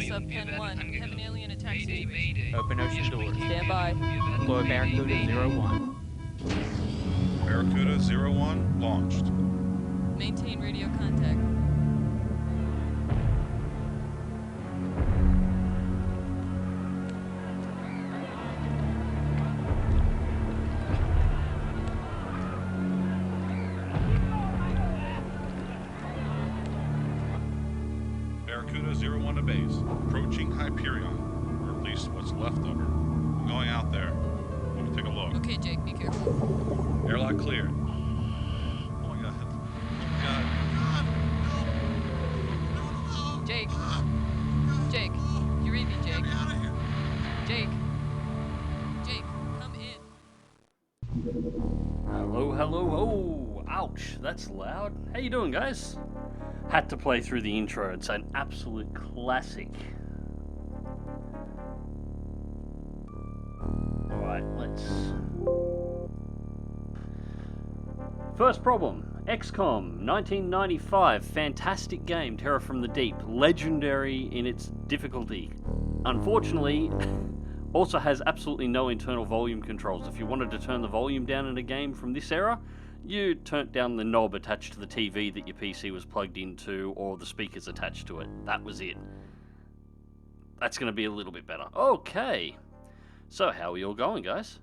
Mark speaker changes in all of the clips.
Speaker 1: Sub Pen 1. Have an alien attack situation.
Speaker 2: Open ocean doors.
Speaker 1: Stand by.
Speaker 2: Deploy Barracuda 01.
Speaker 3: Barracuda 01 launched.
Speaker 1: Maintain radio contact.
Speaker 3: Barracuda 01 to base. Approaching Hyperion, or at least what's left of her. I'm going out there. Let me take a look.
Speaker 1: Okay, Jake, be careful.
Speaker 3: Airlock cleared. Oh my god. Oh god. No.
Speaker 1: Jake. Jake. You read me, Jake.
Speaker 3: Get me out of here.
Speaker 1: Jake. Jake, come in.
Speaker 4: Hello, hello, oh, ouch, that's loud. How you doing, guys? Had to play through the intro, it's an absolute classic. Alright, let's... First problem, XCOM 1995, fantastic game, Terror from the Deep, legendary in its difficulty. Unfortunately, also has absolutely no internal volume controls. If you wanted to turn the volume down in a game from this era, you turned down the knob attached to the TV that your PC was plugged into, or the speakers attached to it. That was it. That's going to be a little bit better. Okay. So, how are you all going, guys?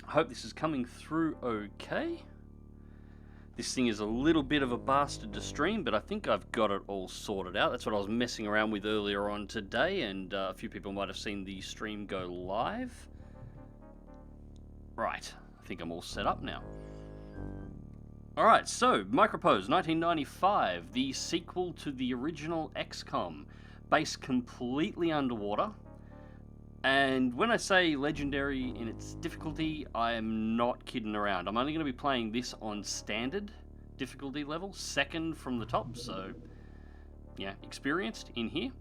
Speaker 4: I hope this is coming through okay. This thing is a little bit of a bastard to stream, but I think I've got it all sorted out. That's what I was messing around with earlier on today, and a few people might have seen the stream go live. Right. I think I'm all set up now. Alright, so, Micropose 1995, the sequel to the original XCOM, based completely underwater. And when I say legendary in its difficulty, I am not kidding around. I'm only going to be playing this on standard difficulty level, second from the top, so, yeah, experienced in here.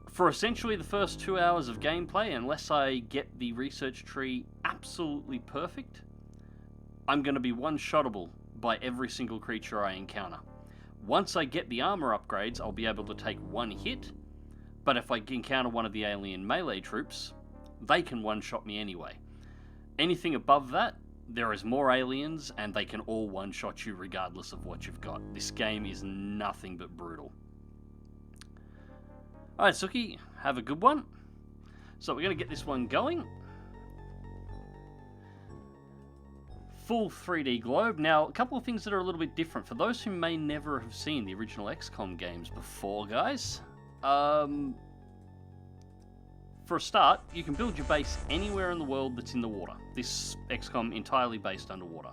Speaker 4: For essentially the first 2 hours of gameplay, unless I get the research tree absolutely perfect, I'm going to be one-shottable by every single creature I encounter. Once I get the armor upgrades, I'll be able to take one hit, but if I encounter one of the alien melee troops, they can one-shot me anyway. Anything above that, there is more aliens, and they can all one-shot you regardless of what you've got. This game is nothing but brutal. Alright, Suki, have a good one. So we're going to get this one going. Full 3D globe. Now, a couple of things that are a little bit different. For those who may never have seen the original XCOM games before, guys, for a start, you can build your base anywhere in the world that's in the water. This XCOM entirely based underwater.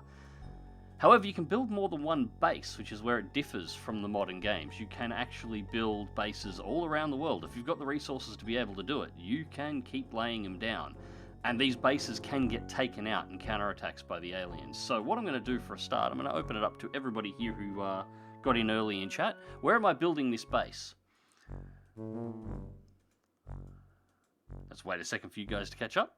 Speaker 4: However, you can build more than one base, which is where it differs from the modern games. You can actually build bases all around the world. If you've got the resources to be able to do it, you can keep laying them down. And these bases can get taken out in counterattacks by the aliens. So what I'm going to do for a start, I'm going to open it up to everybody here who got in early in chat. Where am I building this base? Let's wait a second for you guys to catch up.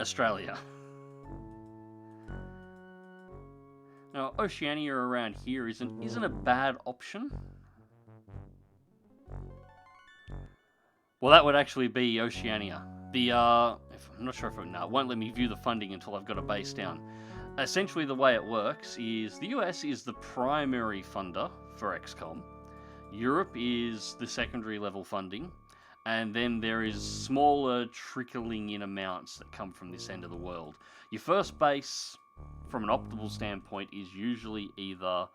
Speaker 4: Australia. Now, Oceania around here isn't a bad option. Well, that would actually be Oceania. I'm not sure if it won't let me view the funding until I've got a base down. Essentially, the way it works is the US is the primary funder for XCOM. Europe is the secondary level funding. And then there is smaller trickling in amounts that come from this end of the world. Your first base, from an optimal standpoint, is usually either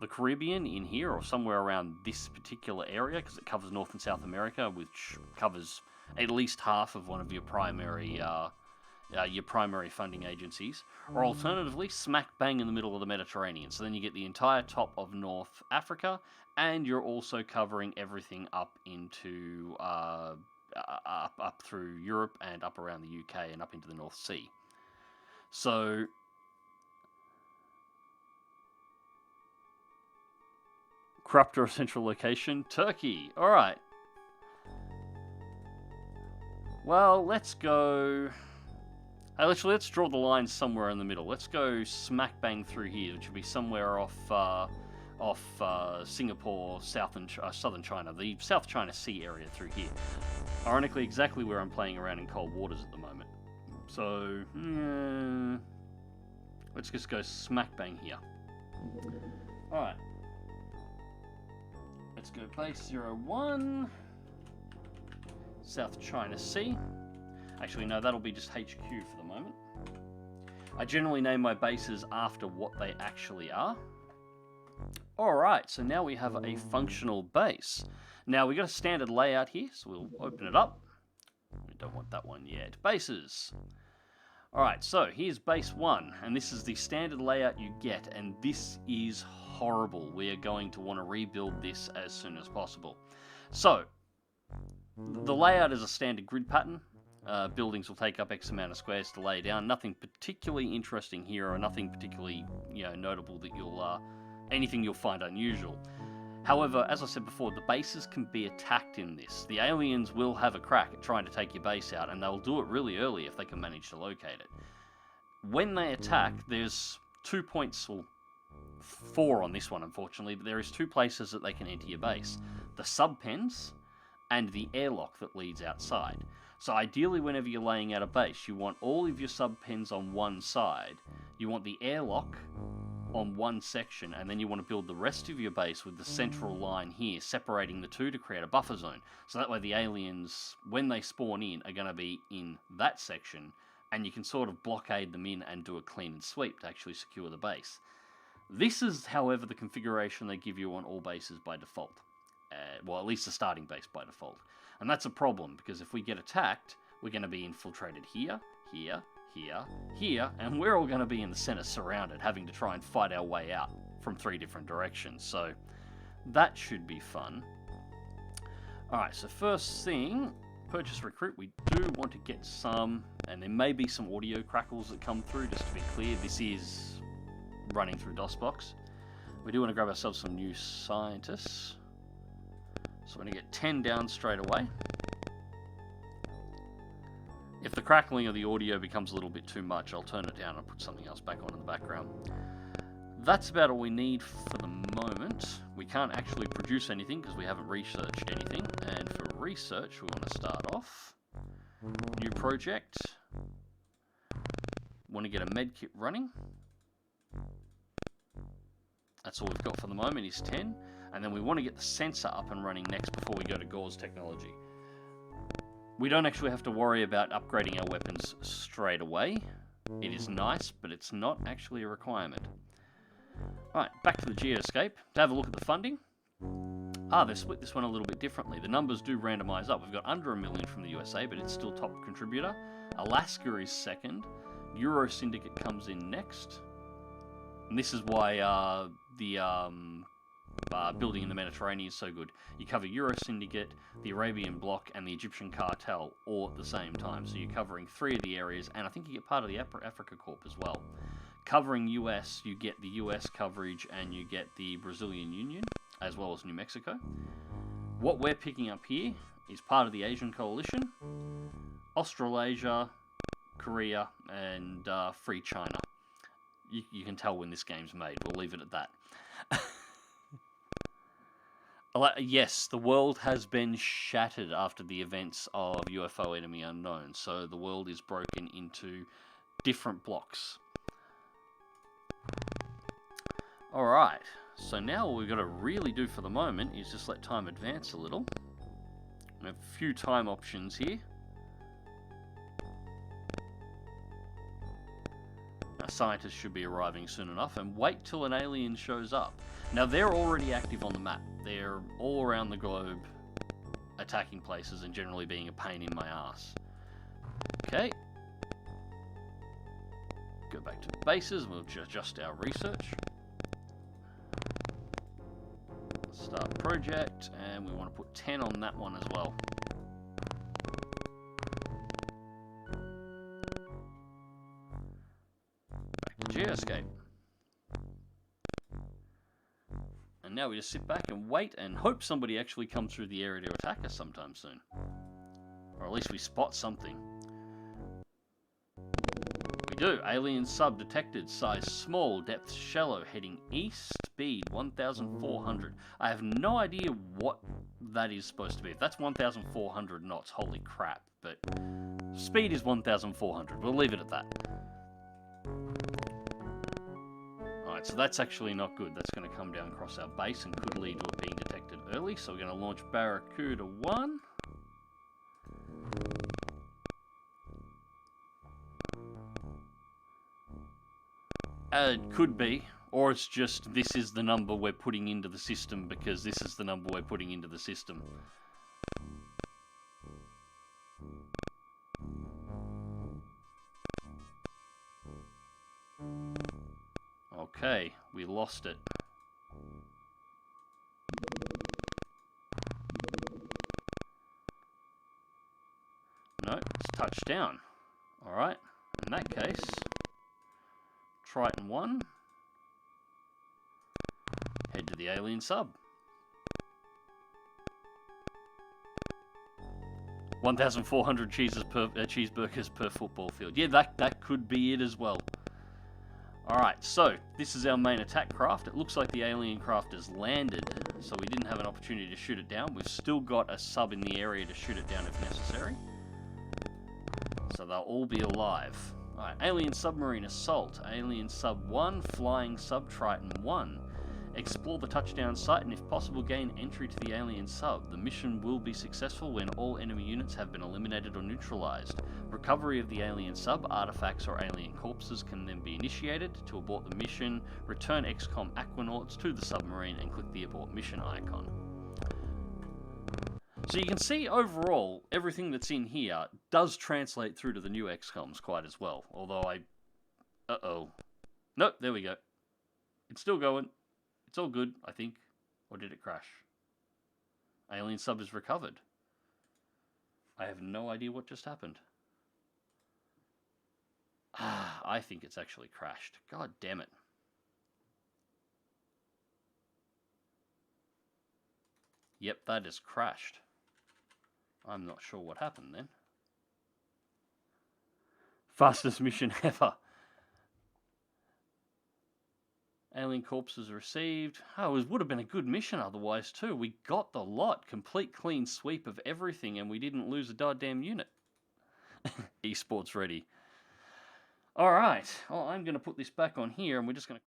Speaker 4: the Caribbean in here or somewhere around this particular area, because it covers North and South America, which covers at least half of one of your primary funding agencies, or alternatively smack bang in the middle of the Mediterranean. So then you get the entire top of North Africa, and you're also covering everything up into up through Europe and up around the UK and up into the North Sea. So corrupt or central location, Turkey. All right. Well, let's go. Let's draw the line somewhere in the middle. Let's go smack bang through here, which will be somewhere off Singapore, southern China, the South China Sea area through here. Ironically, exactly where I'm playing around in cold waters at the moment. So, let's just go smack bang here. Alright. Let's go base 01, South China Sea. Actually, no, that'll be just HQ for the moment. I generally name my bases after what they actually are. Alright, so now we have a functional base. Now, we got a standard layout here, so we'll open it up. We don't want that one yet. Bases. Alright, so here's base 1, and this is the standard layout you get, and this is horrible. We are going to want to rebuild this as soon as possible. So, the layout is a standard grid pattern. Buildings will take up X amount of squares to lay down. Nothing particularly interesting here, or nothing particularly, notable that anything you'll find unusual. However, as I said before, the bases can be attacked in this. The aliens will have a crack at trying to take your base out, and they'll do it really early if they can manage to locate it. When they attack, there's 2 points, well, 4 on this one, unfortunately, but there is 2 places that they can enter your base. The sub-pens and the airlock that leads outside. So ideally, whenever you're laying out a base, you want all of your sub-pens on one side, you want the airlock on one section, and then you want to build the rest of your base with the central line here, separating the two to create a buffer zone. So that way the aliens, when they spawn in, are going to be in that section, and you can sort of blockade them in and do a clean and sweep to actually secure the base. This is, however, the configuration they give you on all bases by default. Well, at least the starting base by default. And that's a problem, because if we get attacked, we're going to be infiltrated here, here, here, here, and we're all going to be in the center surrounded, having to try and fight our way out from 3 different directions. So that should be fun. Alright, so first thing, purchase recruit. We do want to get some, and there may be some audio crackles that come through, just to be clear. This is running through DOSBox. We do want to grab ourselves some new scientists. So we're going to get 10 down straight away. If the crackling of the audio becomes a little bit too much, I'll turn it down and put something else back on in the background. That's about all we need for the moment. We can't actually produce anything because we haven't researched anything. And for research, we want to start off. New project. Want to get a medkit running. That's all we've got for the moment is 10. And then we want to get the sensor up and running next before we go to Gauze technology. We don't actually have to worry about upgrading our weapons straight away. It is nice, but it's not actually a requirement. Alright, back to the Geoscape to have a look at the funding. They've split this one a little bit differently. The numbers do randomise up. We've got under 1 million from the USA, but it's still top contributor. Alaska is second. Euro Syndicate comes in next. And this is why building in the Mediterranean is so good. You cover Euro Syndicate, the Arabian Bloc, and the Egyptian Cartel all at the same time. So you're covering 3 of the areas, and I think you get part of the Africa Corp as well. Covering US, you get the US coverage, and you get the Brazilian Union, as well as New Mexico. What we're picking up here is part of the Asian Coalition, Australasia, Korea, and Free China. You can tell when this game's made. We'll leave it at that. Yes, the world has been shattered after the events of UFO Enemy Unknown, so the world is broken into different blocks. Alright, so now all we've got to really do for the moment is just let time advance a little. We have a few time options here. Our scientists should be arriving soon enough, and wait till an alien shows up. Now, they're already active on the map. They're all around the globe, attacking places and generally being a pain in my ass. Okay. Go back to the bases, we'll adjust our research. Start project, and we want to put 10 on that one as well. Back to Geoscape. And now we just sit back and wait and hope somebody actually comes through the area to attack us sometime soon. Or at least we spot something. do. Alien sub detected. Size small. Depth shallow. Heading east. Speed 1,400. I have no idea what that is supposed to be. If that's 1,400 knots, holy crap. But speed is 1,400. We'll leave it at that. Alright, so that's actually not good. That's going to come down across our base and could lead to it being detected early. So we're going to launch Barracuda 1. It could be, or it's just this is the number we're putting into the system because this is the number we're putting into the system. Okay, we lost it. No, it's touchdown. Alright, in that case, Triton 1, head to the alien sub. 1,400 cheeseburgers per football field. Yeah, that could be it as well. Alright, so this is our main attack craft. It looks like the alien craft has landed, so we didn't have an opportunity to shoot it down. We've still got a sub in the area to shoot it down if necessary. So they'll all be alive. Alright, Alien Submarine Assault. Alien Sub 1, Flying Sub Triton 1. Explore the touchdown site and if possible gain entry to the alien sub. The mission will be successful when all enemy units have been eliminated or neutralized. Recovery of the alien sub, artifacts or alien corpses can then be initiated. To abort the mission, return XCOM Aquanauts to the submarine and click the Abort Mission icon. So you can see overall, everything that's in here does translate through to the new XCOMs quite as well. Although uh-oh. Nope, there we go. It's still going. It's all good, I think. Or did it crash? Alien sub is recovered. I have no idea what just happened. I think it's actually crashed. God damn it. Yep, that is crashed. I'm not sure what happened then. Fastest mission ever. Alien corpses received. Oh, it would have been a good mission otherwise too. We got the lot. Complete clean sweep of everything and we didn't lose a goddamn unit. Esports ready. Alright. Well, I'm going to put this back on here and we're just going to...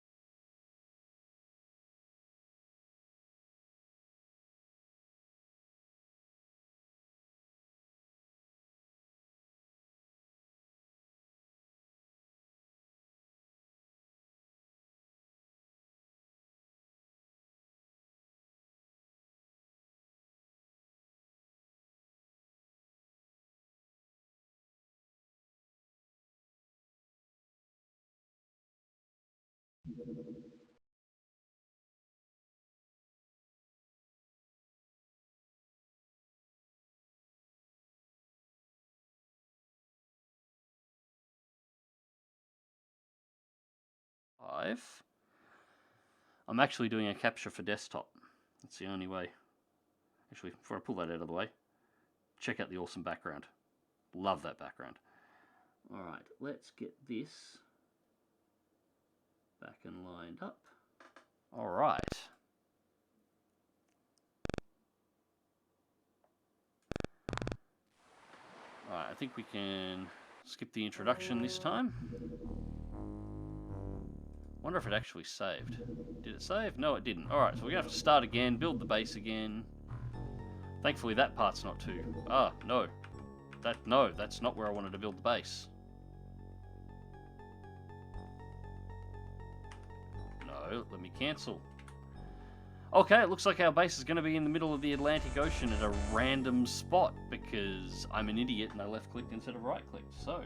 Speaker 4: I'm actually doing a capture for desktop. That's the only way. Actually, before I pull that out of the way, check out the awesome background. Love that background. Alright, let's get this back and lined up. Alright. Alright, I think we can skip the introduction this time. Wonder if it actually saved. Did it save? No, it didn't. Alright, so we're going to have to start again, build the base again. Thankfully that part's not too... Ah, no. No, that's not where I wanted to build the base. No, let me cancel. Okay, it looks like our base is going to be in the middle of the Atlantic Ocean at a random spot because I'm an idiot and I left-clicked instead of right-clicked, so...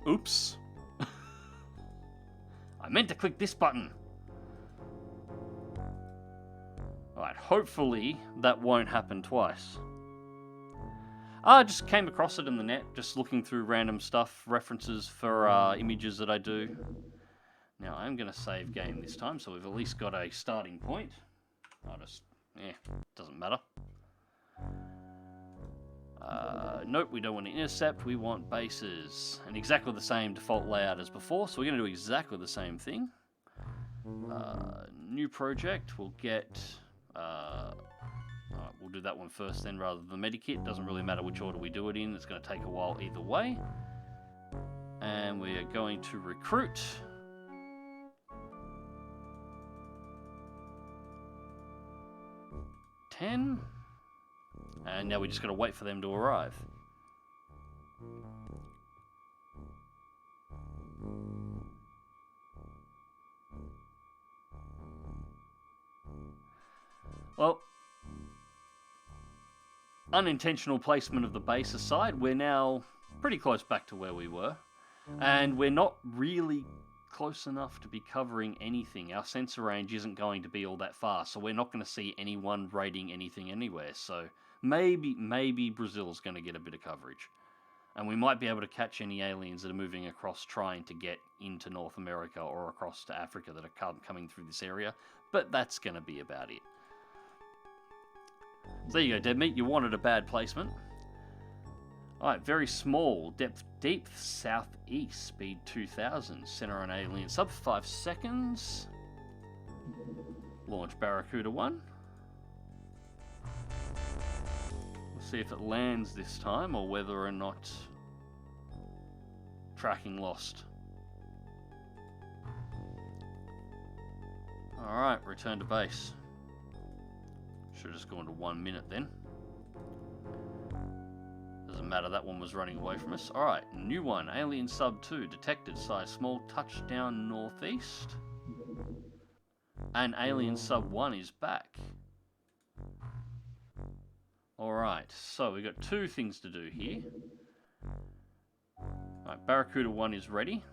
Speaker 4: Oops. I meant to click this button. Alright, hopefully that won't happen twice. I just came across it in the net, just looking through random stuff, references for images that I do. Now I'm going to save game this time, so we've at least got a starting point. Doesn't matter. Nope, we don't want to intercept, we want bases. And exactly the same default layout as before, so we're going to do exactly the same thing. New project, we'll get... alright, we'll do that one first then rather than the medikit. Doesn't really matter which order we do it in, it's going to take a while either way. And we are going to recruit. $10. And now we just got to wait for them to arrive. Well, unintentional placement of the base aside, we're now pretty close back to where we were. And we're not really close enough to be covering anything. Our sensor range isn't going to be all that far, so we're not going to see anyone raiding anything anywhere. So maybe Brazil's going to get a bit of coverage. And we might be able to catch any aliens that are moving across trying to get into North America or across to Africa that are coming through this area. But that's going to be about it. So there you go, Dead Meat. You wanted a bad placement. Alright, very small. Depth deep southeast. Speed 2000. Center on alien sub 5 seconds. Launch Barracuda 1. We'll see if it lands this time or whether or not tracking lost. Alright, return to base. Should have just gone to 1 minute then. Doesn't matter, that one was running away from us. Alright, new one. Alien Sub 2. Detected. Size small. Touchdown northeast. And Alien Sub 1 is back. Alright, so we've got two things to do here. Alright, Barracuda 1 is ready.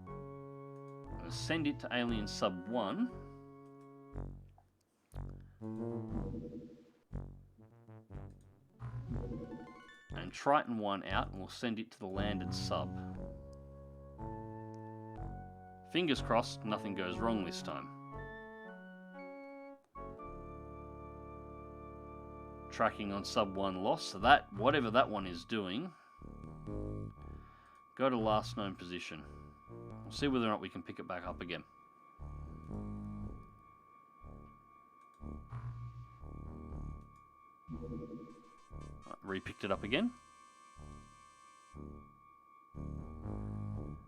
Speaker 4: I'm going to send it to Alien Sub 1. And Triton 1 out, and we'll send it to the landed sub. Fingers crossed, nothing goes wrong this time. Tracking on sub 1 lost, so that, whatever that one is doing, go to last known position. We'll see whether or not we can pick it back up again. Re-picked it up again.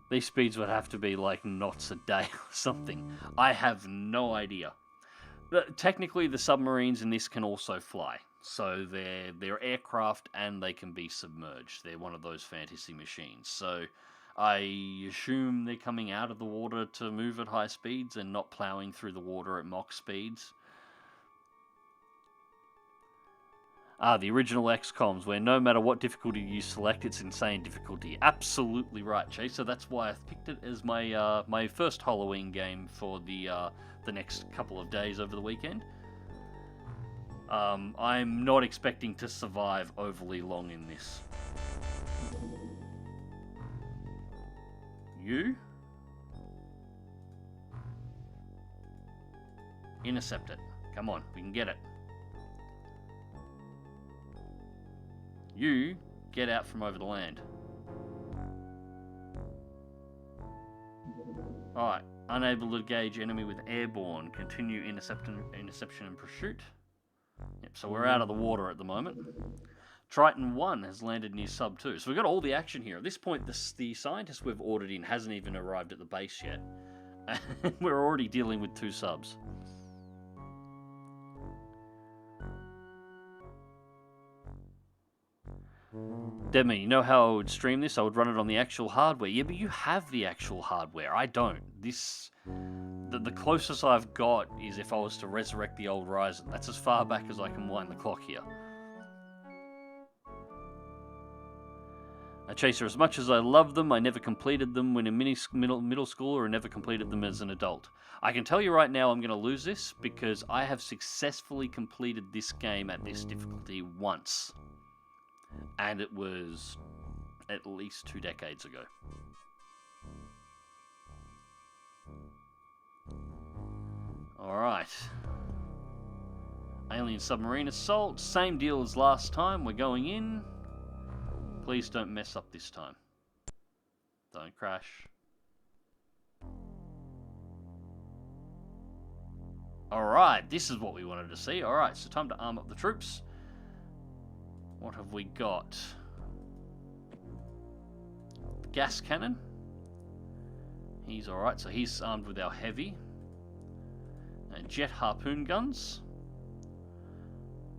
Speaker 4: These speeds would have to be like knots a day or something. I have no idea. But technically, the submarines in this can also fly. So they're aircraft and they can be submerged. They're one of those fantasy machines. So I assume they're coming out of the water to move at high speeds and not plowing through the water at Mach speeds. The original XCOMs, where no matter what difficulty you select, it's insane difficulty. Absolutely right, Chaser. That's why I've picked it as my my first Halloween game for the next couple of days over the weekend. I'm not expecting to survive overly long in this. You? Intercept it. Come on, we can get it. You get out from over the land. Alright, unable to gauge enemy with airborne. Continue interception and pursuit. Yep, so we're out of the water at the moment. Triton 1 has landed near Sub 2. So we've got all the action here. At this point, the scientist we've ordered in hasn't even arrived at the base yet. And we're already dealing with 2 subs. Demi, you know how I would stream this? I would run it on the actual hardware. Yeah, but you have the actual hardware. I don't. The closest I've got is if I was to resurrect the old Ryzen. That's as far back as I can wind the clock here. Chaser, as much as I love them, I never completed them when in middle school or never completed them as an adult. I can tell you right now I'm going to lose this because I have successfully completed this game at this difficulty once. And it was at least 2 decades ago. Alright. Alien submarine assault. Same deal as last time. We're going in. Please don't mess up this time. Don't crash. Alright, this is what we wanted to see. Alright, so time to arm up the troops. What have we got? The gas cannon. He's alright, so he's armed with our heavy. Jet harpoon guns.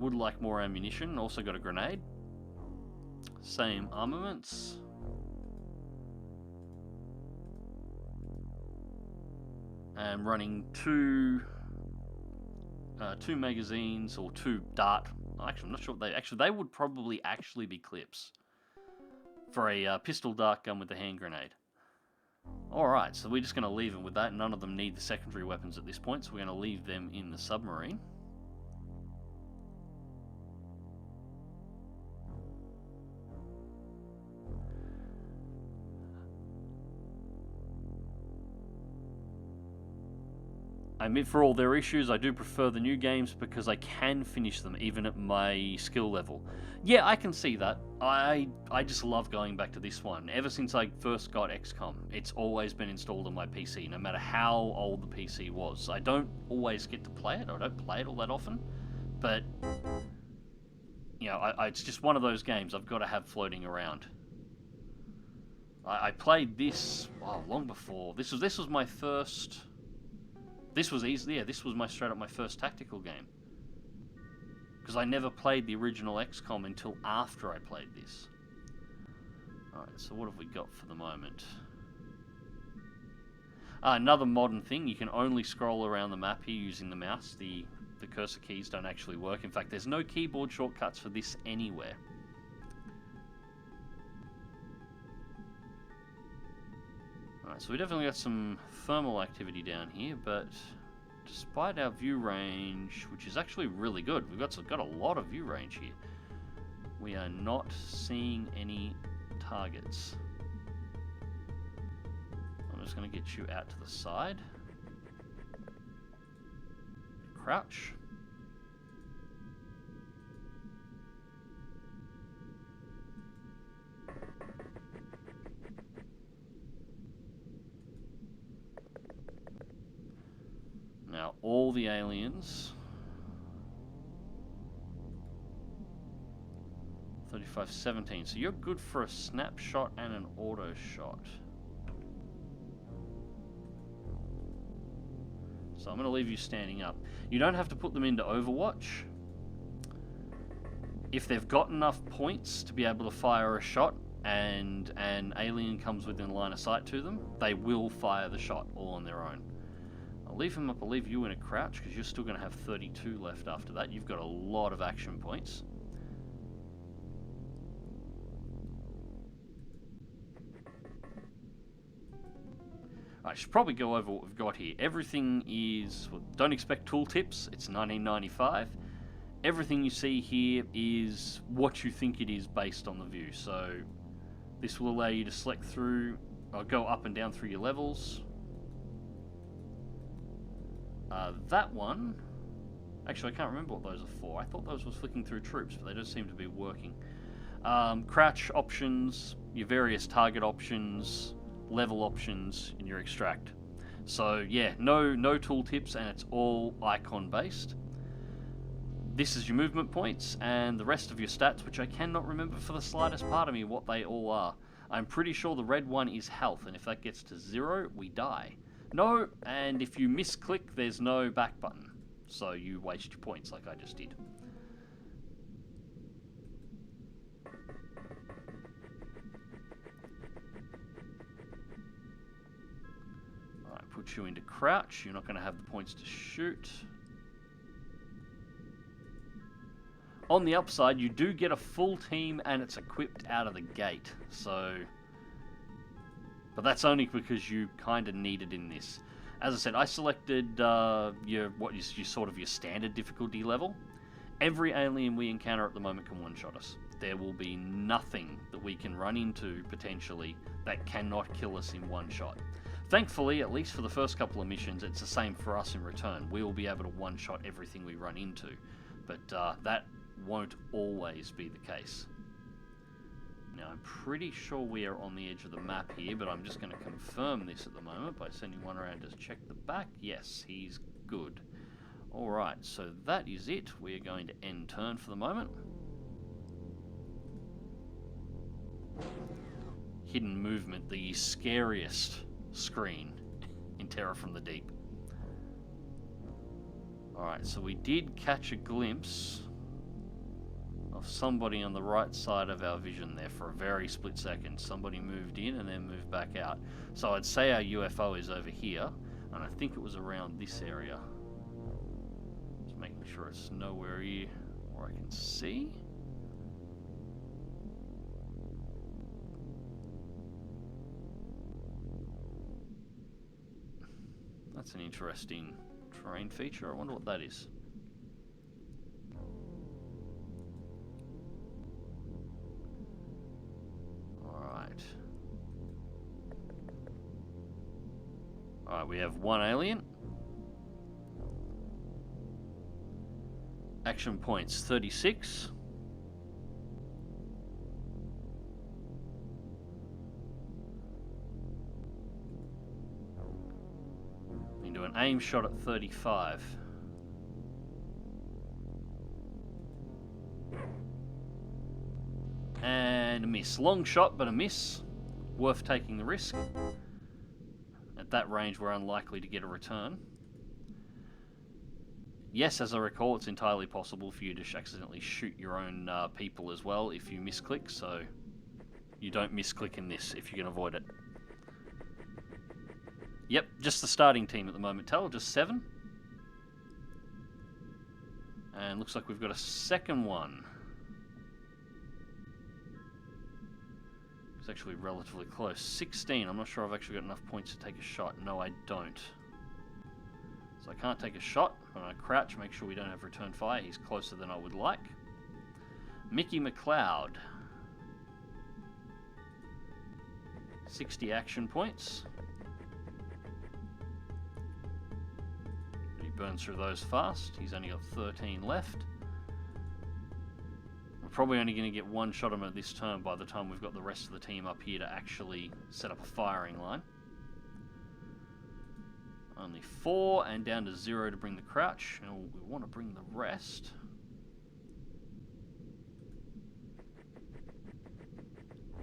Speaker 4: Would like more ammunition. Also got a grenade. Same armaments. And running two magazines or two dart. Actually, I'm not sure what they would probably actually be clips for a pistol dart gun with a hand grenade. Alright, so we're just going to leave them with that. None of them need the secondary weapons at this point, so we're going to leave them in the submarine. I admit, for all their issues, I do prefer the new games because I can finish them even at my skill level. Yeah, I can see that. I just love going back to this one. Ever since I first got XCOM, it's always been installed on my PC, no matter how old the PC was. I don't always get to play it. I don't play it all that often. But, you know, it's just one of those games I've got to have floating around. I played this, long before. This was my first... This was easy, yeah, this was straight up my first tactical game. Because I never played the original XCOM until after I played this. Alright, so what have we got for the moment? Another modern thing, you can only scroll around the map here using the mouse. The cursor keys don't actually work. In fact, there's no keyboard shortcuts for this anywhere. Alright, so we definitely got some thermal activity down here, but despite our view range, which is actually really good, we've got a lot of view range here, we are not seeing any targets. I'm just going to get you out to the side. Crouch. Now, all the aliens... 35-17, so you're good for a snapshot and an auto shot. So I'm going to leave you standing up. You don't have to put them into Overwatch. If they've got enough points to be able to fire a shot and an alien comes within line of sight to them, they will fire the shot all on their own. I'll leave him up, I'll leave you in a crouch because you're still going to have 32 left after that. You've got a lot of action points. I should probably go over what we've got here. Everything is... Well, don't expect tooltips, it's 1995. Everything you see here is what you think it is based on the view. So this will allow you to select through, or go up and down through your levels. That one... Actually, I can't remember what those are for. I thought those was flicking through troops, but they don't seem to be working. Crouch options, your various target options, level options, and your extract. So yeah, no tooltips, and it's all icon based. This is your movement points, and the rest of your stats, which I cannot remember for the slightest part of me what they all are. I'm pretty sure the red one is health, and if that gets to 0, we die. No, and if you misclick, there's no back button. So you waste your points like I just did. Alright, put you into crouch. You're not going to have the points to shoot. On the upside, you do get a full team and it's equipped out of the gate. So... But that's only because you kind of need it in this. As I said, I selected your standard difficulty level. Every alien we encounter at the moment can one-shot us. There will be nothing that we can run into, potentially, that cannot kill us in one shot. Thankfully, at least for the first couple of missions, it's the same for us in return. We will be able to one-shot everything we run into. but that won't always be the case. Now, I'm pretty sure we are on the edge of the map here, but I'm just going to confirm this at the moment by sending one around to check the back. Yes, he's good. Alright, so that is it. We are going to end turn for the moment. Hidden movement, the scariest screen in Terror from the Deep. Alright, so we did catch a glimpse of somebody on the right side of our vision there for a very split second. Somebody moved in and then moved back out. So I'd say our UFO is over here, and I think it was around this area. Just making sure it's nowhere here where I can see. That's an interesting terrain feature. I wonder what that is. Alright. Alright, we have one alien. Action points 36. Into an aim shot at 35. And a miss. Long shot, but a miss. Worth taking the risk. At that range, we're unlikely to get a return. Yes, as I recall, it's entirely possible for you to accidentally shoot your own people as well if you misclick, so you don't misclick in this if you can avoid it. Yep, just the starting team at the moment, Tal, just 7. And looks like we've got a second one. It's actually relatively close. 16, I'm not sure I've actually got enough points to take a shot. No, I don't. So I can't take a shot. When I crouch, make sure we don't have return fire. He's closer than I would like. Mickey McLeod. 60 action points. He burns through those fast. He's only got 13 left. We're probably only going to get one shot on him at this turn by the time we've got the rest of the team up here to actually set up a firing line. Only 4 and down to 0 to bring the crouch. And we want to bring the rest.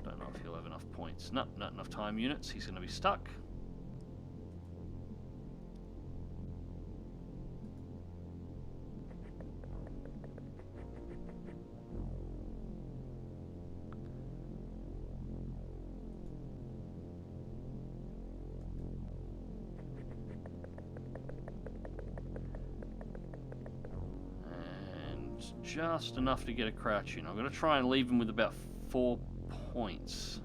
Speaker 4: Don't know if he'll have enough points. Nope, not enough time units. He's going to be stuck. Just enough to get a crouch in. I'm going to try and leave him with about 4 points.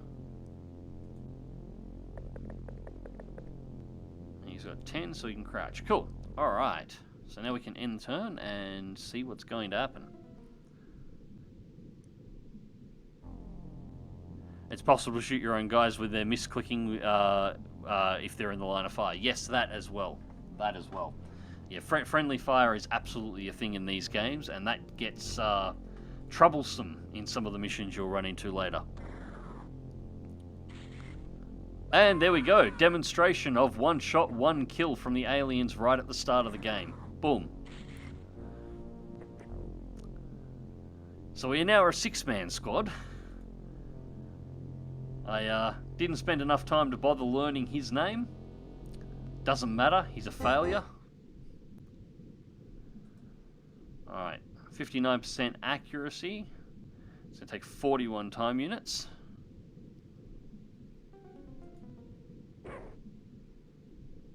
Speaker 4: He's got 10, so he can crouch. Cool. Alright. So now we can end the turn and see what's going to happen. It's possible to shoot your own guys with their misclicking if they're in the line of fire. Yes, that as well. That as well. Yeah, friendly fire is absolutely a thing in these games, and that gets troublesome in some of the missions you'll run into later. And there we go. Demonstration of 1 shot, 1 kill from the aliens right at the start of the game. Boom. So we are now a 6-man squad. I didn't spend enough time to bother learning his name. Doesn't matter, he's a failure. Alright, 59% accuracy. It's going to take 41 time units.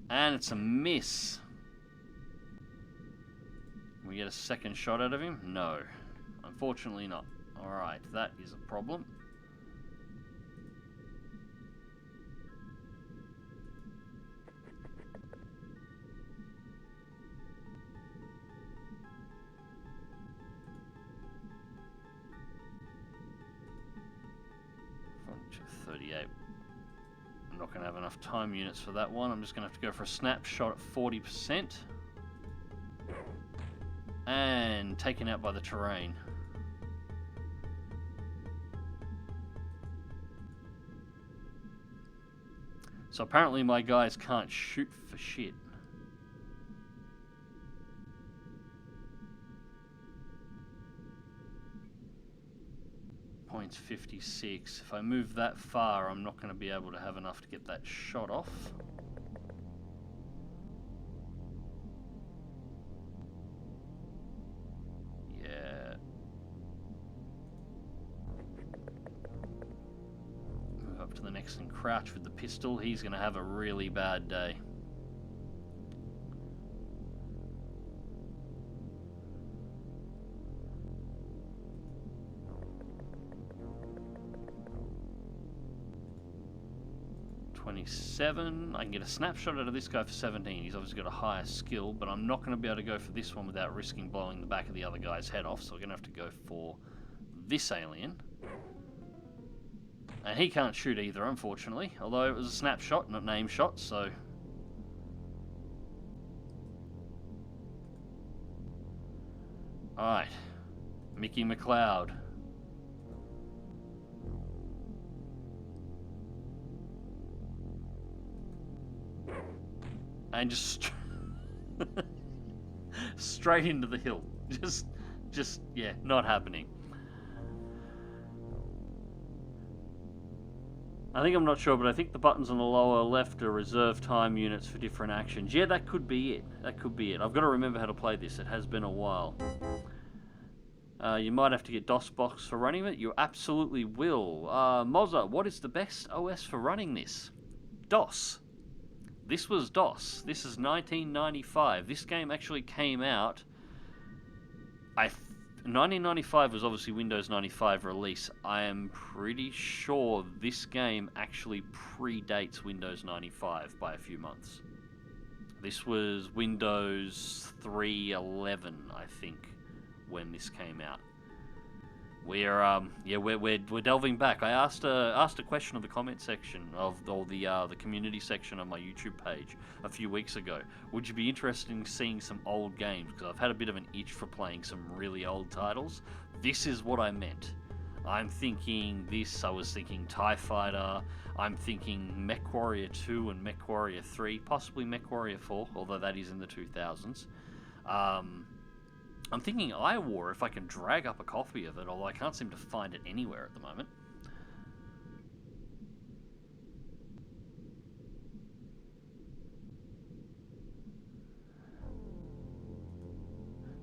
Speaker 4: And it's a miss. Can we get a second shot out of him? No. Unfortunately not. Alright, that is a problem. I'm not going to have enough time units for that one. I'm just going to have to go for a snapshot at 40%. And taken out by the terrain. So apparently my guys can't shoot for shit. Points 56. If I move that far, I'm not going to be able to have enough to get that shot off. Yeah. Move up to the next and crouch with the pistol. He's going to have a really bad day. I can get a snapshot out of this guy for 17. He's obviously got a higher skill, but I'm not going to be able to go for this one without risking blowing the back of the other guy's head off, so we're going to have to go for this alien. And he can't shoot either, unfortunately, although it was a snapshot, not an aim shot, so... Alright, Mickey McLeod. And just straight into the hill. Just yeah, not happening. I think I'm not sure, but I think the buttons on the lower left are reserve time units for different actions. Yeah, that could be it. That could be it. I've got to remember how to play this. It has been a while. You might have to get DOSBox for running it. You absolutely will. Mozza, what is the best OS for running this? DOS. This was DOS. This is 1995. This game actually came out... 1995 was obviously Windows 95 release. I am pretty sure this game actually predates Windows 95 by a few months. This was Windows 3.11, I think, when this came out. We're delving back. I asked a question of the comment section of the community section of my YouTube page a few weeks ago. Would you be interested in seeing some old games? Because I've had a bit of an itch for playing some really old titles. This is what I meant. I'm thinking this. I was thinking TIE Fighter. I'm thinking MechWarrior 2 and MechWarrior 3, possibly MechWarrior 4, although that is in the 2000s. I'm thinking iWar, if I can drag up a copy of it, although I can't seem to find it anywhere at the moment.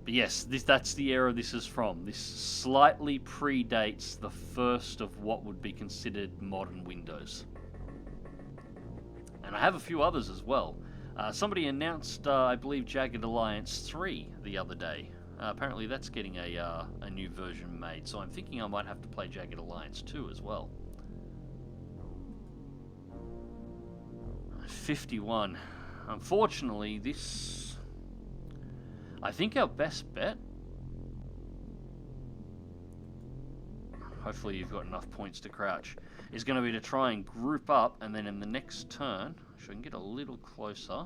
Speaker 4: But yes, that's the era this is from. This slightly predates the first of what would be considered modern Windows. And I have a few others as well. Somebody announced, I believe, Jagged Alliance 3 the other day. Apparently that's getting a new version made, so I'm thinking I might have to play Jagged Alliance 2 as well. 51. Unfortunately, this... I think our best bet... Hopefully you've got enough points to crouch. Is going to be to try and group up, and then in the next turn, so I can get a little closer...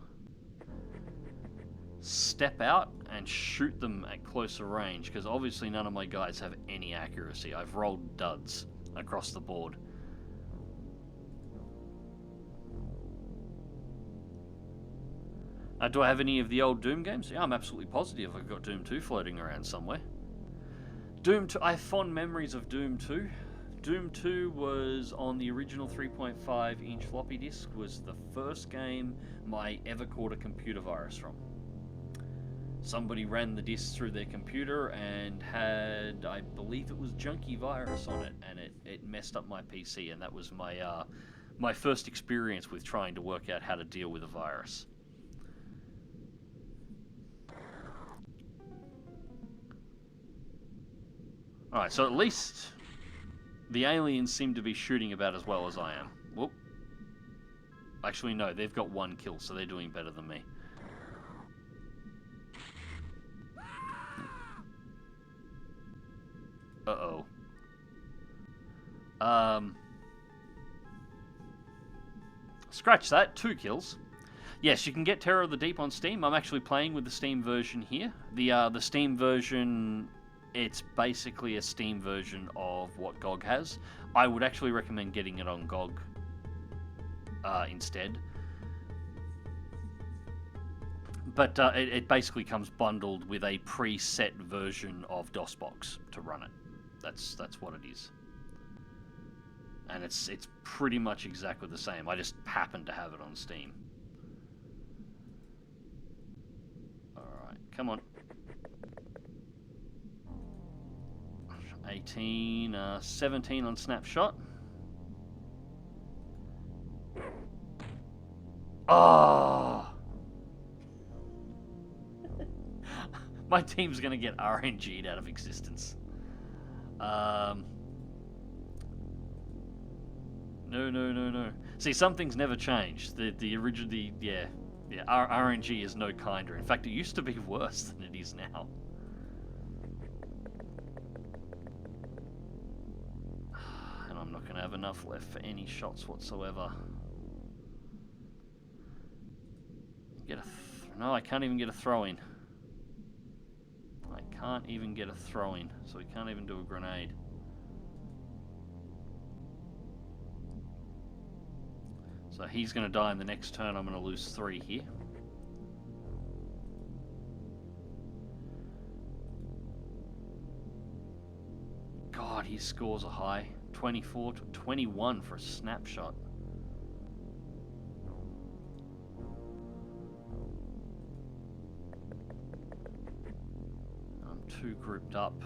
Speaker 4: step out and shoot them at closer range, because obviously none of my guys have any accuracy. I've rolled duds across the board. Do I have any of the old Doom games? Yeah, I'm absolutely positive I've got Doom 2 floating around somewhere. Doom 2, I have fond memories of Doom 2. Doom 2 was on the original 3.5-inch floppy disk, was the first game I ever caught a computer virus from. Somebody ran the disk through their computer and had, I believe it was Junkie virus on it, and it messed up my PC, and that was my first experience with trying to work out how to deal with a virus. Alright, so at least the aliens seem to be shooting about as well as I am. Whoop. Actually, no, they've got one kill, so they're doing better than me. Uh-oh. Scratch that, 2 kills. Yes, you can get Terror of the Deep on Steam. I'm actually playing with the Steam version here. The Steam version, it's basically a Steam version of what GOG has. I would actually recommend getting it on GOG instead. But it basically comes bundled with a preset version of DOSBox to run it. That's what it is. And it's pretty much exactly the same. I just happen to have it on Steam. Alright, come on. 18, 17 on Snapshot. Oh! My team's gonna get RNG'd out of existence. No. See, some things never change. The original, RNG is no kinder. In fact, it used to be worse than it is now. And I'm not gonna have enough left for any shots whatsoever. No, I can't even get a throw-in. I can't even get a throw-in, so we can't even do a grenade. So he's going to die in the next turn. I'm going to lose 3 here. God, his scores are high. 24 to 21 for a snapshot. I'm 2 grouped up.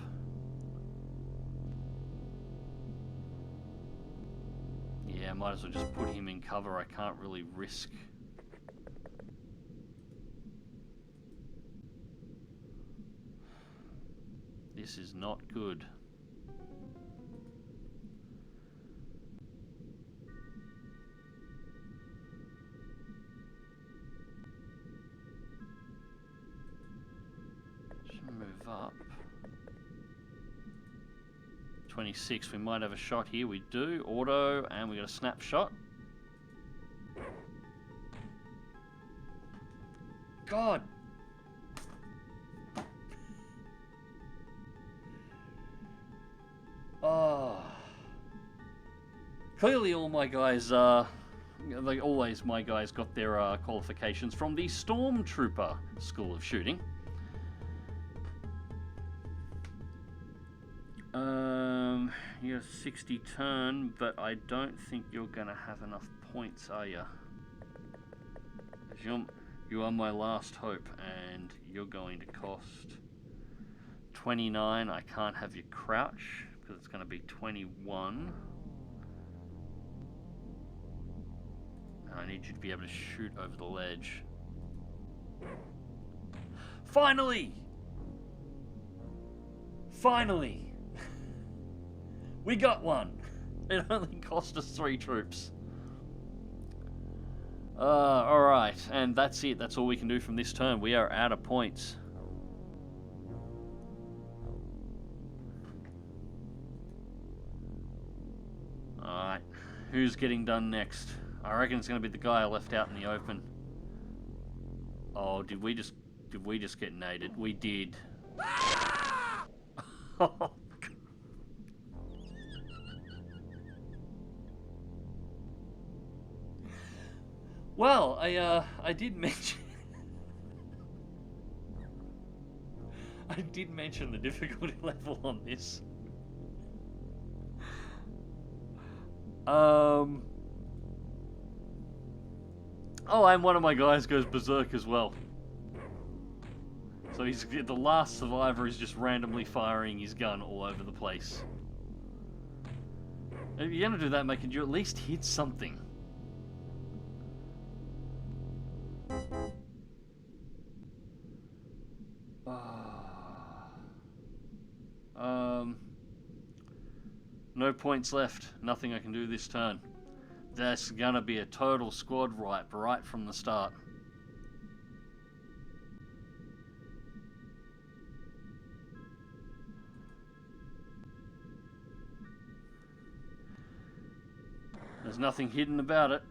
Speaker 4: Yeah, might as well just put him in cover. I can't really risk. This is not good. Should move up. 26, we might have a shot here. We do. Auto, and we got a snapshot. God! Oh. Clearly all my guys, like always, my guys got their qualifications from the Stormtrooper School of Shooting. You're 60 turn, but I don't think you're gonna have enough points, are you? You are my last hope, and you're going to cost 29. I can't have you crouch because it's going to be 21. And I need you to be able to shoot over the ledge. Finally! Finally! We got one! It only cost us 3 troops. Alright, and that's it. That's all we can do from this turn. We are out of points. Alright, who's getting done next? I reckon it's going to be the guy I left out in the open. Oh, did we just get naded? We did. Oh. Well, I did mention I did mention the difficulty level on this. Oh, and one of my guys goes berserk as well. So he's the last survivor is just randomly firing his gun all over the place. If you're gonna do that, mate, could you at least hit something? No points left. Nothing I can do this turn. That's gonna be a total squad wipe right from the start. There's nothing hidden about it.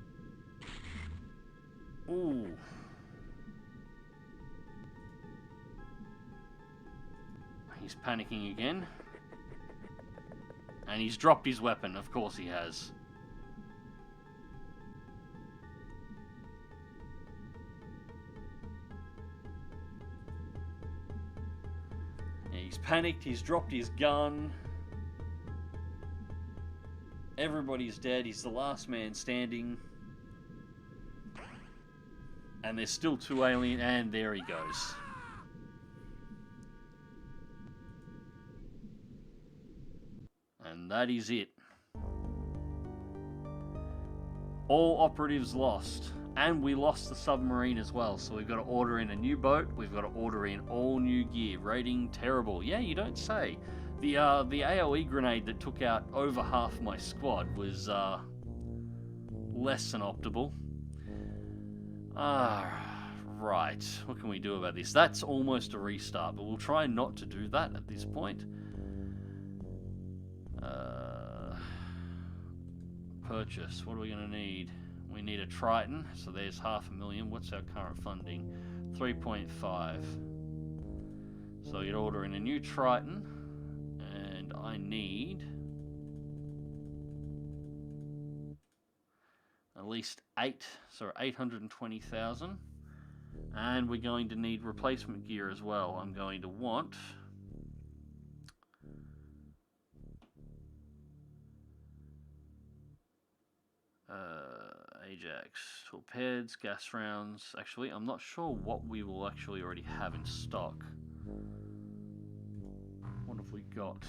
Speaker 4: Ooh. He's panicking again. And he's dropped his weapon, of course he has. Yeah, he's panicked, he's dropped his gun. Everybody's dead, he's the last man standing. And there's still two aliens, and there he goes. And that is it. All operatives lost. And we lost the submarine as well. So we've got to order in a new boat. We've got to order in all new gear. Rating terrible. Yeah, you don't say. The AoE grenade that took out over half my squad was less than optimal. Right. What can we do about this? That's almost a restart, but we'll try not to do that at this point. Purchase. What are we going to need? We need a Triton, so there's $500,000. What's our current funding? 3.5. So you'd order in a new Triton, and I need at least 820,000. And we're going to need replacement gear as well. I'm going to want Ajax, torpedoes, gas rounds. Actually, I'm not sure what we will actually already have in stock. What have we got?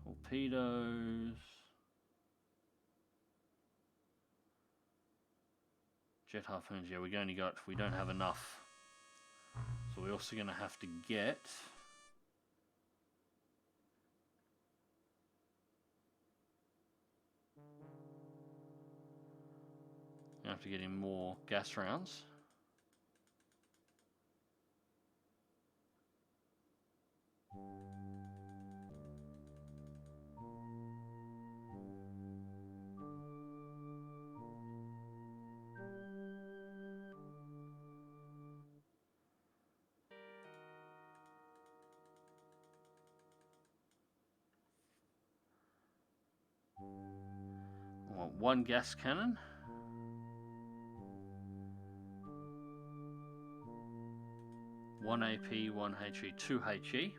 Speaker 4: Torpedoes. Jet harpoons, yeah, we don't have enough. So we're also going to have to get in more gas rounds. I want one gas cannon. One AP, one HE, two HE.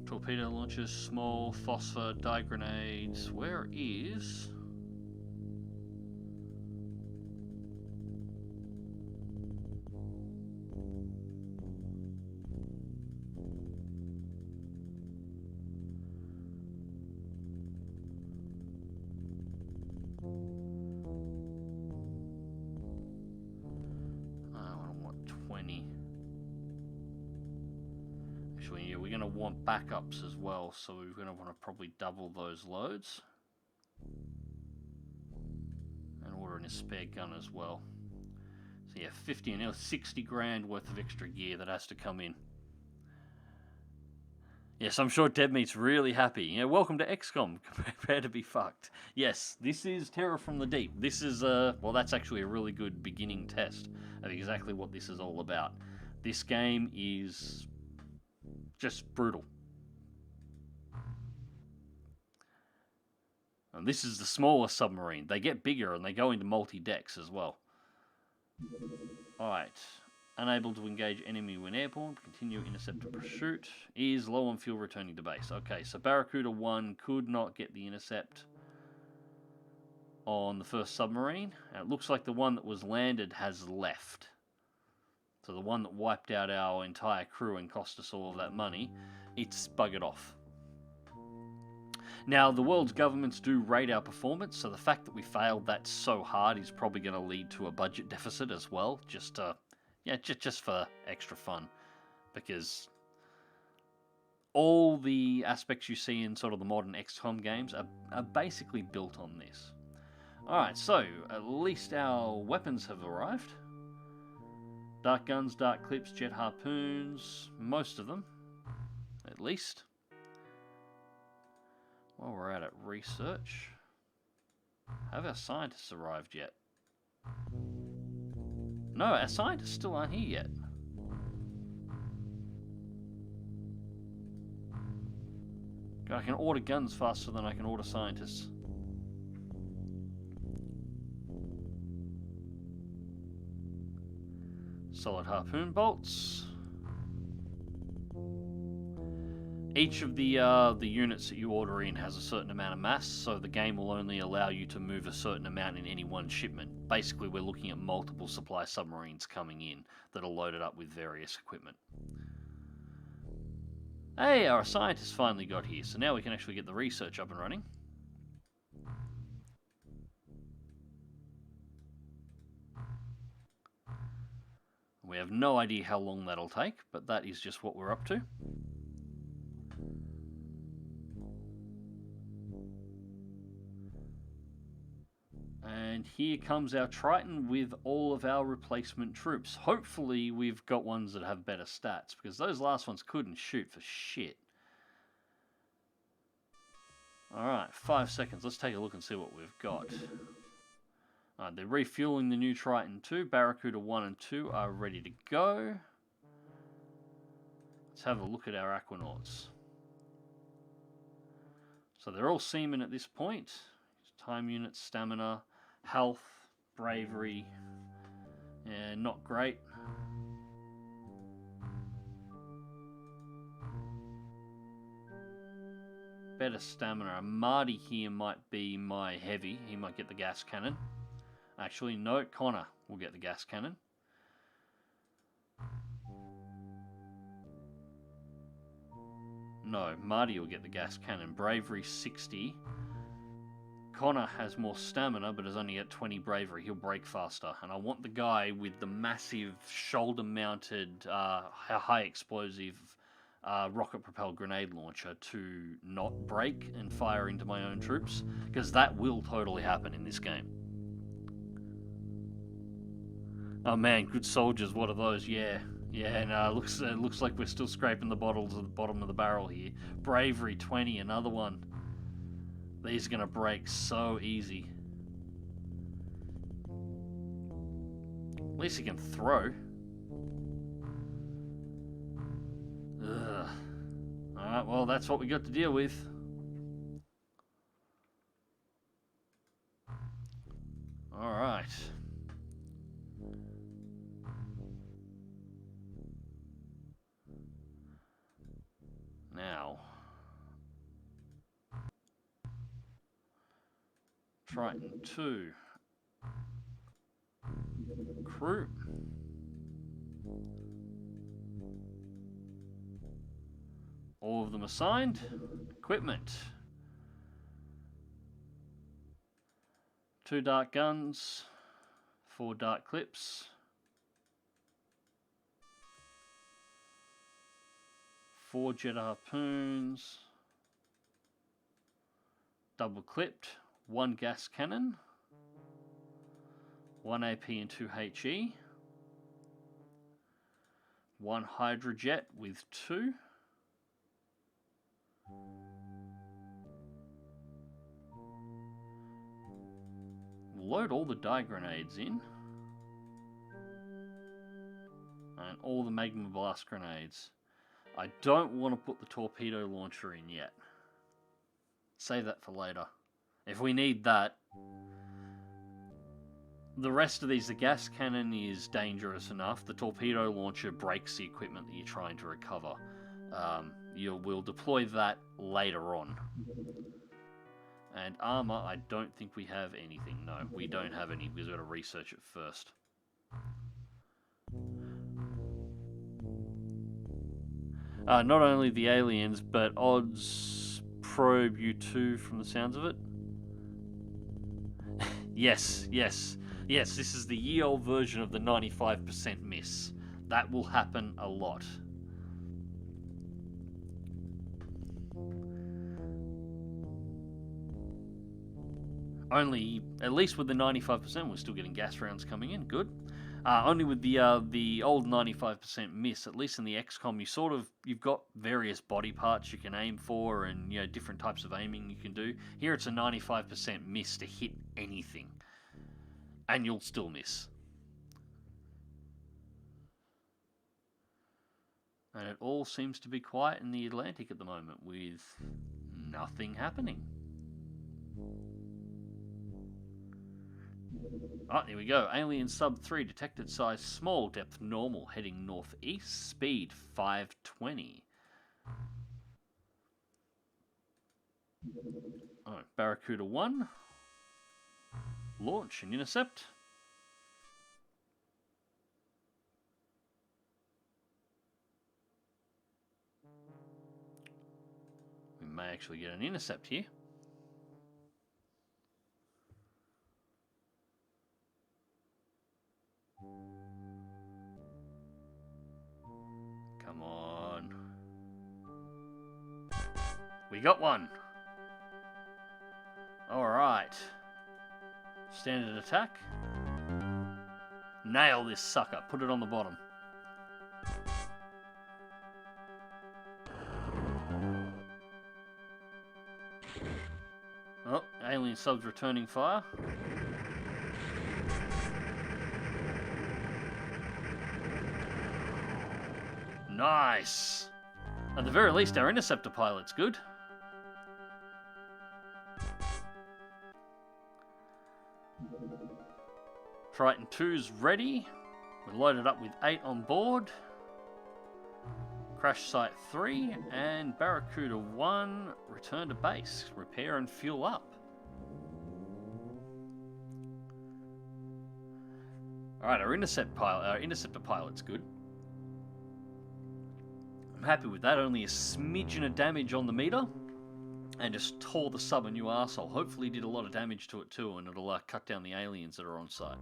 Speaker 4: Torpedo launchers, small, phosphor, dye grenades. Where is... We're going to want backups as well, so we're going to want to probably double those loads. And order in a spare gun as well. So yeah, 50 and 60 grand worth of extra gear that has to come in. Yes, I'm sure Deadmeat's really happy. Yeah, welcome to XCOM. Prepare to be fucked. Yes, this is Terror from the Deep. This is, well, that's actually a really good beginning test of exactly what this is all about. This game is just brutal. And this is the smaller submarine. They get bigger and they go into multi-decks as well. Alright. Unable to engage enemy when airborne. Continue interceptor pursuit. Is low on fuel returning to base. Okay, so Barracuda 1 could not get the intercept on the first submarine. And it looks like the one that was landed has left. So the one that wiped out our entire crew and cost us all of that money, it's buggered off. Now, the world's governments do rate our performance, so the fact that we failed that so hard is probably going to lead to a budget deficit as well, just for extra fun. Because all the aspects you see in sort of the modern XCOM games are basically built on this. Alright, so at least our weapons have arrived. Dark guns, dark clips, jet harpoons, most of them, at least. While we're at it, research. Have our scientists arrived yet? No, our scientists still aren't here yet. God, I can order guns faster than I can order scientists. Solid harpoon bolts. Each of the units that you order in has a certain amount of mass, so the game will only allow you to move a certain amount in any one shipment. Basically, we're looking at multiple supply submarines coming in that are loaded up with various equipment. Hey, our scientists finally got here, so now we can actually get the research up and running. We have no idea how long that'll take, but that is just what we're up to. And here comes our Triton with all of our replacement troops. Hopefully we've got ones that have better stats, because those last ones couldn't shoot for shit. Alright, 5 seconds. Let's take a look and see what we've got. They're refueling the new Triton 2. Barracuda 1 and 2 are ready to go. Let's have a look at our Aquanauts. So they're all seamen at this point. Time units, stamina, health, bravery, and not great. Better stamina. Marty here might be my heavy. He might get the gas cannon. Actually, no, Connor will get the gas cannon. No, Marty will get the gas cannon. Bravery 60. Connor has more stamina, but has only got 20 bravery. He'll break faster. And I want the guy with the massive shoulder-mounted, high-explosive rocket-propelled grenade launcher to not break and fire into my own troops, because that will totally happen in this game. Oh man, good soldiers, what are those? Yeah, no, it looks like we're still scraping the bottles at the bottom of the barrel here. Bravery 20, another one. These are going to break so easy. At least he can throw. Ugh. Alright, well, that's what we got to deal with. Alright. Now. Triton 2. Crew. All of them assigned. Equipment. 2 dark guns. 4 dark clips. 4 jet harpoons. Double clipped. 1 gas cannon. 1 AP and 2 HE. 1 hydrojet with 2. Load all the dye grenades in. And all the magma blast grenades. I don't want to put the torpedo launcher in yet. Save that for later. If we need that. The rest of these, the gas cannon is dangerous enough. The torpedo launcher breaks the equipment that you're trying to recover. We'll deploy that later on. And armor, I don't think we have anything. No, we don't have any. We've got to research it first. Not only the aliens, but odds probe U2 from the sounds of it. Yes, this is the ye-old version of the 95% miss. That will happen a lot. Only, at least with the 95%, we're still getting gas rounds coming in. Good. Only with the old 95% miss. At least in the XCOM, you've got various body parts you can aim for, and different types of aiming you can do. Here it's a 95% miss to hit anything, and you'll still miss. And it all seems to be quiet in the Atlantic at the moment, with nothing happening. Oh, here we go. Alien Sub 3, detected size small, depth normal, heading northeast, speed 520. Alright, Barracuda 1. Launch and intercept. We may actually get an intercept here. Come on. We got one. Alright. Standard attack. Nail this sucker. Put it on the bottom. Oh, alien subs returning fire. Nice! At the very least, our interceptor pilot's good. Triton 2's ready. We're loaded up with 8 on board. Crash Site 3 and Barracuda 1 return to base. Repair and fuel up. Alright, our interceptor pilot's good. I'm happy with that. Only a smidgen of damage on the meter. And just tore the sub a new arsehole. Hopefully did a lot of damage to it too, and it'll cut down the aliens that are on site.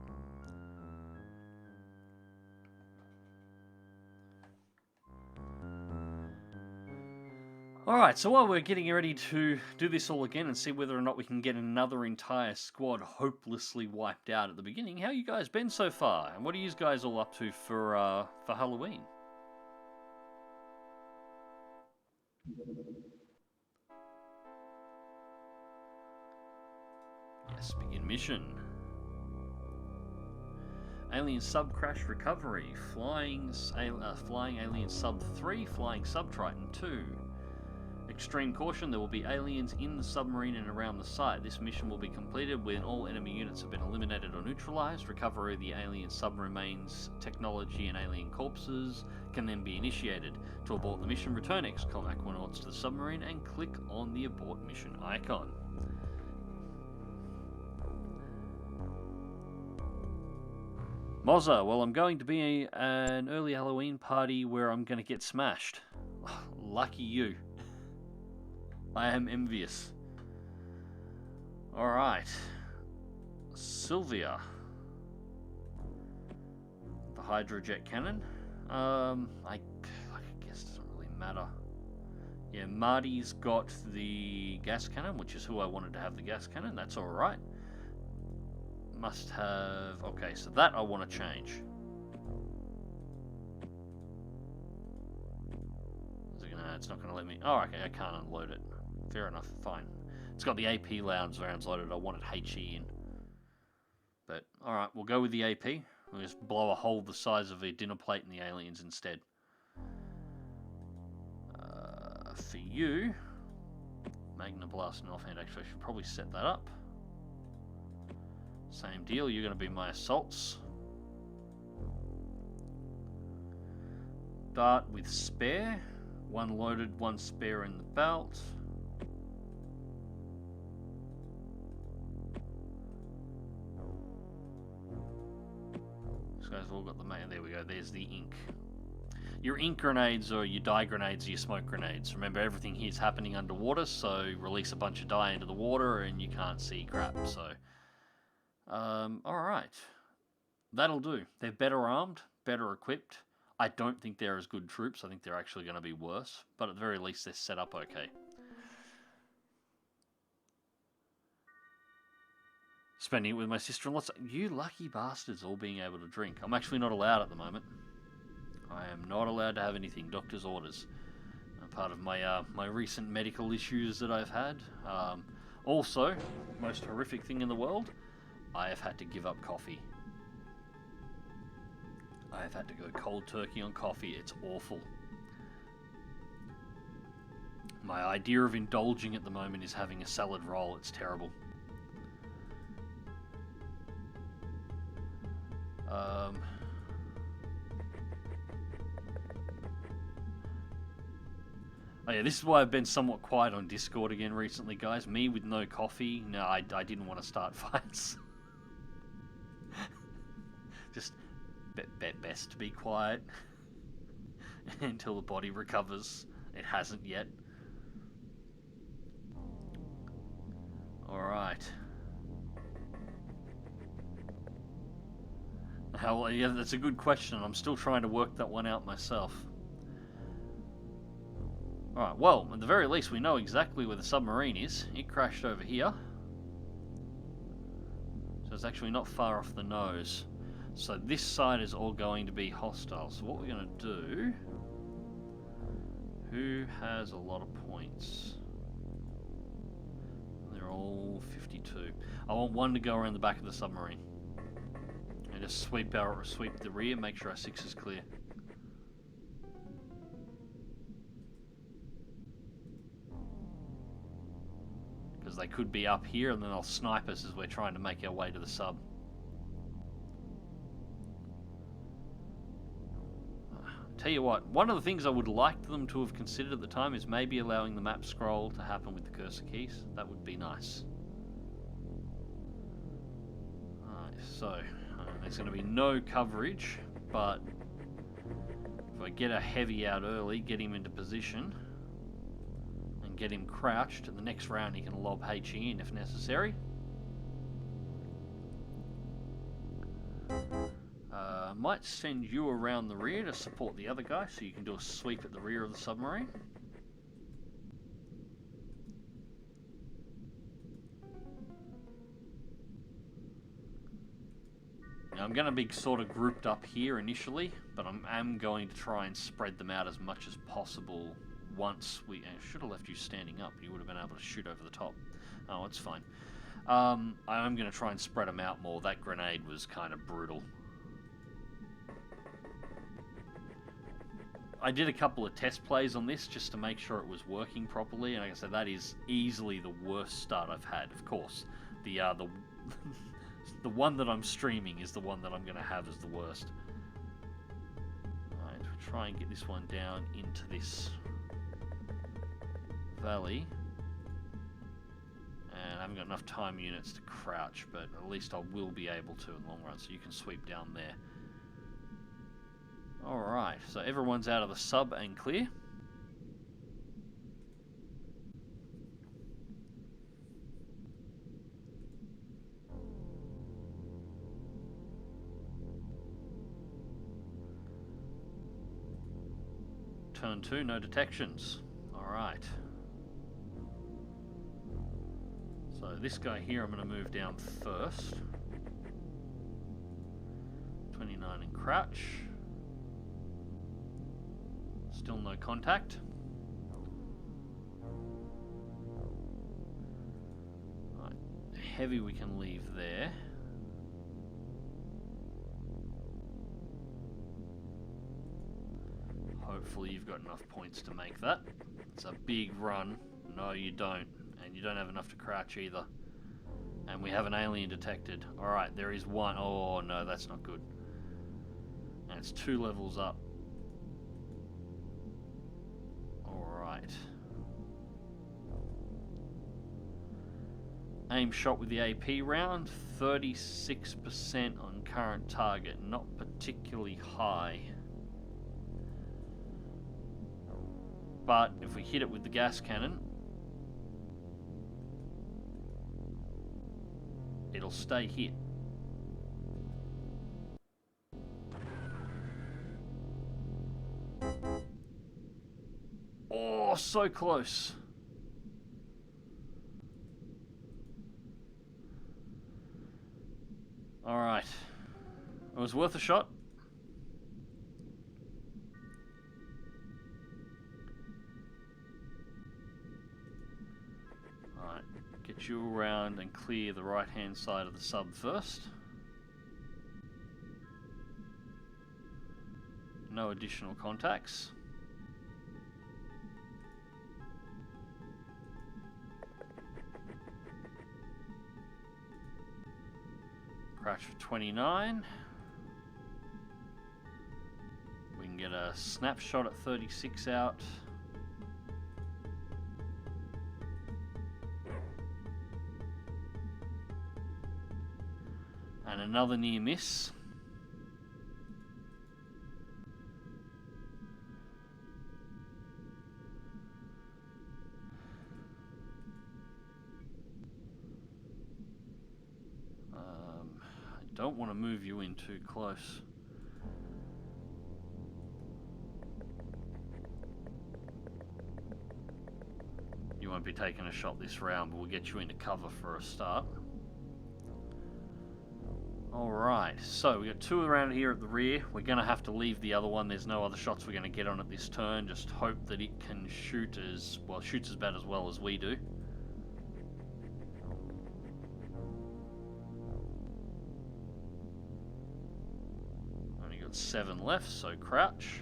Speaker 4: Alright, so while we're getting ready to do this all again and see whether or not we can get another entire squad hopelessly wiped out at the beginning, how you guys been so far? And what are you guys all up to for Halloween? Yes, begin mission. Alien Sub Crash Recovery. Flying Alien Sub 3, flying Sub Triton 2. Extreme caution, there will be aliens in the submarine and around the site. This mission will be completed when all enemy units have been eliminated or neutralized. Recovery of the alien sub remains, technology and alien corpses can then be initiated. To abort the mission, return XCOM Aquanauts to the submarine and click on the Abort Mission icon. Mozza, well, I'm going to be an early Halloween party where I'm going to get smashed. Lucky you. I am envious. Alright. Sylvia. The hydrojet cannon. I guess it doesn't really matter. Yeah, Marty's got the gas cannon, which is who I wanted to have the gas cannon. That's alright. Must have... Okay, so that I want to change. Is it gonna... It's not going to let me... Oh, okay, I can't unload it. Fair enough, fine. It's got the AP rounds loaded. I wanted HE in. But, alright, we'll go with the AP. We'll just blow a hole the size of a dinner plate in the aliens instead. For you... Magna Blast and Offhand. Actually, I should probably set that up. Same deal, you're going to be my assaults. Dart with spare. One loaded, one spare in the belt. These guys have all got the main. There we go, there's the ink. Your ink grenades or your dye grenades or your smoke grenades. Remember, everything here is happening underwater, so release a bunch of dye into the water and you can't see crap, so... alright. That'll do. They're better armed, better equipped. I don't think they're as good troops. I think they're actually going to be worse. But at the very least, they're set up okay. spending it with my sister-in-law. You lucky bastards all being able to drink. I'm actually not allowed at the moment. I am not allowed to have anything. Doctor's orders. Part of my my recent medical issues that I've had. Also, most horrific thing in the world, I have had to give up coffee. I have had to go cold turkey on coffee. It's awful. My idea of indulging at the moment is having a salad roll. It's terrible. Oh yeah, this is why I've been somewhat quiet on Discord again recently, guys. Me with no coffee. No, I didn't want to start fights. Just best to be quiet until the body recovers. It hasn't yet. Alright. Hell, yeah, that's a good question. I'm still trying to work that one out myself. Alright, well, at the very least we know exactly where the submarine is. It crashed over here. So it's actually not far off the nose. So this side is all going to be hostile. So what we're going to do... Who has a lot of points? They're all 52. I want one to go around the back of the submarine. And just sweep the rear, make sure our 6 is clear. Because they could be up here and then they'll snipe us as we're trying to make our way to the sub. Tell you what, one of the things I would like them to have considered at the time is maybe allowing the map scroll to happen with the cursor keys. That would be nice. Alright, so there's going to be no coverage, but if I get a heavy out early, get him into position, and get him crouched, and the next round he can lob HE in if necessary. Might send you around the rear to support the other guy so you can do a sweep at the rear of the submarine. Now, I'm going to be sort of grouped up here initially, but I'm going to try and spread them out as much as possible once we... I should have left you standing up. You would have been able to shoot over the top. Oh, it's fine. I'm going to try and spread them out more. That grenade was kind of brutal. I did a couple of test plays on this just to make sure it was working properly, and like I said, that is easily the worst start I've had. Of course, the the one that I'm streaming is the one that I'm going to have as the worst. Alright, we'll try and get this one down into this valley. And I haven't got enough time units to crouch, but at least I will be able to in the long run, so you can sweep down there. Alright, so everyone's out of the sub and clear. Turn 2, no detections. Alright. So this guy here I'm going to move down first. 29 and crouch. Still no contact. Right. Heavy we can leave there. Hopefully you've got enough points to make that. It's a big run. No, you don't. And you don't have enough to crouch either. And we have an alien detected. Alright, there is one. Oh, no, that's not good. And it's 2 levels up. Alright. Aim shot with the AP round. 36% on current target. Not particularly high. But if we hit it with the gas cannon, it'll stay hit. Oh, so close. was worth a shot. Alright, get you around and clear the right-hand side of the sub first. No additional contacts. Crash for 29. We can get a snapshot at 36 out. And another near miss. I don't want to move you in too close. You won't be taking a shot this round, but we'll get you into cover for a start. Alright, so we got two around here at the rear. We're going to have to leave the other one. There's no other shots we're going to get on at this turn. Just hope that it can shoot as well, shoots as bad as well as we do. Only got 7 left, so crouch.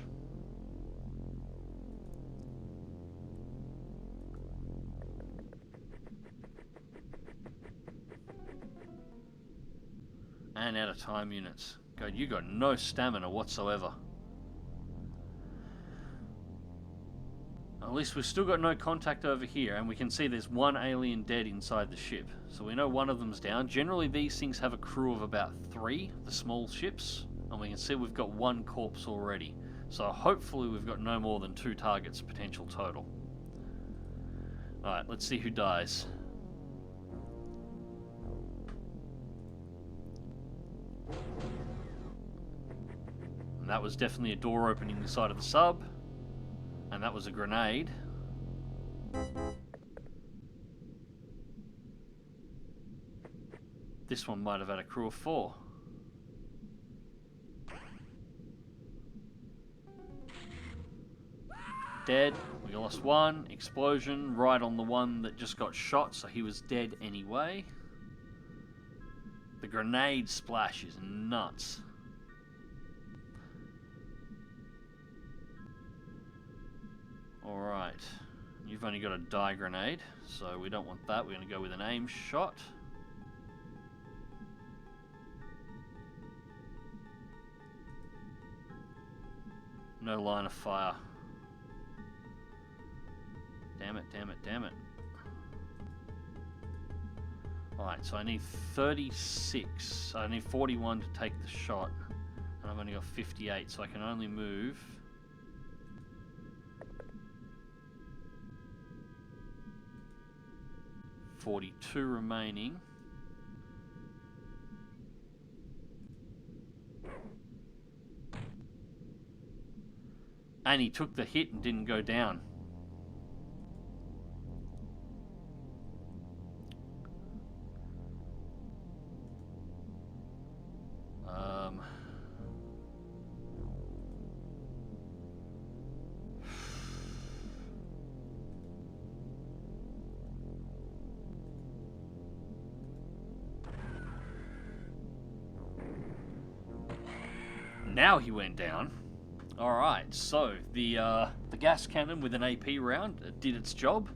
Speaker 4: And out of time units. God, you got no stamina whatsoever. At least we've still got no contact over here, and we can see there's one alien dead inside the ship. So we know one of them's down. Generally these things have a crew of about 3, the small ships, and we can see we've got 1 corpse already. So hopefully we've got no more than 2 targets potential total. Alright, let's see who dies. And that was definitely a door opening the side of the sub. And that was a grenade. This one might have had a crew of 4. Dead. We lost 1. Explosion right on the one that just got shot, so he was dead anyway. The grenade splash is nuts. Alright, you've only got a die grenade, so we don't want that. We're going to go with an aim shot. No line of fire. Damn it, damn it, damn it. Alright, so I need 36. I need 41 to take the shot. And I've only got 58, so I can only move 42 remaining. And he took the hit and didn't go down. Now he went down. Alright, so the gas cannon with an AP round did its job.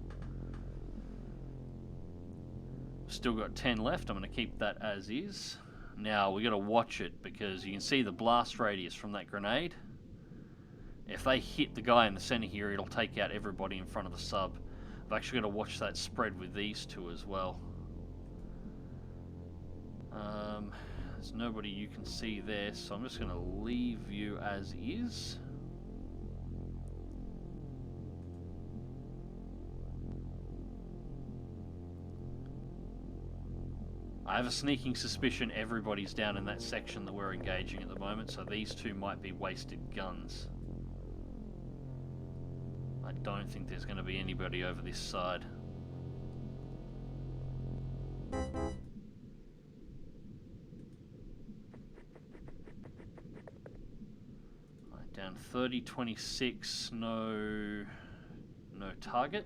Speaker 4: Still got 10 left. I'm going to keep that as is. Now we got to watch it because you can see the blast radius from that grenade. If they hit the guy in the center here, it'll take out everybody in front of the sub. I've actually got to watch that spread with these two as well. There's nobody you can see there, so I'm just going to leave you as is. I have a sneaking suspicion everybody's down in that section that we're engaging at the moment, so these two might be wasted guns. I don't think there's going to be anybody over this side. 3026, no target.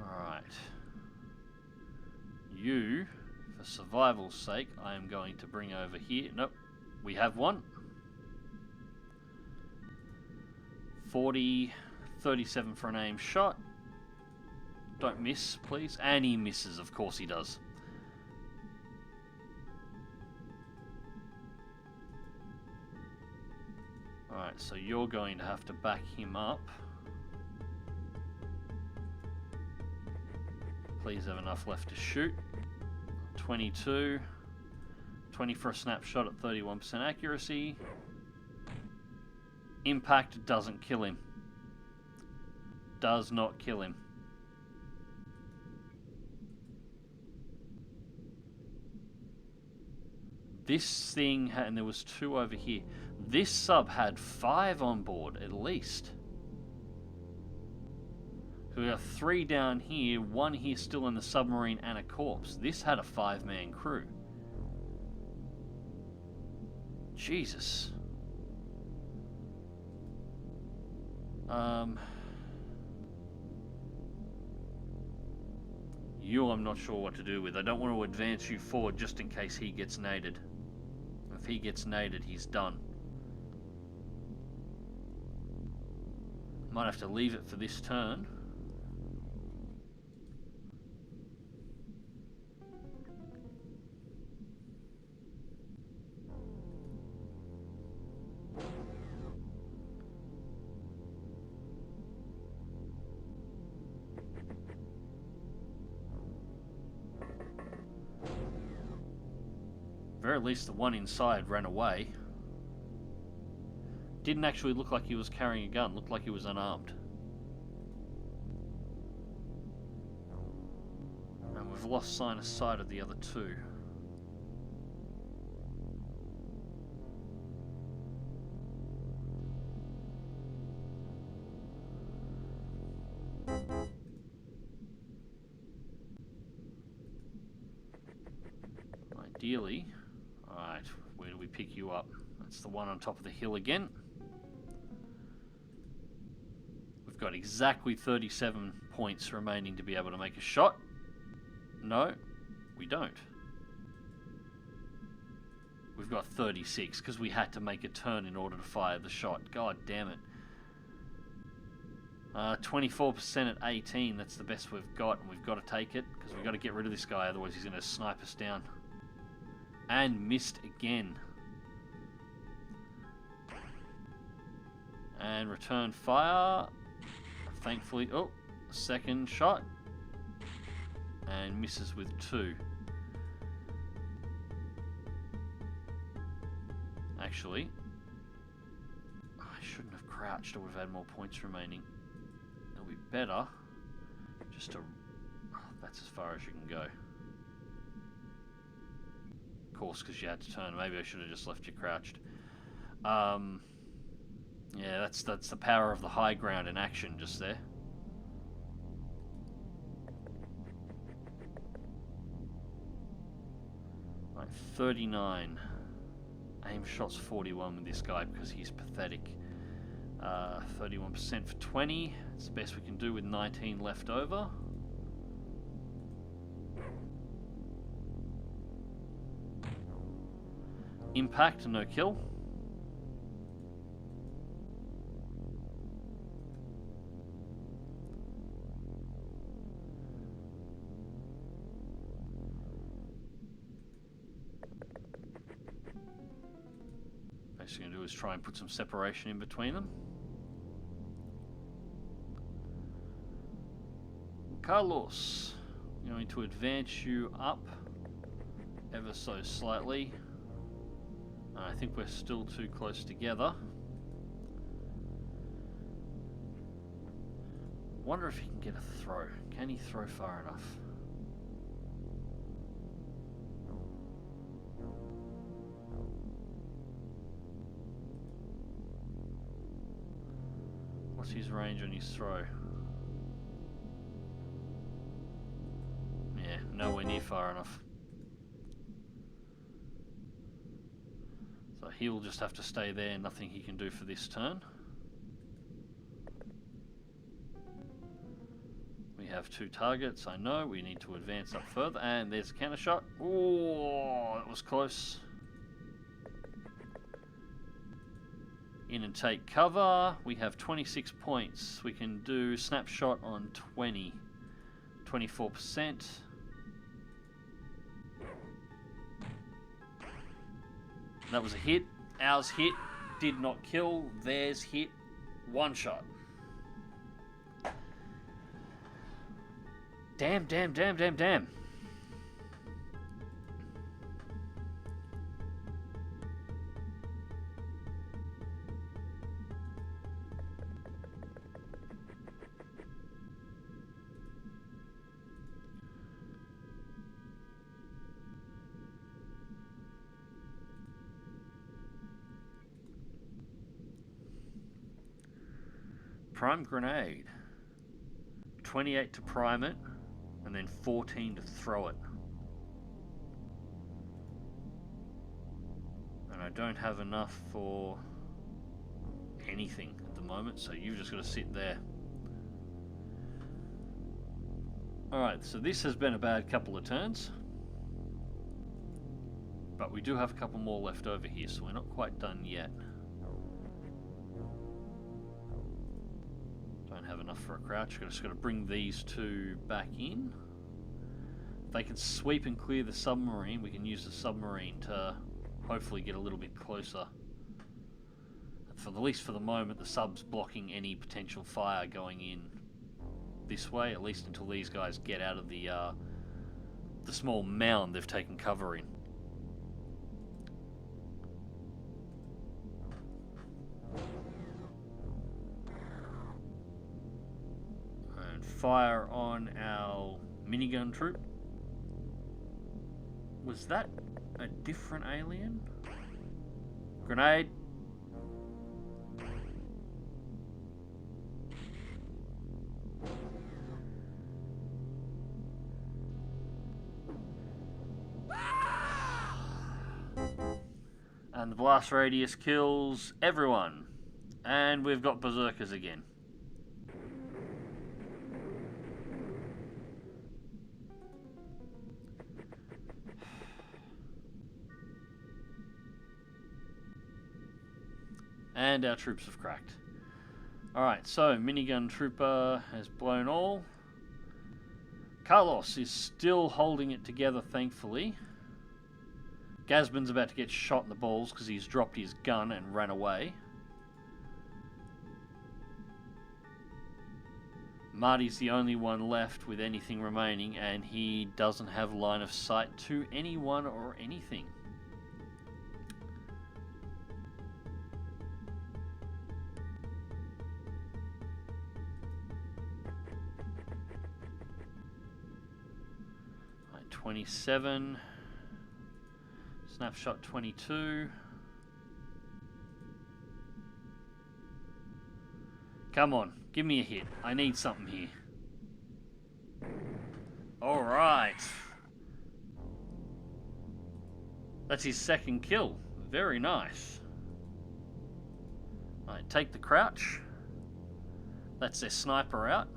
Speaker 4: Alright. You, for survival's sake, I am going to bring over here. Nope, we have one. 40, 37 for an aim shot. Don't miss, please. And he misses, of course he does. Alright, so you're going to have to back him up. Please have enough left to shoot. 22. 20 for a snapshot at 31% accuracy. Impact doesn't kill him. Does not kill him. This thing, and there was 2 over here. This sub had 5 on board, at least. So we got 3 down here, 1 here still in the submarine, and a corpse. This had a 5-man crew. Jesus. You, I'm not sure what to do with. I don't want to advance you forward just in case he gets naded. If he gets naded, he's done. Might have to leave it for this turn. Very least the one inside ran away. Didn't actually look like he was carrying a gun, looked like he was unarmed. And we've lost sign of sight of the other 2. Ideally, alright, where do we pick you up? That's the one on top of the hill again. We've got exactly 37 points remaining to be able to make a shot. No, we don't. We've got 36 because we had to make a turn in order to fire the shot. God damn it. 24% at 18, that's the best we've got, and we've got to take it because we've got to get rid of this guy, otherwise he's going to snipe us down. And missed again. And return fire. Thankfully, oh, second shot. And misses with 2. Actually, I shouldn't have crouched, or would have had more points remaining. It'll be better just to... That's as far as you can go. Of course, because you had to turn. Maybe I should have just left you crouched. Yeah, that's the power of the high ground in action just there. Right, 39. Aim shots 41 with this guy because he's pathetic. 31% for 20. It's the best we can do with 19 left over. Impact, no kill. Basically, going to do is try and put some separation in between them. Carlos, I'm going to advance you up ever so slightly. I think we're still too close together. Wonder if he can get a throw. Can he throw far enough? What's his range on his throw? Yeah, Nowhere near far enough. So he'll just have to stay there, nothing he can do for this turn. We have 2 targets, I know. We need to advance up further. And there's a counter shot. Oh, that was close. In and take cover. We have 26 points. We can do snapshot on 20. 24%. That was a hit. Ours hit. Did not kill. Theirs hit. 1 shot. Damn, damn, damn, damn, damn. Prime grenade. 28 to prime it, and then 14 to throw it. And I don't have enough for anything at the moment, so you've just got to sit there. Alright, so this has been a bad couple of turns. But we do have a couple more left over here, so we're not quite done yet. Have enough for a crouch. Just got to bring these 2 back in. If they can sweep and clear the submarine, we can use the submarine to hopefully get a little bit closer. For at least for the moment, the sub's blocking any potential fire going in this way, at least until these guys get out of the small mound they've taken cover in. Fire on our minigun troop. Was that a different alien? Grenade. And the blast radius kills everyone. And we've got berserkers again. And our troops have cracked. Alright, so minigun trooper has blown all. Carlos is still holding it together, thankfully. Gazman's about to get shot in the balls because he's dropped his gun and ran away. Marty's the only one left with anything remaining, and he doesn't have line of sight to anyone or anything. Right, 27. Snapshot 22. Come on, give me a hit. I need something here. Alright. That's his second kill. Very nice. Alright, take the crouch. That's their sniper out.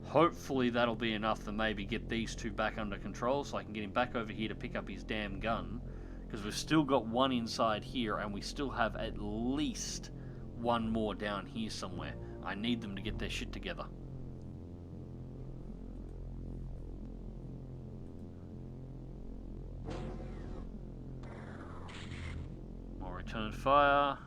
Speaker 4: Hopefully that'll be enough to maybe get these 2 back under control so I can get him back over here to pick up his damn gun. Because we've still got one inside here and we still have at least one more down here somewhere. I need them to get their shit together. More return fire.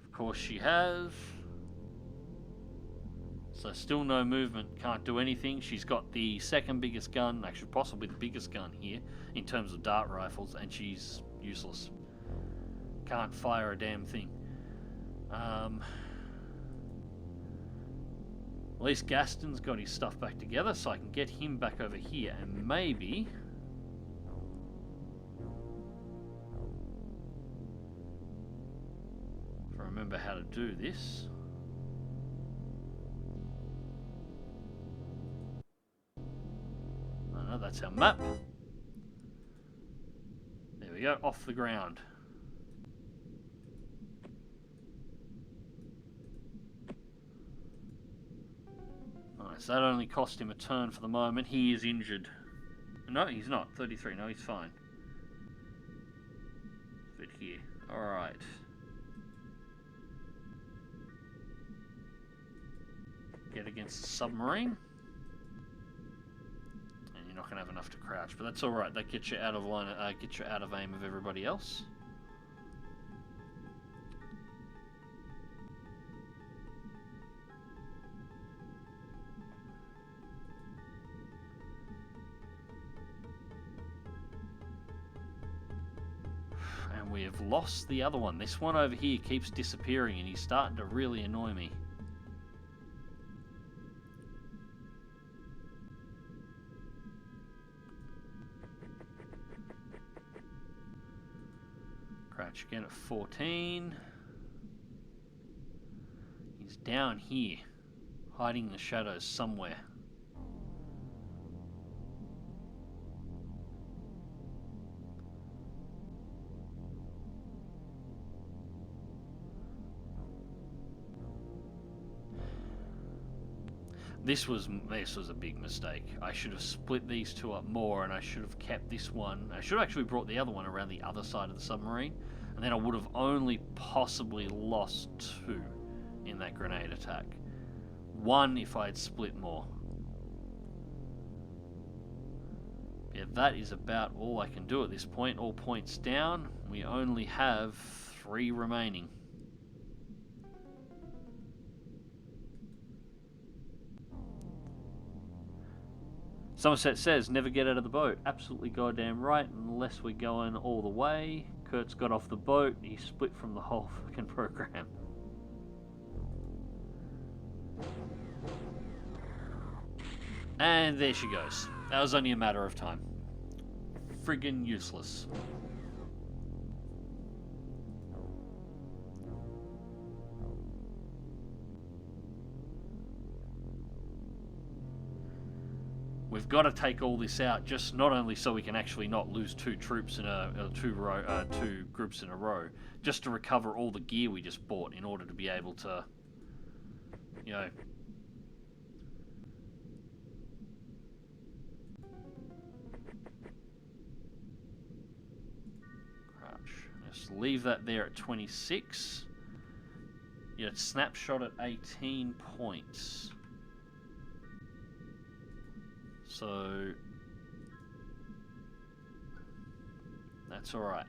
Speaker 4: Of course she has. So still no movement, can't do anything. She's got the second biggest gun, actually possibly the biggest gun here in terms of dart rifles, and she's useless. Can't fire a damn thing. At least Gaston's got his stuff back together, so I can get him back over here, and maybe... if I remember how to do this. Oh no, that's our map. There we go, off the ground. Nice, that only cost him a turn for the moment. He is injured. No, he's not. 33, no, he's fine. Fit here. Alright. Get against the submarine. And you're not going to have enough to crouch, but that's alright. That gets you out of line, gets you out of aim of everybody else. And we have lost the other one. This one over here keeps disappearing and he's starting to really annoy me. Crouch again at 14. He's down here, hiding in the shadows somewhere. This was a big mistake. I should have split these two up more, and I should have kept this one. I should have actually brought the other one around the other side of the submarine, and then I would have only possibly lost 2 in that grenade attack. 1 if I had split more. Yeah, that is about all I can do at this point. All points down. We only have 3 remaining. Somerset says, never get out of the boat. Absolutely goddamn right, unless we're going all the way. Kurt's got off the boat. He split from the whole fucking program. And there she goes. That was only a matter of time. Friggin' useless. We've got to take all this out, just not only so we can actually not lose 2 troops in two groups in a row, just to recover all the gear we just bought in order to be able to, you know, crouch. Just leave that there at 26. Yeah, snapshot at 18 points. So that's alright.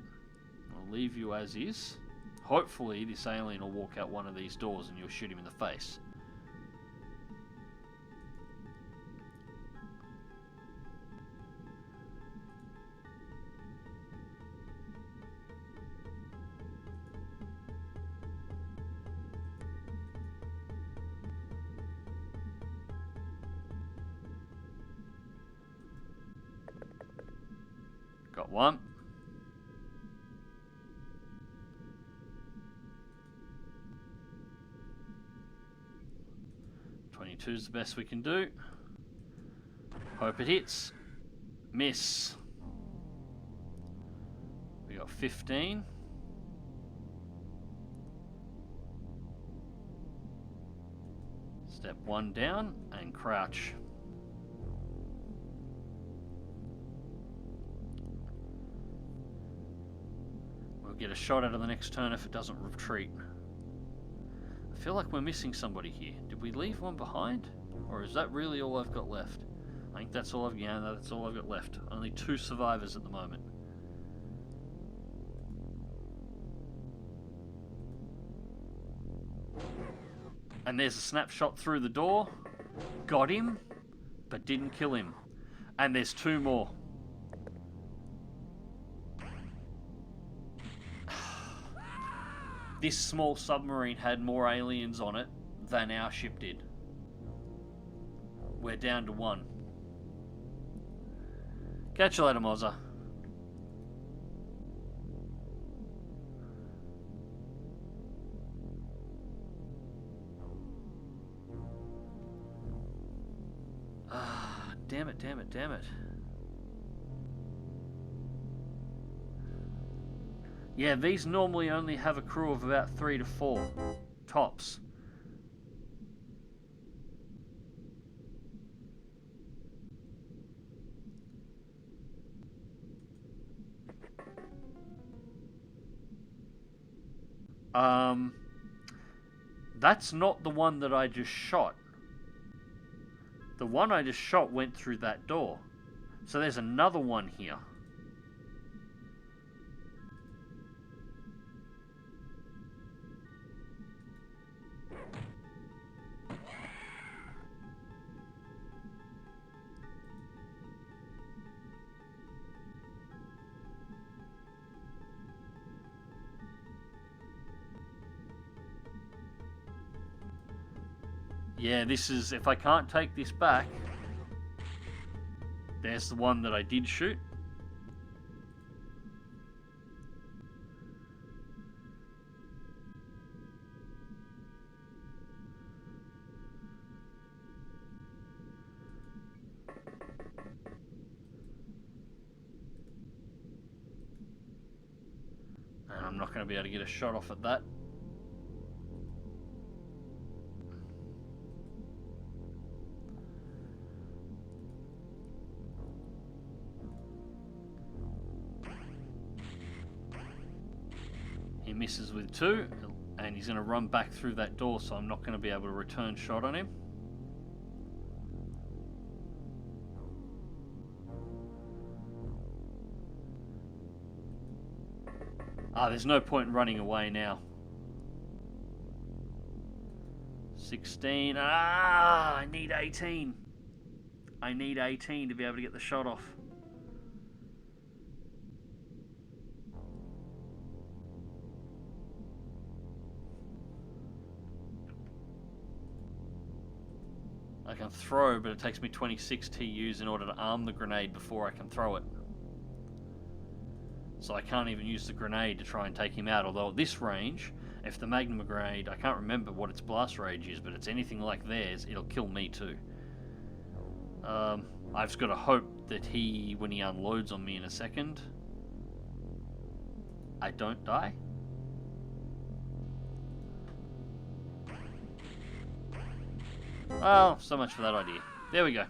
Speaker 4: I'll leave you as is. Hopefully this alien will walk out one of these doors and you'll shoot him in the face. Got one. .22 is the best we can do. Hope it hits. Miss. We got 15. Step 1 down and crouch. Get a shot out of the next turn if it doesn't retreat. I feel like we're missing somebody here. Did we leave one behind? Or is that really all I've got left? I think that's all that's all I've got left. Only 2 survivors at the moment. And there's a snapshot through the door. Got him, but didn't kill him. And there's 2 more. This small submarine had more aliens on it than our ship did. We're down to 1. Catch you later, Mozza. damn it, damn it, damn it. Yeah, these normally only have a crew of about 3 to 4, tops. That's not the one that I just shot. The one I just shot went through that door. So there's another one here. Yeah, this is, if I can't take this back, there's the one that I did shoot. And I'm not going to be able to get a shot off at that. He misses with 2, and he's going to run back through that door, so I'm not going to be able to return shot on him. There's no point in running away now. 16. I need 18. I need 18 to be able to get the shot off. I can throw, but it takes me 26 TUs in order to arm the grenade before I can throw it. So I can't even use the grenade to try and take him out, although at this range, if the Magnum grenade, I can't remember what its blast range is, but it's anything like theirs, it'll kill me too. I've just got to hope that when he unloads on me in a second, I don't die. Well, so much for that idea. There we go.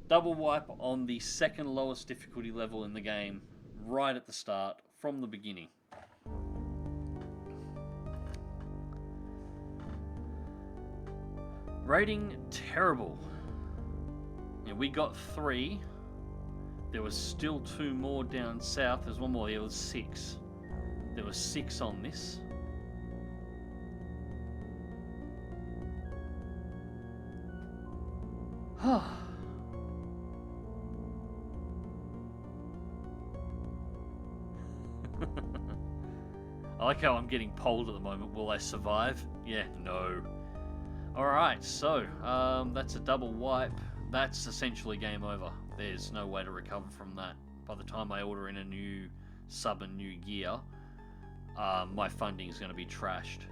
Speaker 4: Double wipe on the second lowest difficulty level in the game, right at the start, from the beginning. Rating, terrible. Yeah, we got 3. There was still 2 more down south. There's one more. There was 6. There was 6 on this. I like how I'm getting polled at the moment. Will I survive? Yeah, no. Alright, so, that's a double wipe. That's essentially game over. There's no way to recover from that. By the time I order in a new sub and new gear, my funding is going to be trashed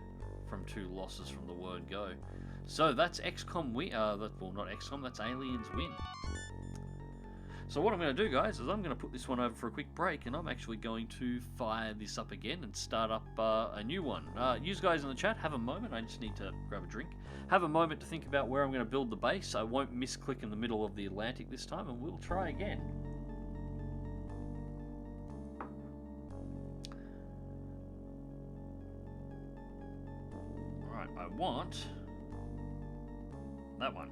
Speaker 4: from 2 losses from the word go. So that's XCOM win. Well, not XCOM, that's Aliens win. So what I'm going to do, guys, is I'm going to put this one over for a quick break, and I'm actually going to fire this up again and start up a new one. You guys in the chat, have a moment. I just need to grab a drink. Have a moment to think about where I'm going to build the base. I won't misclick in the middle of the Atlantic this time, and we'll try again. Alright, I want that one.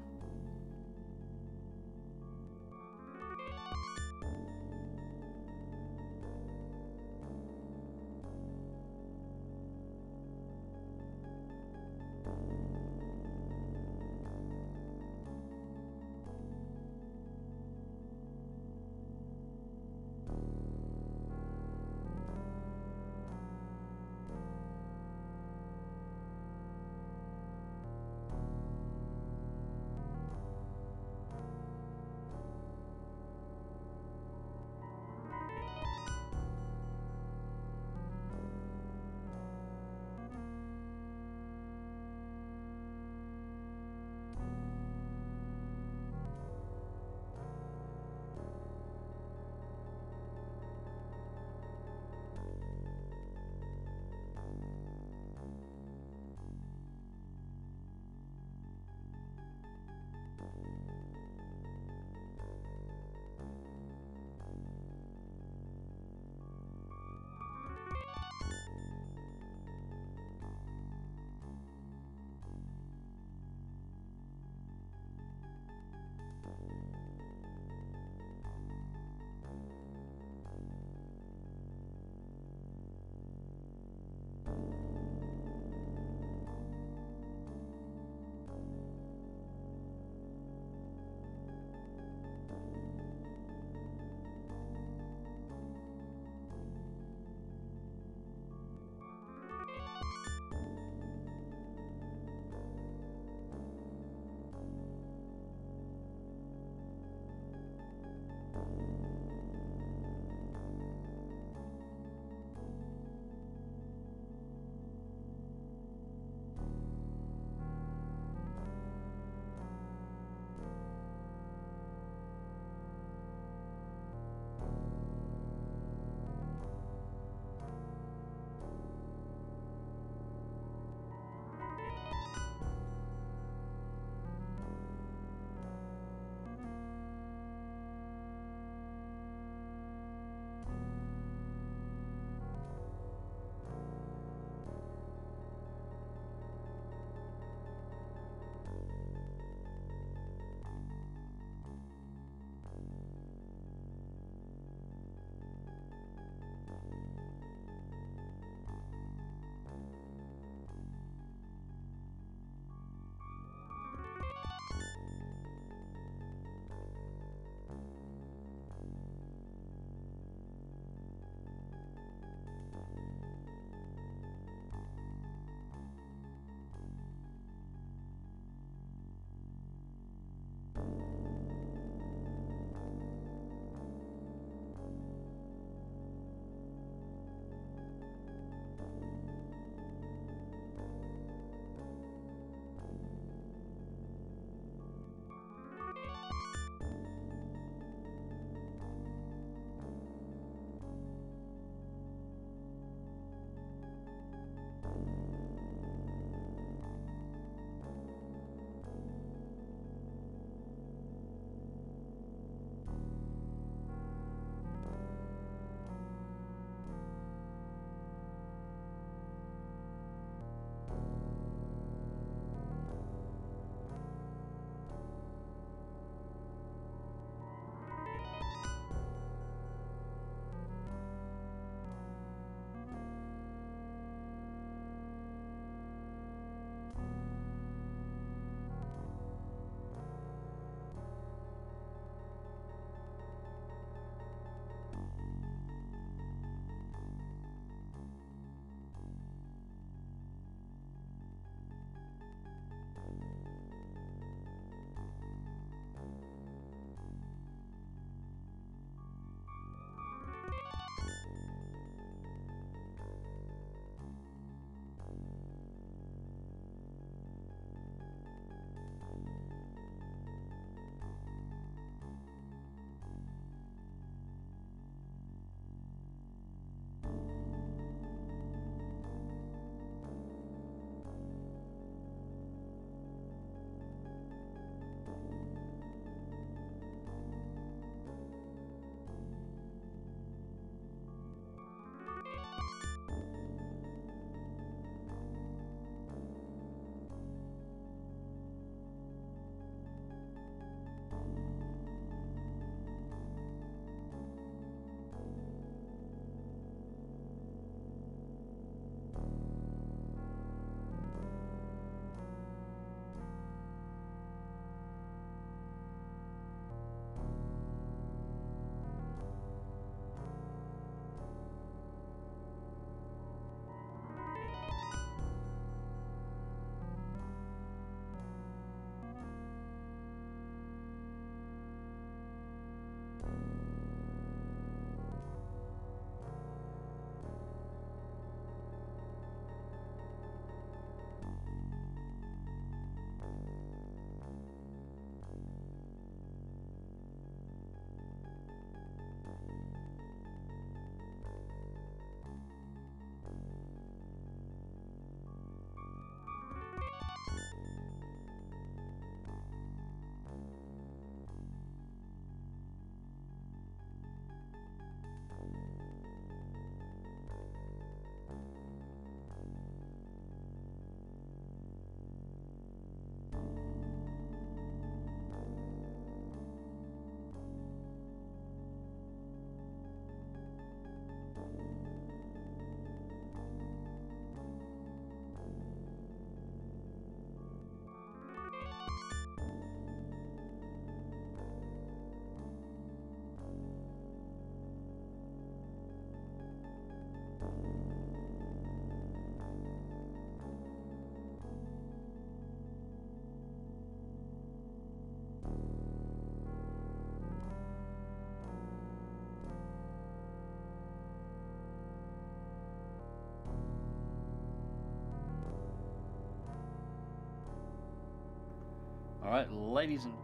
Speaker 4: Alright, ladies and...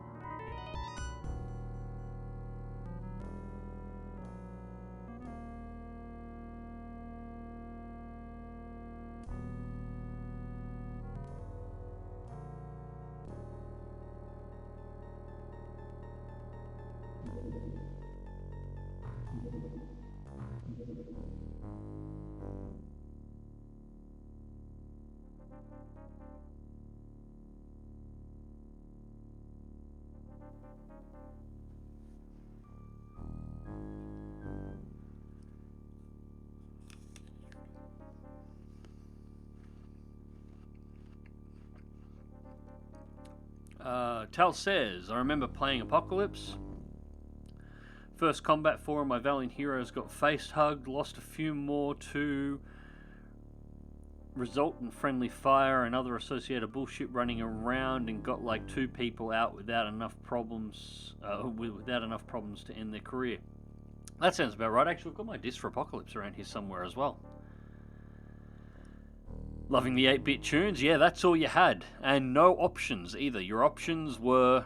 Speaker 4: Tal says, I remember playing Apocalypse. First combat forum, my valiant heroes got face hugged, lost a few more to result in friendly fire and other associated bullshit running around, and got like 2 people out without enough problems to end their career. That sounds about right. Actually, I've got my disc for Apocalypse around here somewhere as well. Loving the 8-bit tunes, yeah, that's all you had. And no options either. Your options were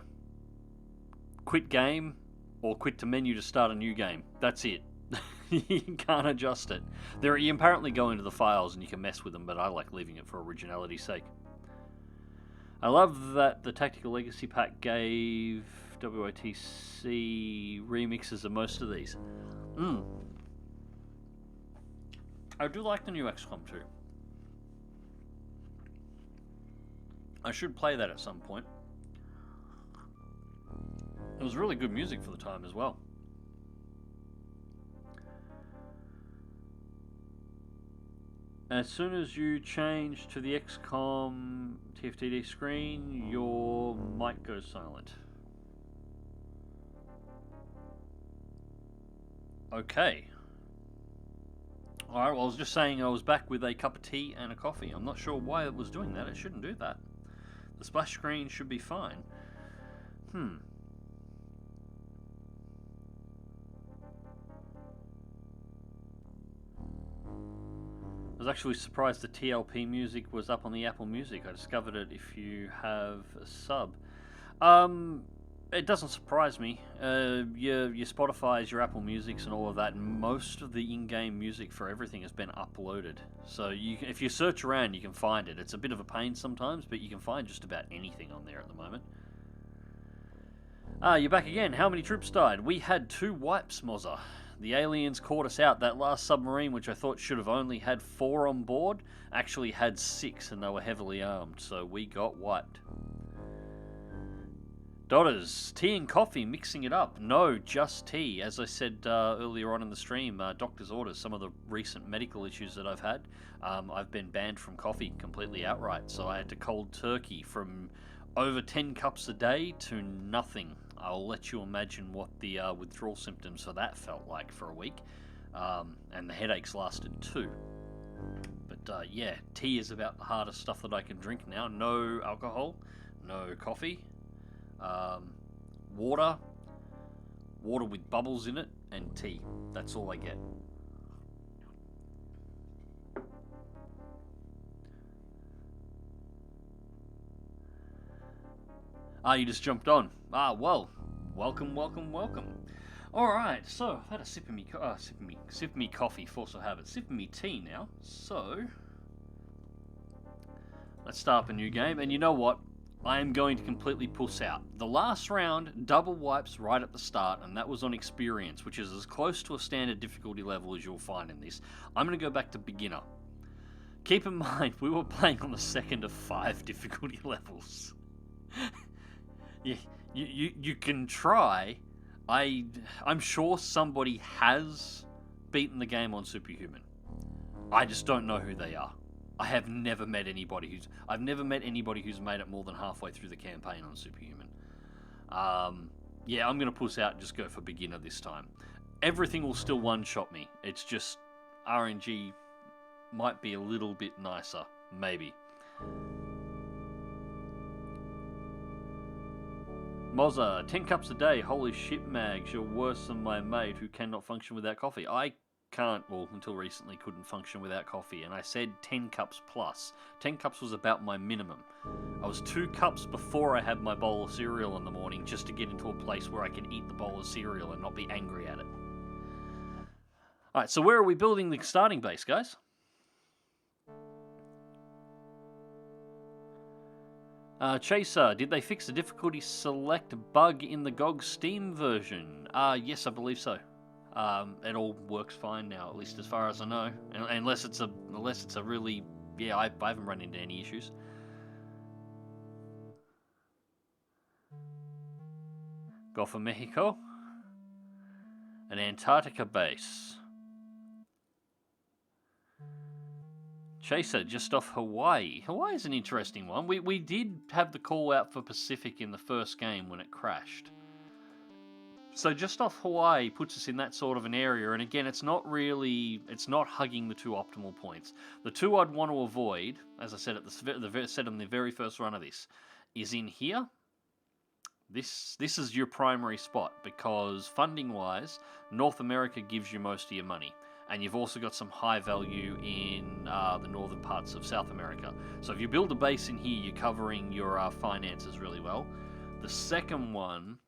Speaker 4: quit game or quit to menu to start a new game. That's it. You can't adjust it. You can apparently go into the files and you can mess with them, but I like leaving it for originality's sake. I love that the Tactical Legacy Pack gave WOTC remixes of most of these. I do like the new XCOM 2. I should play that at some point. It was really good music for the time as well. As soon as you change to the XCOM TFTD screen, your mic goes silent. Okay. Alright, well, I was just saying I was back with a cup of tea and a coffee. I'm not sure why it was doing that. It shouldn't do that. The splash screen should be fine. I was actually surprised the TLP music was up on the Apple Music. I discovered it if you have a sub. It doesn't surprise me. Your Spotify's, your Apple Musics and all of that, most of the in-game music for everything has been uploaded. So if you search around, you can find it. It's a bit of a pain sometimes, but you can find just about anything on there at the moment. You're back again. How many troops died? We had 2 wipes, Mozza. The aliens caught us out. That last submarine, which I thought should have only had 4 on board, actually had 6, and they were heavily armed, so we got wiped. Dotters, tea and coffee, mixing it up. No, just tea. As I said earlier on in the stream, doctor's orders, some of the recent medical issues that I've had, I've been banned from coffee completely outright, so I had to cold turkey from over 10 cups a day to nothing. I'll let you imagine what the withdrawal symptoms for that felt like for a week, and the headaches lasted too. But yeah, tea is about the hardest stuff that I can drink now. No alcohol, no coffee. Water with bubbles in it, and tea. That's all I get. You just jumped on. Well, welcome. Alright, so I've had a sip of me coffee, force of habit. Sip of me tea now, so let's start up a new game, and you know what? I am going to completely puss out. The last round, double wipes right at the start, and that was on experience, which is as close to a standard difficulty level as you'll find in this. I'm going to go back to beginner. Keep in mind, we were playing on the second of 5 difficulty levels. You can try. I'm sure somebody has beaten the game on Superhuman. I just don't know who they are. I've never met anybody who's made it more than halfway through the campaign on Superhuman. Yeah, I'm gonna puss out and just go for beginner this time. Everything will still one-shot me. It's just RNG might be a little bit nicer, maybe. Mozza, 10 cups a day. Holy shit, Mags, you're worse than my mate who cannot function without coffee. I can't, well, until recently, couldn't function without coffee. And I said 10 cups plus. 10 cups was about my minimum. I was 2 cups before I had my bowl of cereal in the morning just to get into a place where I could eat the bowl of cereal and not be angry at it. Alright, so where are we building the starting base, guys? Chaser, did they fix the difficulty select bug in the GOG Steam version? Yes, I believe so. It all works fine now, at least as far as I know. Unless it's a really, yeah, I haven't run into any issues. Gulf of Mexico, an Antarctica base. Chaser, just off Hawaii. Hawaii is an interesting one. We did have the call out for Pacific in the first game when it crashed. So just off Hawaii puts us in that sort of an area, and again, it's not hugging the 2 optimal points. The 2 I'd want to avoid, as I said on the very first run of this, is in here. This is your primary spot, because funding-wise, North America gives you most of your money. And you've also got some high value in the northern parts of South America. So if you build a base in here, you're covering your finances really well. The second one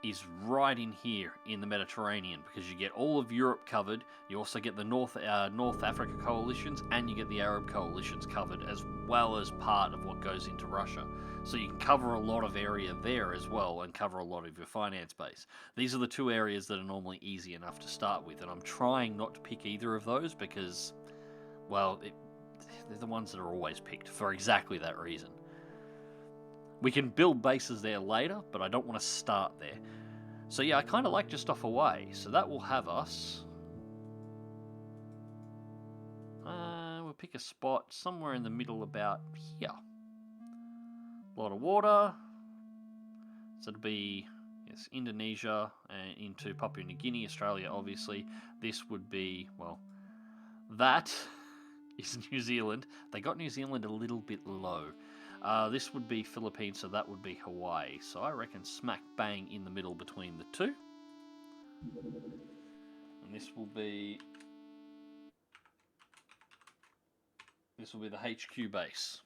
Speaker 4: is right in here in the Mediterranean, because you get all of Europe covered. You also get the North Africa coalitions, and you get the Arab coalitions covered, as well as part of what goes into Russia. So you can cover a lot of area there as well, and cover a lot of your finance base. These are the 2 areas that are normally easy enough to start with, and I'm trying not to pick either of those because, well, they're the ones that are always picked for exactly that reason. We can build bases there later, but I don't want to start there. So yeah, I kind of like just off Hawaii, so that will have us... we'll pick a spot somewhere in the middle about here. A lot of water, so it'll be, yes, Indonesia and into Papua New Guinea, Australia obviously. This would be, well, that is New Zealand. They got New Zealand a little bit low. This would be Philippines, so that would be Hawaii. So I reckon smack bang in the middle between the 2. And this will be the HQ base,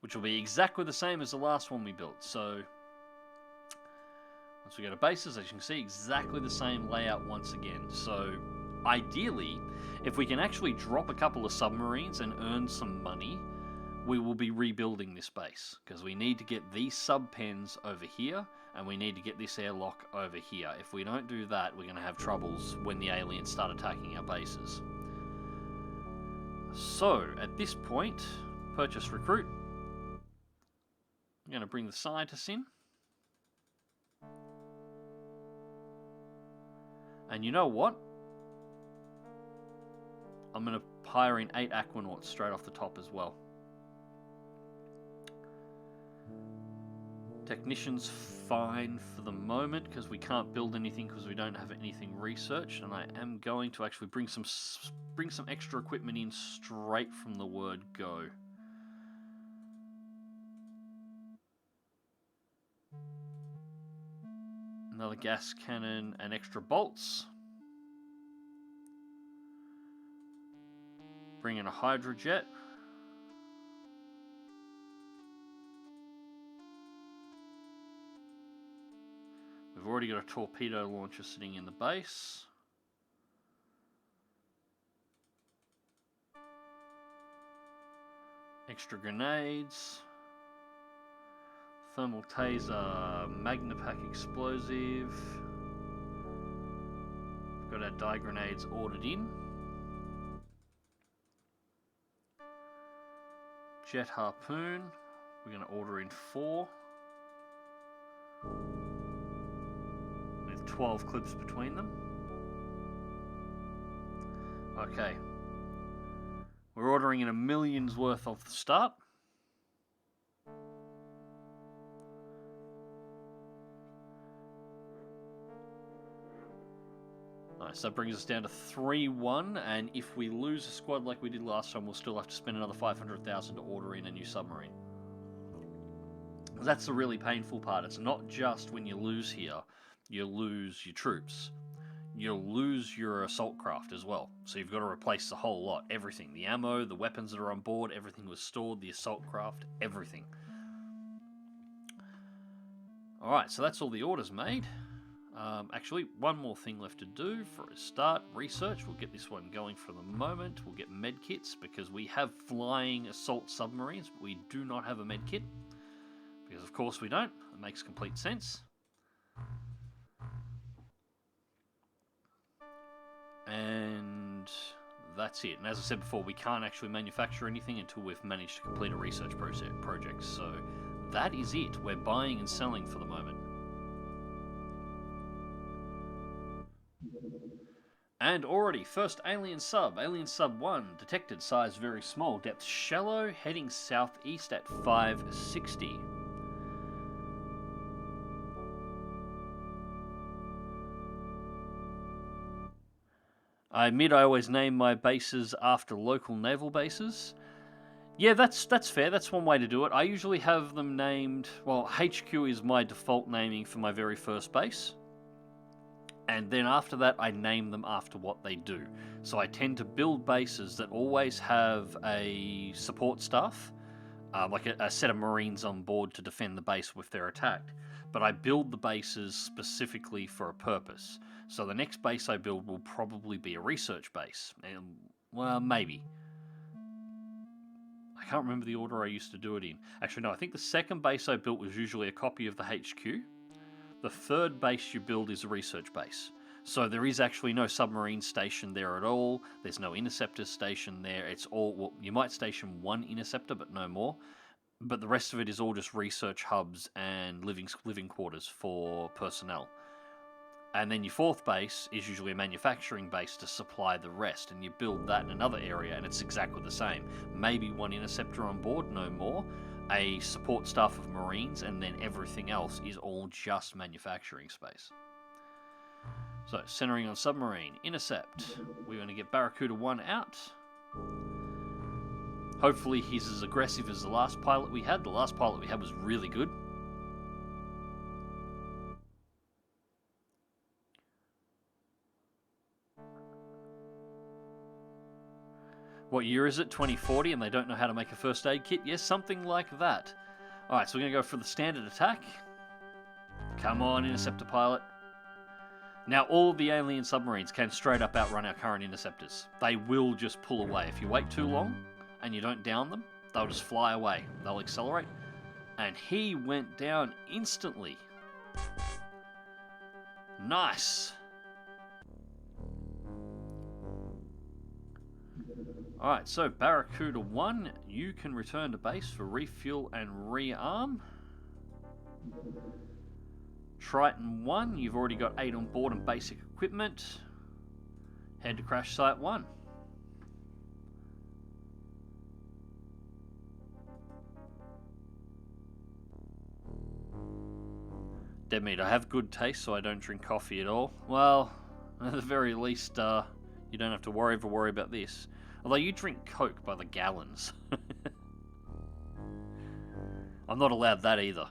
Speaker 4: which will be exactly the same as the last one we built. So once we go to bases, as you can see, exactly the same layout once again. So ideally, if we can actually drop a couple of submarines and earn some money, we will be rebuilding this base, because we need to get these sub-pens over here, and we need to get this airlock over here. If we don't do that, we're going to have troubles when the aliens start attacking our bases. So, at this point, purchase recruit. I'm going to bring the scientists in. And you know what? I'm going to hire in 8 Aquanauts straight off the top as well. Technicians fine for the moment, because we can't build anything because we don't have anything researched, and I am going to actually bring some extra equipment in straight from the word go. Another gas cannon and extra bolts. Bring in a hydrojet. We've already got a torpedo launcher sitting in the base. Extra grenades. Thermal taser, Magnapack explosive. We've got our dye grenades ordered in. Jet harpoon, we're going to order in 4. With 12 clips between them. Okay. We're ordering in $1 million's worth off the start. Nice, that brings us down to 3-1, and if we lose a squad like we did last time, we'll still have to spend another $500,000 to order in a new submarine. That's the really painful part. It's not just when you lose here, you lose your troops. you'll lose your assault craft as well. So you've got to replace the whole lot, everything. The ammo, the weapons that are on board, everything was stored, the assault craft, everything. Alright, so that's all the orders made. Actually, one more thing left to do for a start. Research. We'll get this one going for the moment. We'll get medkits because we have flying assault submarines, but we do not have a medkit. Because of course we don't. It makes complete sense. And that's it. And as I said before, we can't actually manufacture anything until we've managed to complete a research project. So that is it. We're buying and selling for the moment. And already, first alien sub 1, detected, size very small, depth shallow, heading southeast at 560. I admit I always name my bases after local naval bases. Yeah, that's fair, that's one way to do it. I usually have them named, well, HQ is my default naming for my very first base. And then after that, I name them after what they do. So I tend to build bases that always have a support staff, like a set of Marines on board to defend the base if they're attacked. But I build the bases specifically for a purpose. So the next base I build will probably be a research base. Well, maybe. I can't remember the order I used to do it in. Actually, no, I think the second base I built was usually a copy of the HQ. The third base you build is a research base. So there is actually no submarine station there at all. There's no interceptor station there. It's all, well, you might station one interceptor, but no more. But the rest of it is all just research hubs and living quarters for personnel. And then your fourth base is usually a manufacturing base to supply the rest, and you build that in another area, and it's exactly the same. Maybe one interceptor on board, no more. A support staff of Marines, and then everything else is all just manufacturing space. So, centering on submarine, intercept. We're going to get Barracuda 1 out. Hopefully he's as aggressive as the last pilot we had. The last pilot we had was really good. What year is it? 2040, and they don't know how to make a first aid kit? Yes, something like that. Alright, so we're going to go for the standard attack. Come on, interceptor pilot. Now, all of the alien submarines can straight up outrun our current interceptors. They will just pull away. If you wait too long and you don't down them, they'll just fly away. They'll accelerate. And he went down instantly. Nice. Alright, so Barracuda 1, you can return to base for refuel and rearm. Triton 1, you've already got 8 on board and basic equipment. Head to crash site 1. Dead meat, I have good taste, so I don't drink coffee at all. Well, at the very least, you don't have to worry about this. Although you drink Coke by the gallons. I'm not allowed that either.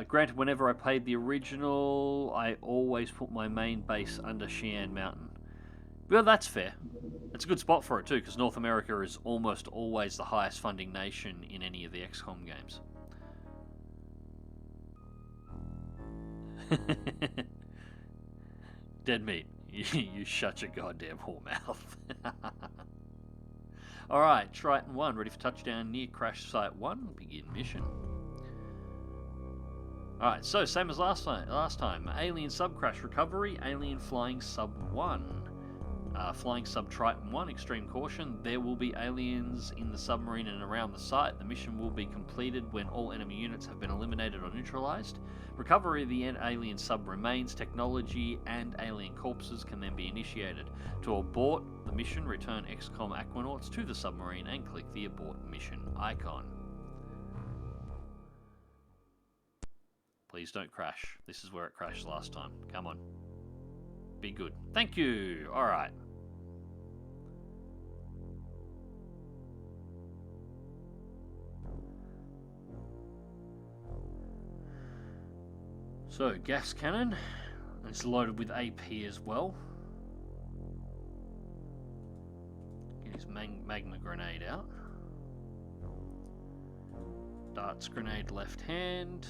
Speaker 4: Granted, whenever I played the original, I always put my main base under Cheyenne Mountain. Well, that's fair. It's a good spot for it too, because North America is almost always the highest funding nation in any of the XCOM games. Dead meat, you shut your goddamn whore mouth. Alright, Triton 1, ready for touchdown near crash site 1. Begin mission. Alright, so same as last time. Alien sub crash recovery, alien flying sub 1. Flying sub Triton 1, extreme caution. There will be aliens in the submarine and around the site. The mission will be completed when all enemy units have been eliminated or neutralized. Recovery of the alien sub remains, technology, and alien corpses can then be initiated. To abort the mission, return XCOM Aquanauts to the submarine and click the Abort Mission icon. Please don't crash. This is where it crashed last time. Come on. Be good. Thank you. Alright. So, gas cannon. It's loaded with AP as well. Get his magma grenade out. Darts grenade left hand.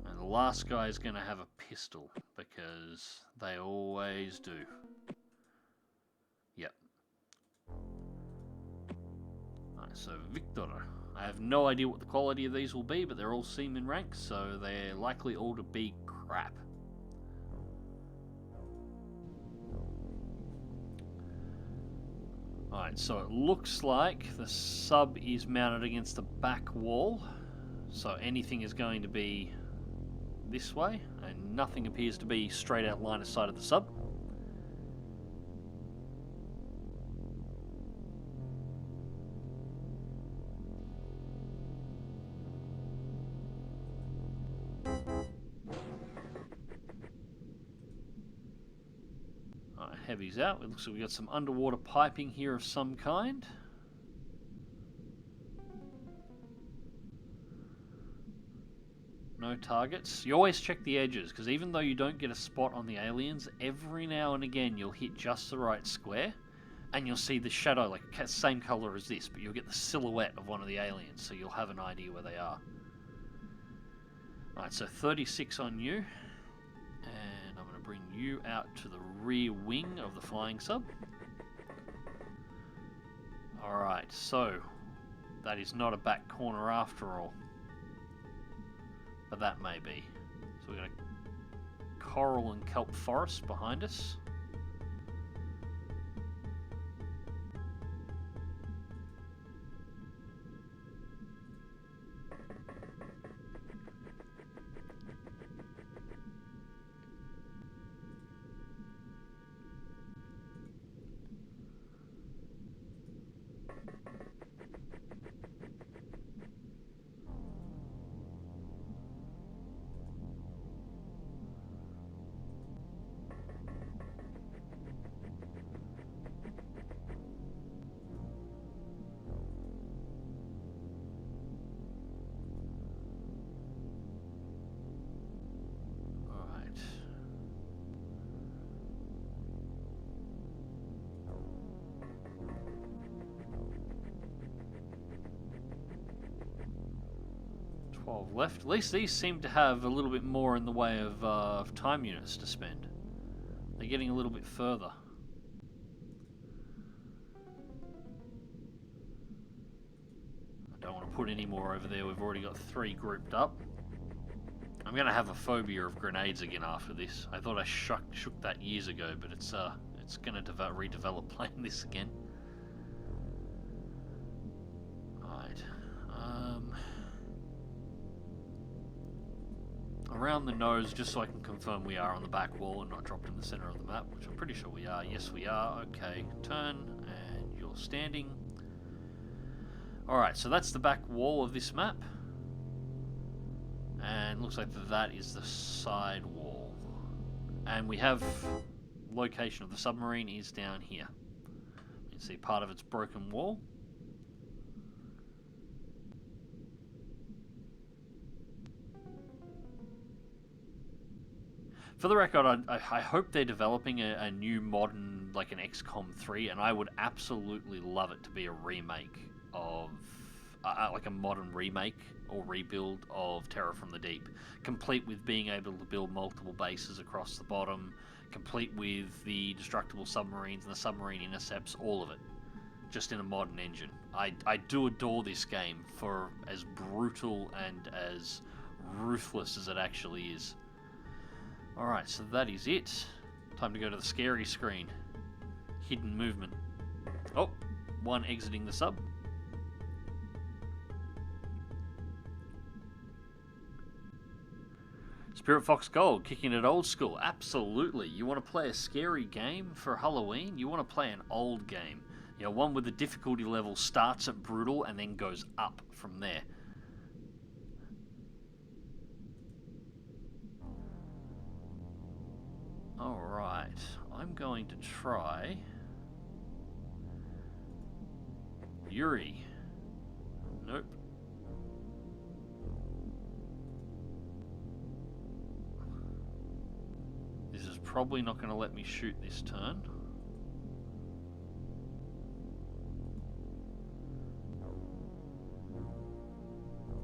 Speaker 4: And the last guy is going to have a pistol because they always do. Yep. Alright, so Victor. I have no idea what the quality of these will be, but they're all seaman ranks, so they're likely all to be crap. Alright, so it looks like the sub is mounted against the back wall, so anything is going to be this way, and nothing appears to be straight out line of sight of the sub. Alright, heavy's out. It looks like we got some underwater piping here of some kind. No targets. You always check the edges, because even though you don't get a spot on the aliens, every now and again you'll hit just the right square, and you'll see the shadow, like same colour as this, but you'll get the silhouette of one of the aliens, so you'll have an idea where they are. Alright, so 36 on you, and I'm going to bring you out to the rear wing of the flying sub. Alright, so that is not a back corner after all. But that may be. So we've got a coral and kelp forest behind us. Left. At least these seem to have a little bit more in the way of time units to spend. They're getting a little bit further. I don't want to put any more over there. We've already got 3 grouped up. I'm going to have a phobia of grenades again after this. I thought I shook that years ago, but it's going to redevelop playing this again. Alright. Around the nose, just so I can confirm we are on the back wall and not dropped in the center of the map, which I'm pretty sure we are. Yes, we are. Okay, turn, and you're standing. Alright, so that's the back wall of this map. And looks like that is the side wall. And we have location of the submarine is down here. You can see part of its broken wall. For the record, I hope they're developing a new modern, like an XCOM 3, and I would absolutely love it to be a remake of, like a modern remake or rebuild of Terror from the Deep, complete with being able to build multiple bases across the bottom, complete with the destructible submarines and the submarine intercepts, all of it, just in a modern engine. I do adore this game for as brutal and as ruthless as it actually is. Alright, so that is it. Time to go to the scary screen. Hidden movement. Oh, one exiting the sub. Spirit Fox Gold, kicking it old school. Absolutely. You want to play a scary game for Halloween? You want to play an old game. You know, one where the difficulty level starts at brutal and then goes up from there. Alright, I'm going to try Yuri. Nope. This is probably not going to let me shoot this turn.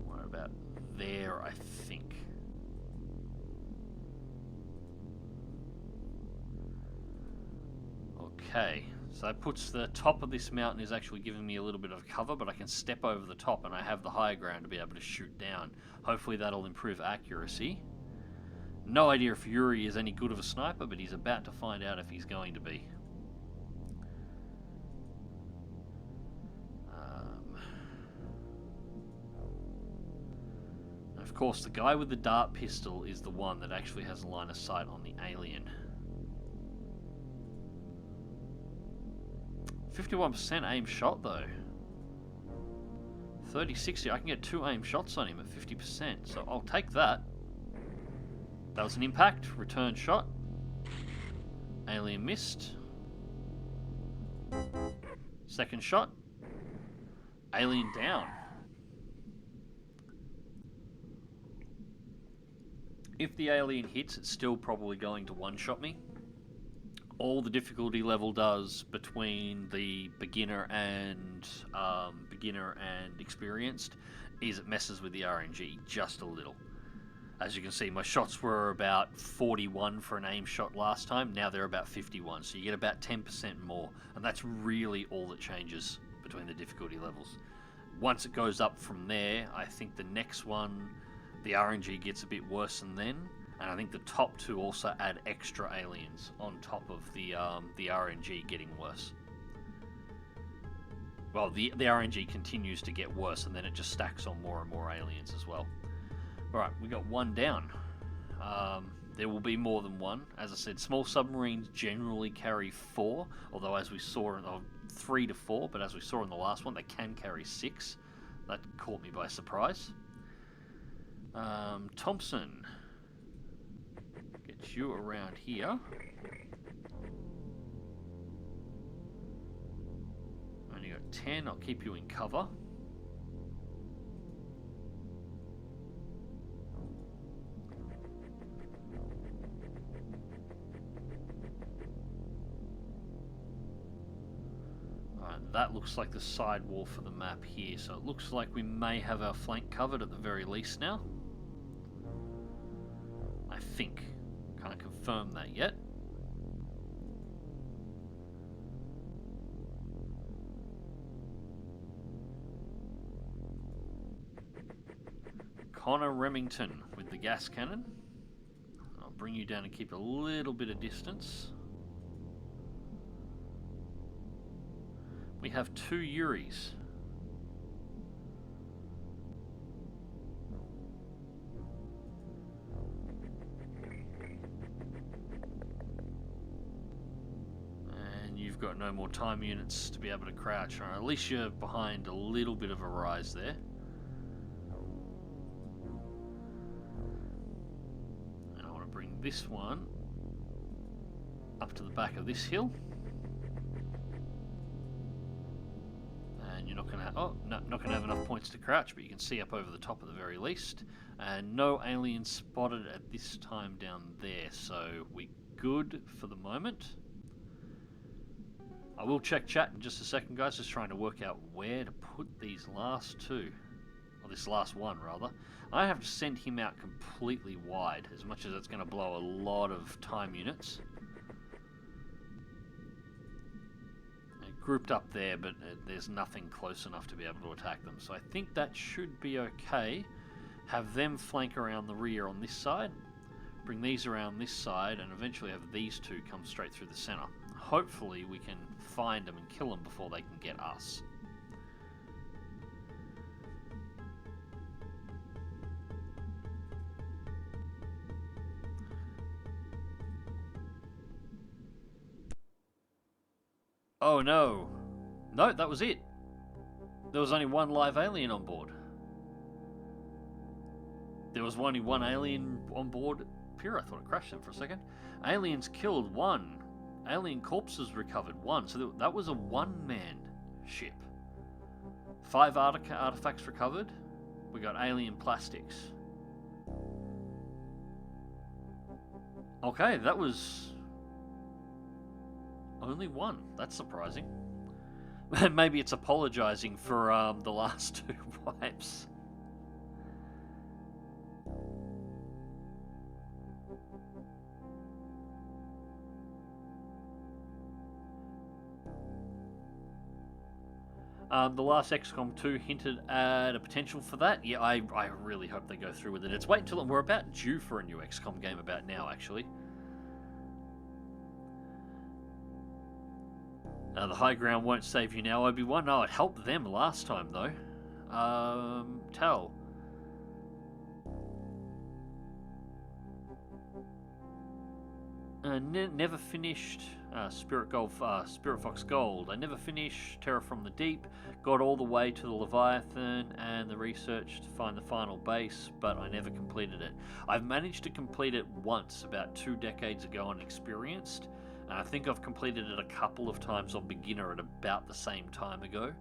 Speaker 4: What about there, I think. Okay, so that puts the top of this mountain is actually giving me a little bit of cover, but I can step over the top and I have the higher ground to be able to shoot down. Hopefully that'll improve accuracy. No idea if Yuri is any good of a sniper, but he's about to find out if he's going to be. Of course, the guy with the dart pistol is the one that actually has a line of sight on the alien. 51% aim shot though. 30-60, I can get 2 aim shots on him at 50%, so I'll take that. That was an impact, return shot. Alien missed. Second shot. Alien down. If the alien hits, it's still probably going to one-shot me. All the difficulty level does between the beginner and experienced is it messes with the RNG just a little. As you can see, my shots were about 41 for an aim shot last time. Now they're about 51, so you get about 10% more, and that's really all that changes between the difficulty levels. Once it goes up from there, I think the next one, the RNG gets a bit worse than then, and I think the top two also add extra aliens on top of the RNG getting worse. Well, the RNG continues to get worse, and then it just stacks on more and more aliens as well. Alright, we got one down. There will be more than one. As I said, small submarines generally carry 4, although as we saw in 3 to 4, but as we saw in the last one, they can carry 6. That caught me by surprise. Thompson. Get you around here. Only got 10, I'll keep you in cover. That looks like the side wall for the map here, so it looks like we may have our flank covered at the very least now. I think. Can't confirm that yet. Connor Remington with the gas cannon. I'll bring you down and keep a little bit of distance. We have 2 Yuris. And you've got no more time units to be able to crouch. Or at least you're behind a little bit of a rise there. And I want to bring this one up to the back of this hill. You're not going to have, not going to have enough points to crouch, but you can see up over the top at the very least. And no aliens spotted at this time down there, so we're good for the moment. I will check chat in just a second, guys, just trying to work out where to put these last 2. Or this last one, rather. I have to send him out completely wide, as much as it's going to blow a lot of time units. Grouped up there, but there's nothing close enough to be able to attack them. So I think that should be okay. Have them flank around the rear on this side, bring these around this side, and eventually have these 2 come straight through the center. Hopefully we can find them and kill them before they can get us. Oh no. No, that was it. There was only 1 live alien on board. There was only 1 alien on board. Pure, I thought it crashed them for a second. Aliens killed 1. Alien corpses recovered 1. So that was a 1-man ship. 5 artifacts recovered. We got alien plastics. Okay, that was only 1. That's surprising. Maybe it's apologizing for the last 2 wipes. The last XCOM 2 hinted at a potential for that. Yeah, I really hope they go through with it. It's wait until we're about due for a new XCOM game about now, actually. The high ground won't save you now, Obi-Wan. No, it helped them last time, though. Tell. Never finished Spirit Fox Gold. I never finished Terror from the Deep. Got all the way to the Leviathan and the research to find the final base, but I never completed it. I've managed to complete it once, about 2 decades ago on Experienced, and I think I've completed it a couple of times on Beginner at about the same time ago.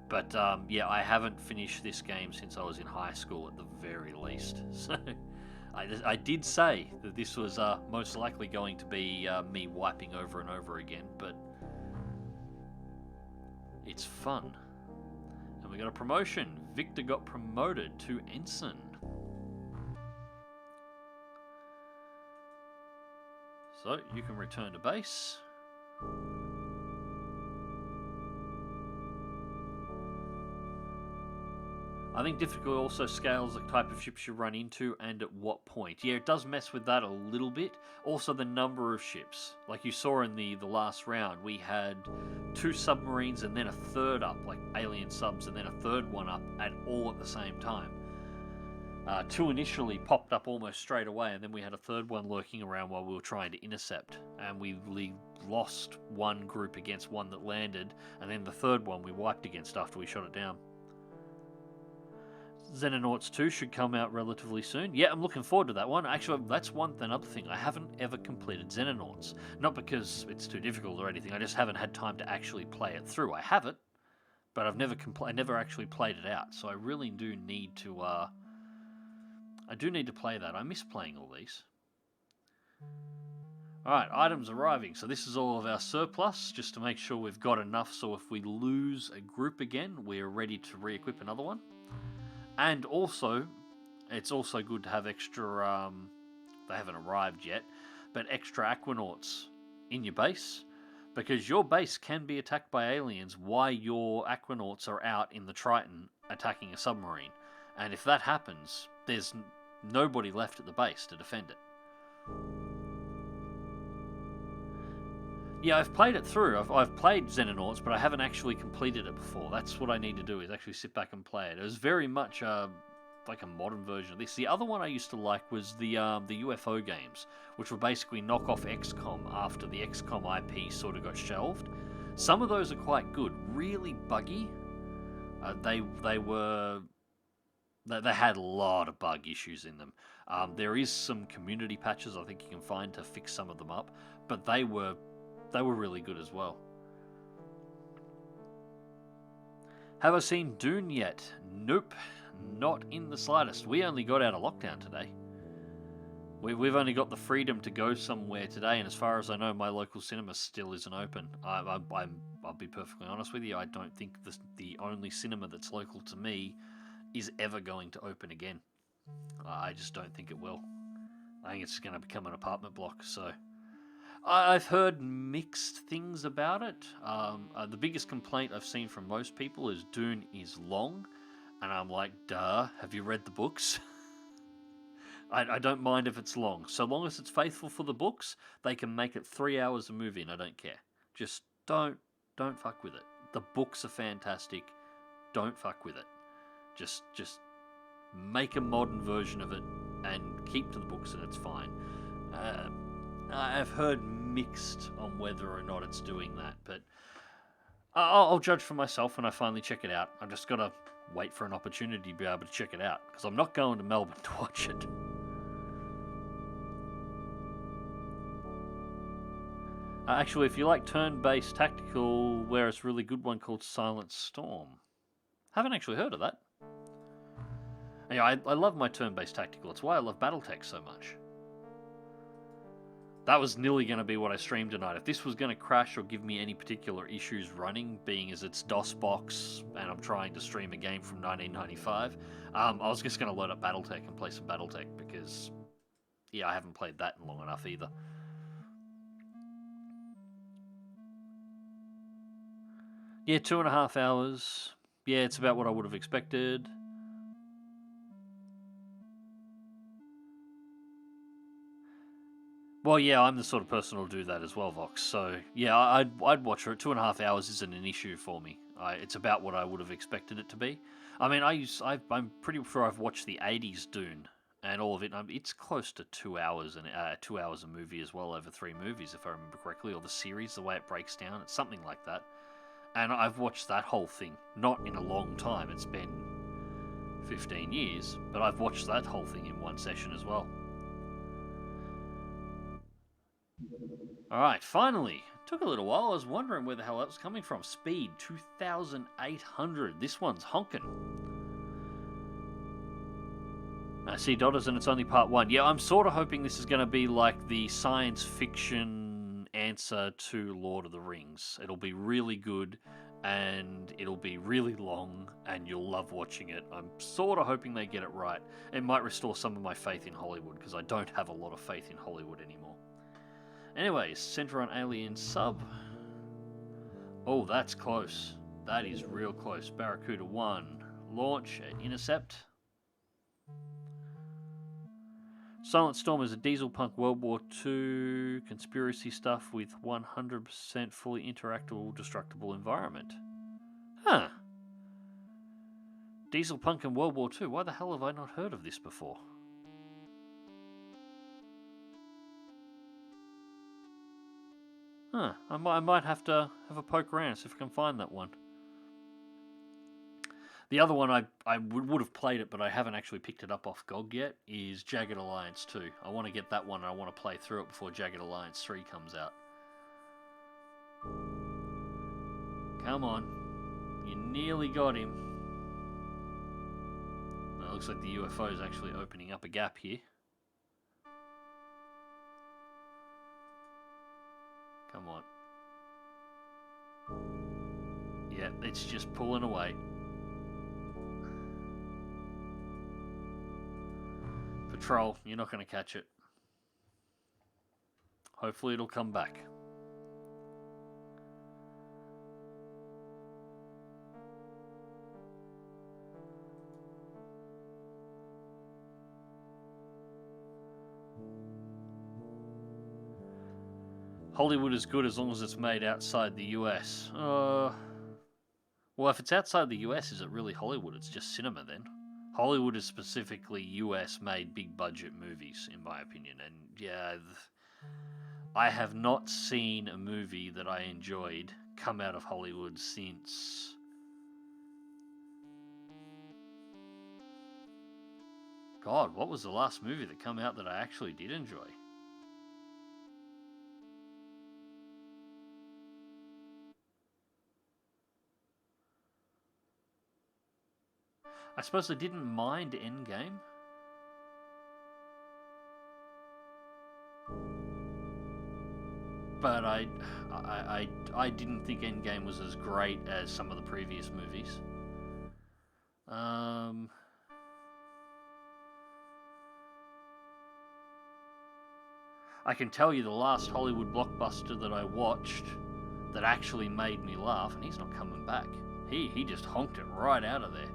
Speaker 4: But yeah, I haven't finished this game since I was in high school at the very least. So I did say that this was most likely going to be me wiping over and over again, but it's fun. And we got a promotion. Victor got promoted to Ensign. So you can return to base. I think difficulty also scales the type of ships you run into and at what point. Yeah, it does mess with that a little bit. Also the number of ships. Like you saw in the last round, we had 2 submarines and then a third up, like alien subs, and then a third one up all at the same time. 2 initially popped up almost straight away, and then we had a third one lurking around while we were trying to intercept. And we lost one group against one that landed, and then the third one we wiped against after we shot it down. Xenonauts 2 should come out relatively soon. Yeah, I'm looking forward to that one. Actually, that's another thing. I haven't ever completed Xenonauts. Not because it's too difficult or anything. I just haven't had time to actually play it through. I have it, but I never actually played it out. So I really do need to. I do need to play that. I miss playing all these. Alright, items arriving. So this is all of our surplus, just to make sure we've got enough so if we lose a group again, we're ready to re-equip another one. And also, it's also good to have extra, they haven't arrived yet, but extra Aquanauts in your base, because your base can be attacked by aliens while your Aquanauts are out in the Triton attacking a submarine. And if that happens, there's nobody left at the base to defend it. Yeah, I've played it through. I've played Xenonauts, but I haven't actually completed it before. That's what I need to do, is actually sit back and play it. It was very much like a modern version of this. The other one I used to like was the UFO games, which were basically knockoff XCOM after the XCOM IP sort of got shelved. Some of those are quite good. Really buggy. They had a lot of bug issues in them. There is some community patches I think you can find to fix some of them up, but they were really good as well. Have I seen Dune yet? Nope, not in the slightest. We only got out of lockdown today. We've only got the freedom to go somewhere today, and as far as I know, my local cinema still isn't open. I'll be perfectly honest with you. I don't think the only cinema that's local to me is ever going to open again. I just don't think it will. I think it's going to become an apartment block, so... I've heard mixed things about it. The biggest complaint I've seen from most people is Dune is long, and I'm like, duh, have you read the books? I don't mind if it's long. So long as it's faithful for the books, they can make it 3 hours a movie, and I don't care. Just don't fuck with it. The books are fantastic. Don't fuck with it. Just make a modern version of it and keep to the books, and it's fine. I've heard mixed on whether or not it's doing that, but I'll judge for myself when I finally check it out. I've just got to wait for an opportunity to be able to check it out, because I'm not going to Melbourne to watch it. Actually, if you like turn-based tactical, there's a really good one called Silent Storm. Haven't actually heard of that. Yeah, I love my turn-based tactical. It's why I love BattleTech so much. That was nearly going to be what I streamed tonight. If this was going to crash or give me any particular issues running, being as it's DOSBox and I'm trying to stream a game from 1995, I was just going to load up BattleTech and play some BattleTech because, yeah, I haven't played that in long enough either. Yeah, 2.5 hours. Yeah, it's about what I would have expected. Well, yeah, I'm the sort of person who'll do that as well, Vox. So, yeah, I'd watch her. 2.5 hours isn't an issue for me. It's about what I would have expected it to be. I mean, I'm pretty sure I've watched the 80s Dune and all of it. It's close to 2 hours and 2 hours a movie as well, over 3 movies, if I remember correctly, or the series, the way it breaks down. It's something like that. And I've watched that whole thing, not in a long time. It's been 15 years, but I've watched that whole thing in one session as well. Alright, finally. Took a little while. I was wondering where the hell that was coming from. Speed, 2,800. This one's honking. I see Dodders and it's only part 1. Yeah, I'm sort of hoping this is going to be like the science fiction answer to Lord of the Rings. It'll be really good and it'll be really long and you'll love watching it. I'm sort of hoping they get it right. It might restore some of my faith in Hollywood because I don't have a lot of faith in Hollywood anymore. Anyways, center on alien sub. Oh, that's close. That is real close. Barracuda 1. Launch at intercept. Silent Storm is a diesel punk World War II conspiracy stuff with 100% fully interactable, destructible environment. Huh. Diesel punk in World War II. Why the hell have I not heard of this before? Huh, I might have to have a poke around, see if I can find that one. The other one, I would have played it, but I haven't actually picked it up off GOG yet, is Jagged Alliance 2. I want to get that one, and I want to play through it before Jagged Alliance 3 comes out. Come on. You nearly got him. Well, it looks like the UFO is actually opening up a gap here. Come on. Yeah, it's just pulling away. Patrol, you're not going to catch it. Hopefully it'll come back. Hollywood is good as long as it's made outside the US. Well, if it's outside the US, is it really Hollywood? It's just cinema then. Hollywood is specifically US-made big-budget movies, in my opinion. And yeah, I have not seen a movie that I enjoyed come out of Hollywood since... God, what was the last movie that came out that I actually did enjoy? I suppose I didn't mind Endgame. But I didn't think Endgame was as great as some of the previous movies. I can tell you the last Hollywood blockbuster that I watched that actually made me laugh, and he's not coming back. He just honked it right out of there.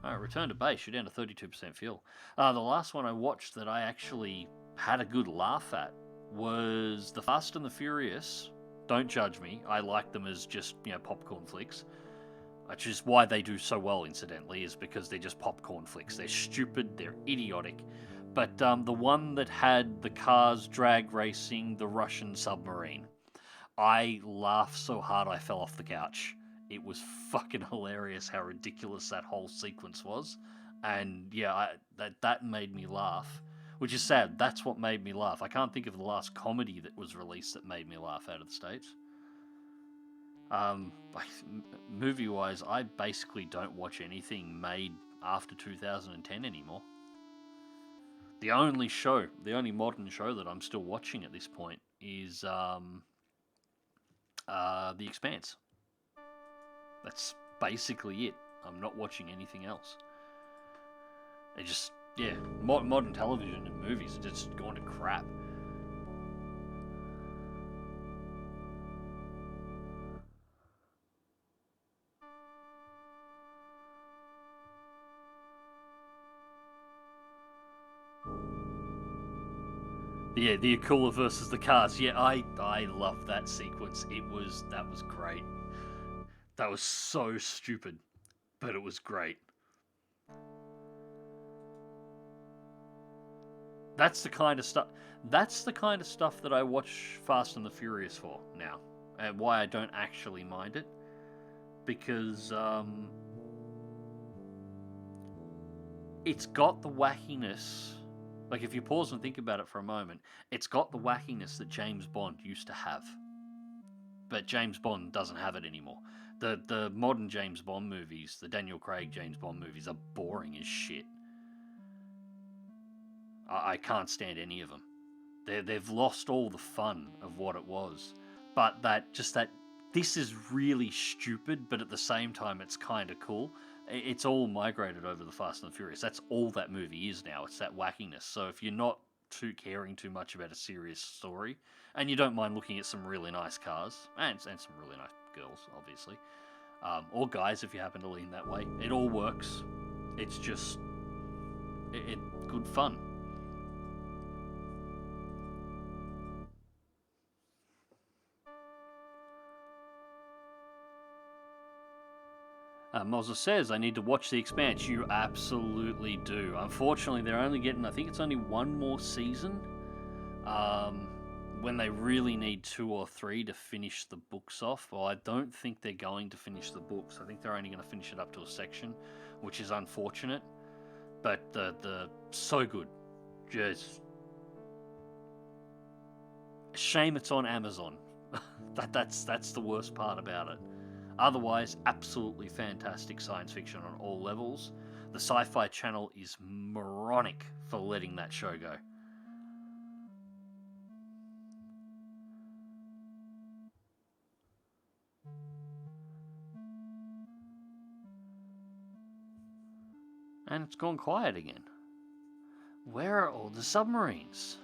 Speaker 4: Alright, return to base. You're down to 32% fuel. The last one I watched that I actually had a good laugh at was The Fast and the Furious. Don't judge me. I like them as just, popcorn flicks. Which is why they do so well, incidentally, is because they're just popcorn flicks. They're stupid, they're idiotic. But the one that had the cars drag racing the Russian submarine, I laughed so hard I fell off the couch. It was fucking hilarious how ridiculous that whole sequence was. And yeah, that made me laugh. Which is sad. That's what made me laugh. I can't think of the last comedy that was released that made me laugh out of the States. Movie-wise, I basically don't watch anything made after 2010 anymore. The only modern show that I'm still watching at this point is The Expanse. That's basically it. I'm not watching anything else. It just, yeah, modern television and movies are just going to crap. Yeah, the Aquila versus the cars. Yeah, I love that sequence. That was great. That was so stupid, but it was great. That's the kind of stuff. That's the kind of stuff that I watch Fast and the Furious for now, and why I don't actually mind it, because it's got the wackiness. Like, if you pause and think about it for a moment, it's got the wackiness that James Bond used to have. But James Bond doesn't have it anymore. The modern James Bond movies, the Daniel Craig James Bond movies, are boring as shit. I can't stand any of them. They've lost all the fun of what it was. But this is really stupid, but at the same time it's kind of cool. It's all migrated over the Fast and the Furious. That's all that movie is now. It's that wackiness. So if you're not caring too much about a serious story, and you don't mind looking at some really nice cars, and some really nice girls, obviously, or guys if you happen to lean that way, it all works. It's just good fun. Moses says, I need to watch The Expanse. You absolutely do. Unfortunately, they're only getting, I think it's only one more season. When they really need 2 or 3 to finish the books off. Well, I don't think they're going to finish the books. I think they're only going to finish it up to a section, which is unfortunate. But the so good. Just shame it's on Amazon. That's the worst part about it. Otherwise, absolutely fantastic science fiction on all levels. The Sci-Fi Channel is moronic for letting that show go. And it's gone quiet again. Where are all the submarines?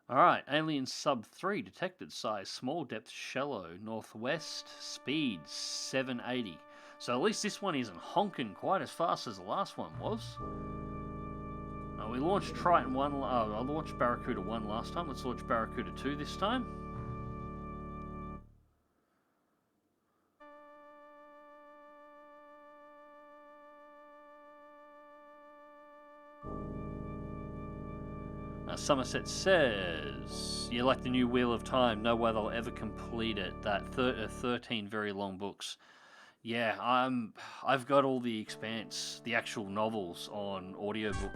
Speaker 4: Alright, Alien Sub 3 detected, size small, depth shallow, northwest, speed 780. So at least this one isn't honking quite as fast as the last one was. We launched Triton 1, I launched Barracuda 1 last time. Let's launch Barracuda 2 this time. Somerset says, you like the new Wheel of Time, no way they'll ever complete it. That 13 very long books. Yeah, I've got all the Expanse, the actual novels on audiobook.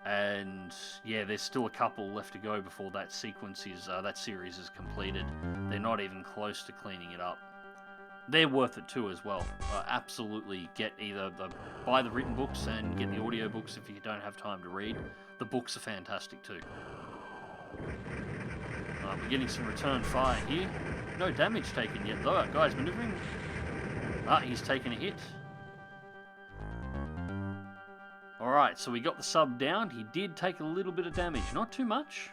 Speaker 4: And yeah, there's still a couple left to go before that series is completed. They're not even close to cleaning it up. They're worth it too as well. Absolutely get buy the written books and get the audiobooks if you don't have time to read. The books are fantastic too. We're getting some return fire here. No damage taken yet though. Guy's maneuvering. He's taken a hit. Alright, so we got the sub down. He did take a little bit of damage. Not too much.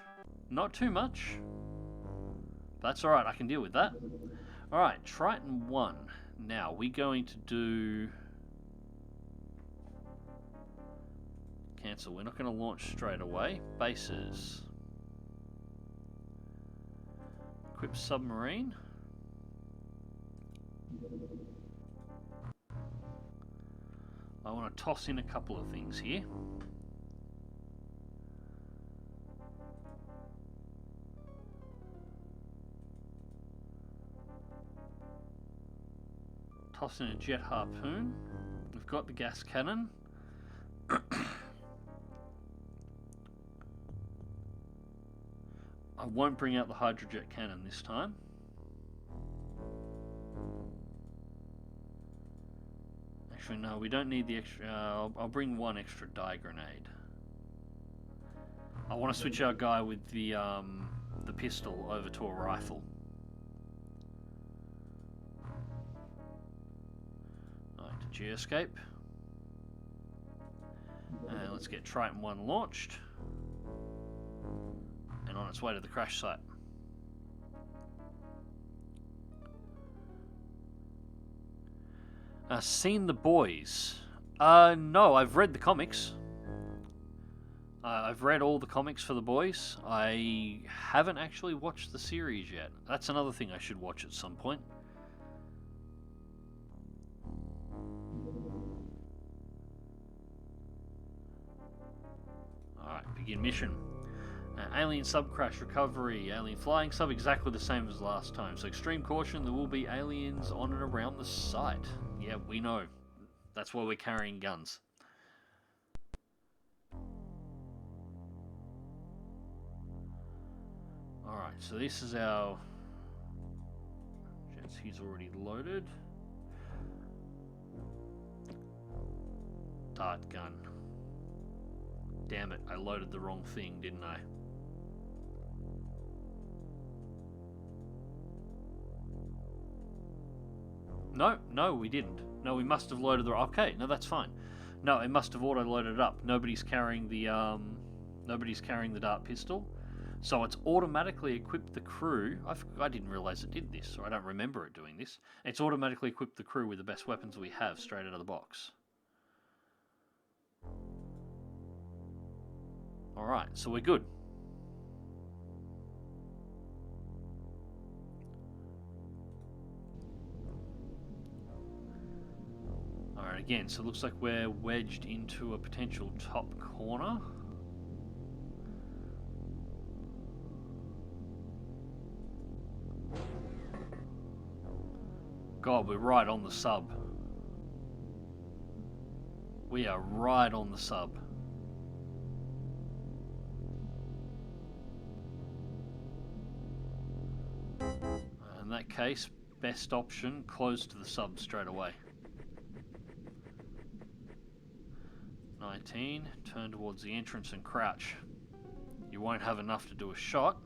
Speaker 4: Not too much. That's alright, I can deal with that. Alright, Triton 1. Now, we're going to do... Cancel. We're not going to launch straight away. Bases. Equip Submarine. I want to toss in a couple of things here. Toss in a jet harpoon. We've got the gas cannon. won't bring out the hydrojet cannon this time. Actually, no, we don't need the extra... I'll bring one extra dye grenade. I want to switch our guy with the pistol over to a rifle. Alright, to geoscape. And let's get Triton 1 launched. And on its way to the crash site. Seen the boys? No, I've read the comics. I've read all the comics for the boys. I haven't actually watched the series yet. That's another thing I should watch at some point. Alright, begin mission. Alien sub crash recovery. Alien flying sub exactly the same as last time. So extreme caution, there will be aliens on and around the site. Yeah, we know. That's why we're carrying guns. Alright, so this is our jets. He's already loaded. Dart gun. Damn it, I loaded the wrong thing, didn't I? No, we didn't. No, we must have loaded the... Okay, no, that's fine. No, it must have auto-loaded it up. Nobody's carrying the dart pistol. So it's automatically equipped the crew. I didn't realize it did this, or I don't remember it doing this. It's automatically equipped the crew with the best weapons we have straight out of the box. Alright, so we're good. Alright, again, so it looks like we're wedged into a potential top corner. God, we're right on the sub. We are right on the sub. In that case, best option, close to the sub straight away. 19, turn towards the entrance and crouch. You won't have enough to do a shot.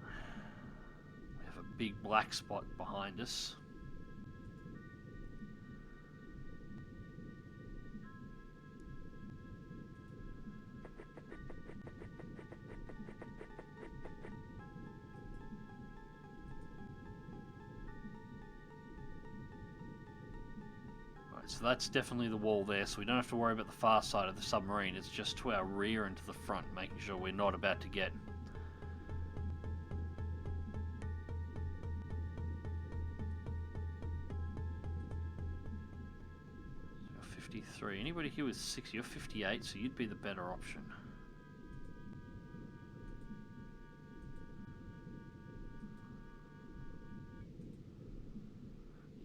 Speaker 4: We have a big black spot behind us. So that's definitely the wall there, so we don't have to worry about the far side of the submarine. It's just to our rear and to the front, making sure we're not about to get... You're 53. Anybody here with 60? You're 58, so you'd be the better option.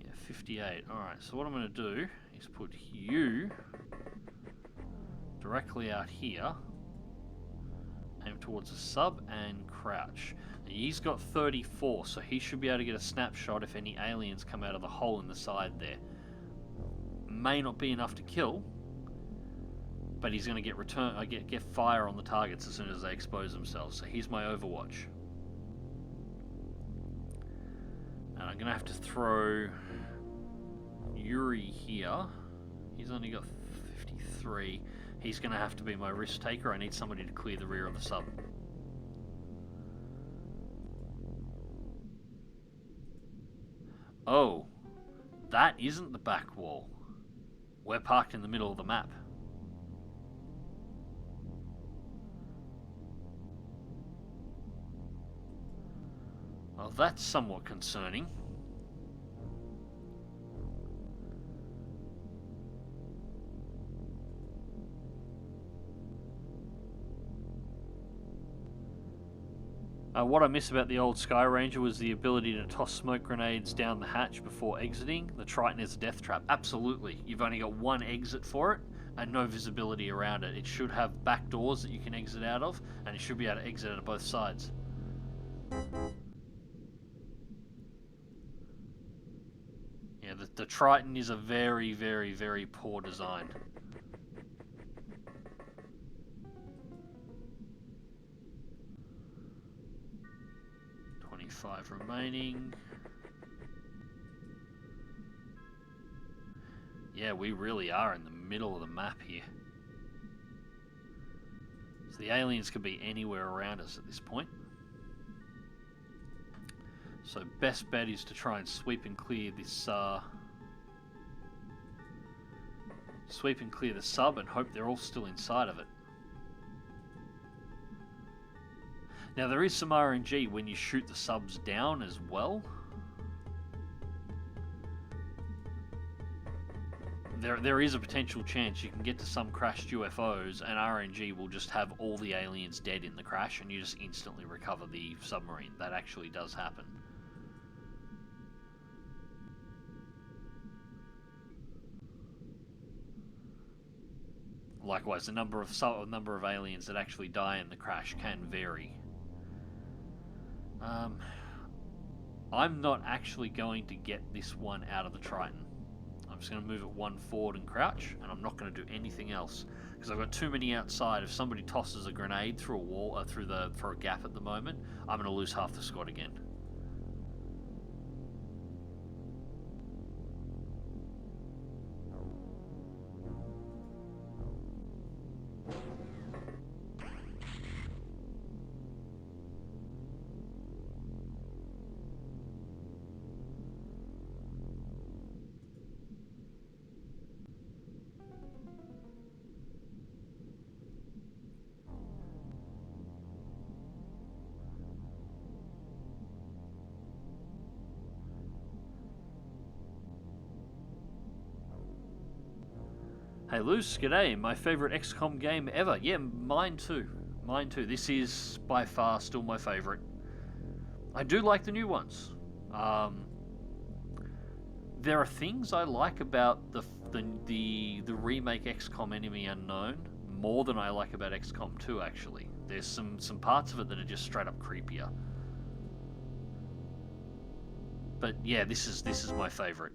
Speaker 4: Yeah, 58. Alright, so what I'm going to do is put you directly out here, aim towards the sub and crouch. Now, he's got 34, so he should be able to get a snapshot if any aliens come out of the hole in the side there. May not be enough to kill, but he's going to get fire on the targets as soon as they expose themselves. So here's my overwatch. And I'm going to have to throw Yuri here. He's only got 53. He's going to have to be my risk taker. I need somebody to clear the rear of the sub. Oh, that isn't the back wall. We're parked in the middle of the map. Well, that's somewhat concerning. What I miss about the old Sky Ranger was the ability to toss smoke grenades down the hatch before exiting. The Triton is a death trap. Absolutely. You've only got one exit for it, and no visibility around it. It should have back doors that you can exit out of, and it should be able to exit out of both sides. Yeah, the Triton is a very, very, very poor design. $25 remaining. Yeah, we really are in the middle of the map here. So the aliens could be anywhere around us at this point. So best bet is to try and sweep and clear this sweep and clear the sub and hope they're all still inside of it. Now there is some RNG when you shoot the subs down as well. There is a potential chance you can get to some crashed UFOs and RNG will just have all the aliens dead in the crash and you just instantly recover the submarine. That actually does happen. Likewise, the number of aliens that actually die in the crash can vary. I'm not actually going to get this one out of the Triton. I'm just going to move it one forward and crouch, and I'm not going to do anything else because I've got too many outside. If somebody tosses a grenade through a wall, through a gap at the moment, I'm going to lose half the squad again. Hey Luce, g'day, my favourite XCOM game ever. Yeah, mine too. Mine too. This is by far still my favourite. I do like the new ones. There are things I like about the remake XCOM Enemy Unknown more than I like about XCOM 2 actually. There's some parts of it that are just straight up creepier. But yeah, this is my favourite.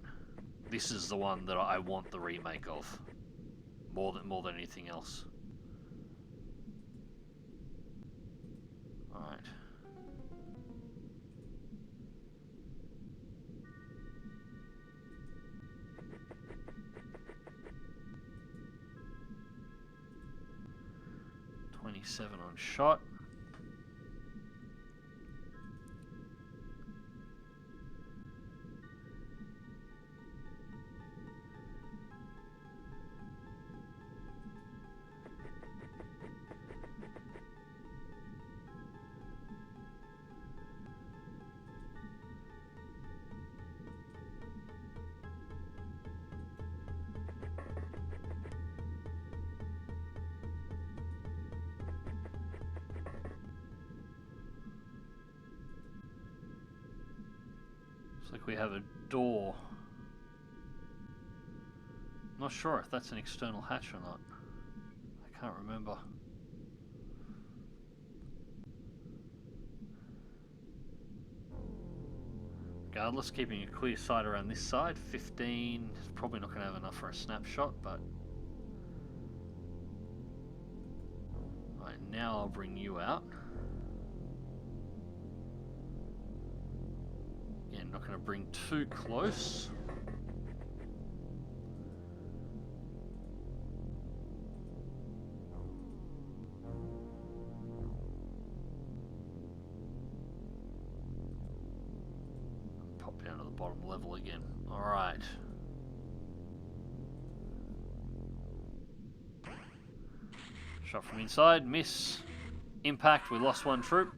Speaker 4: This is the one that I want the remake of. More than anything else. Alright. $27 on shot. Looks like we have a door. Not sure if that's an external hatch or not. I can't remember. Regardless, keeping a clear sight around this side. 15 is probably not going to have enough for a snapshot, but... Right, now I'll bring you out. Again, not going to bring too close. Pop down to the bottom level again. Alright. Shot from inside, miss. Impact, we lost one troop.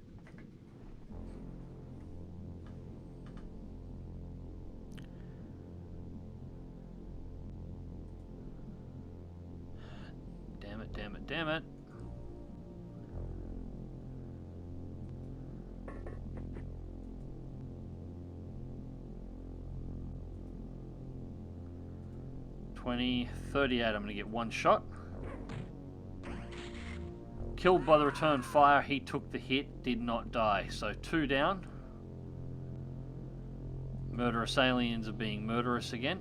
Speaker 4: Damn it. 20, 38. I'm going to get one shot. Killed by the return fire. He took the hit, did not die. So 2 down. Murderous aliens are being murderous again.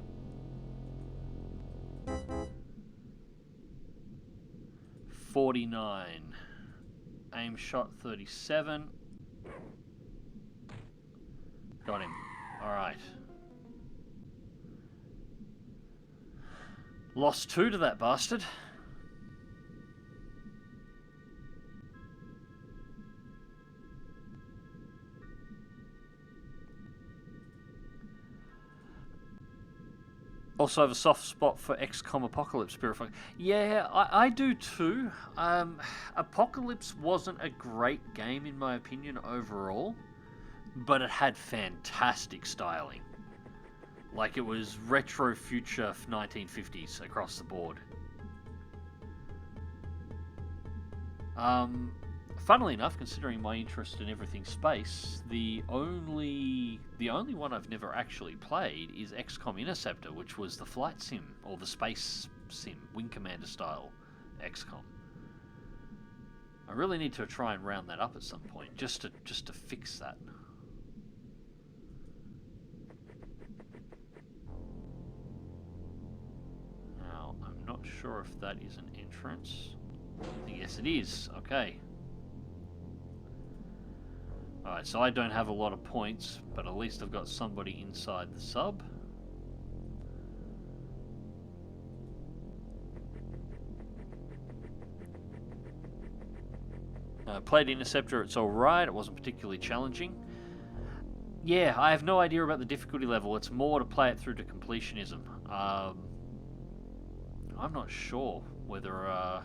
Speaker 4: $49. Aim shot 37. Got him. Alright. Lost 2 to that bastard. Also have a soft spot for XCOM Apocalypse Purifier. Yeah, I do too. Apocalypse wasn't a great game in my opinion overall, but it had fantastic styling. Like it was retro future 1950s across the board. Funnily enough, considering my interest in everything space, the only one I've never actually played is XCOM Interceptor, which was the flight sim or the space sim, Wing Commander style XCOM. I really need to try and round that up at some point, just to fix that. Now, I'm not sure if that is an entrance. Yes, it is. Okay. Alright, so I don't have a lot of points, but at least I've got somebody inside the sub. Played Interceptor, it's alright, it wasn't particularly challenging. Yeah, I have no idea about the difficulty level, it's more to play it through to completionism. I'm not sure whether...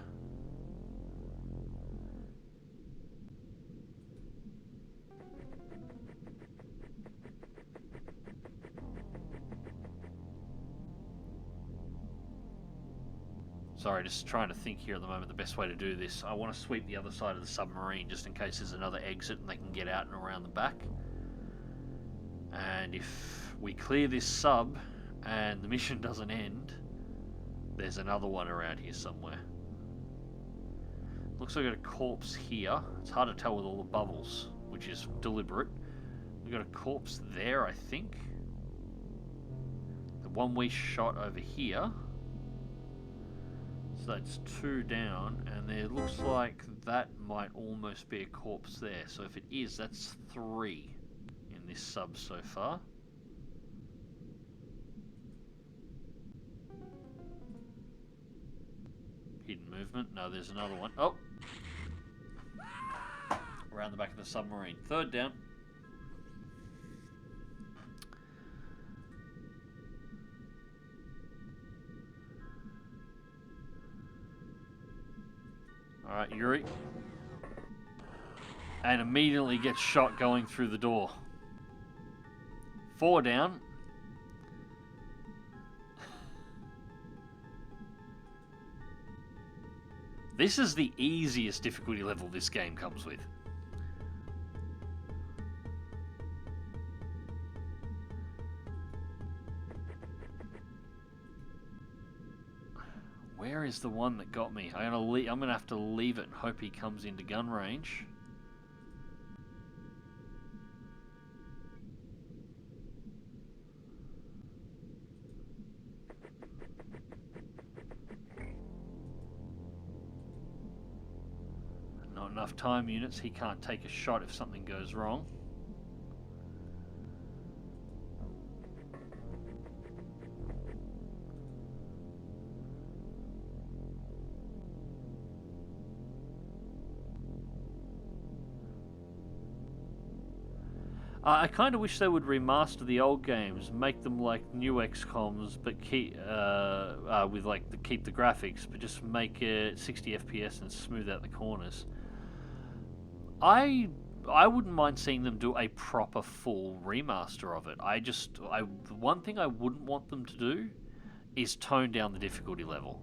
Speaker 4: Sorry, just trying to think here at the moment the best way to do this. I want to sweep the other side of the submarine just in case there's another exit and they can get out and around the back. And if we clear this sub and the mission doesn't end, there's another one around here somewhere. Looks like I've got a corpse here. It's hard to tell with all the bubbles, which is deliberate. We've got a corpse there, I think. The one we shot over here. So that's 2 down, and there looks like that might almost be a corpse there. So if it is, that's 3 in this sub so far. Hidden movement. No, there's another one. Oh! Around the back of the submarine. 3rd down. Alright, Yuri. And immediately gets shot going through the door. 4 down. This is the easiest difficulty level this game comes with. Where is the one that got me? I'm gonna have to leave it and hope he comes into gun range. Not enough time units. He can't take a shot if something goes wrong. I kind of wish they would remaster the old games, make them like new XCOMs, but keep with like keep the graphics, but just make it 60 FPS and smooth out the corners. I wouldn't mind seeing them do a proper full remaster of it. The one thing I wouldn't want them to do is tone down the difficulty level.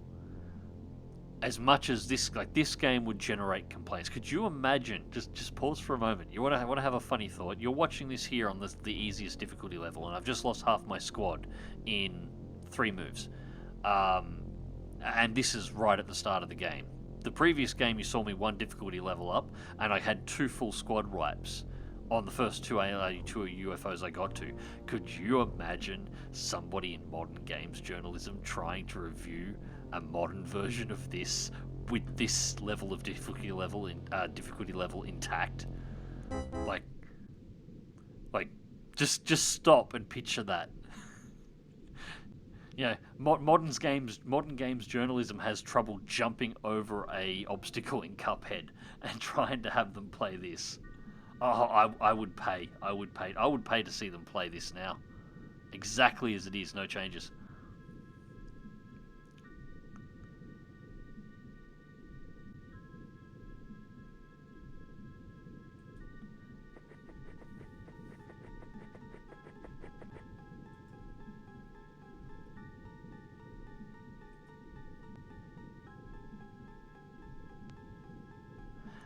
Speaker 4: As much as this game would generate complaints. Could you imagine? Just pause for a moment. You want to have a funny thought. You're watching this here on the easiest difficulty level, and I've just lost half my squad in 3 moves. And this is right at the start of the game. The previous game, you saw me 1 difficulty level up, and I had 2 full squad wipes on the first 2 UFOs I got to. Could you imagine somebody in modern games journalism trying to review a modern version of this with this level of difficulty level intact? Like, just stop and picture that. Yeah, modern games journalism has trouble jumping over a obstacle in Cuphead and trying to have them play this. Oh, I would pay to see them play this now, exactly as it is, no changes.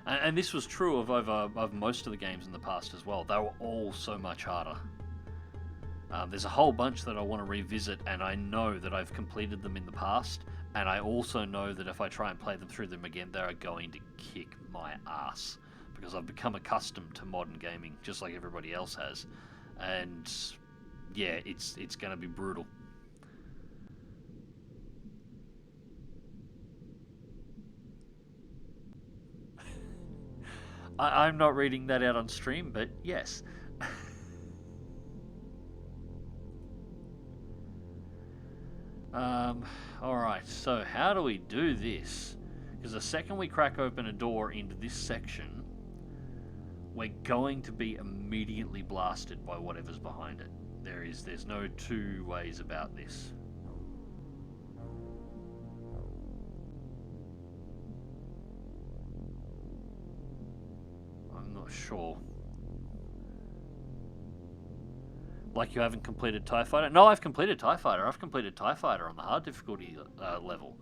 Speaker 4: And this was true of most of the games in the past as well. They were all so much harder. There's a whole bunch that I want to revisit, and I know that I've completed them in the past, and I also know that if I try and play them through them again, they are going to kick my ass, because I've become accustomed to modern gaming, just like everybody else has. And yeah, it's going to be brutal. I'm not reading that out on stream, but yes. Alright, so how do we do this? Because the second we crack open a door into this section, we're going to be immediately blasted by whatever's behind it. There's no 2 ways about this. Sure. Like you haven't completed TIE Fighter? No, I've completed TIE Fighter. I've completed TIE Fighter on the hard difficulty level.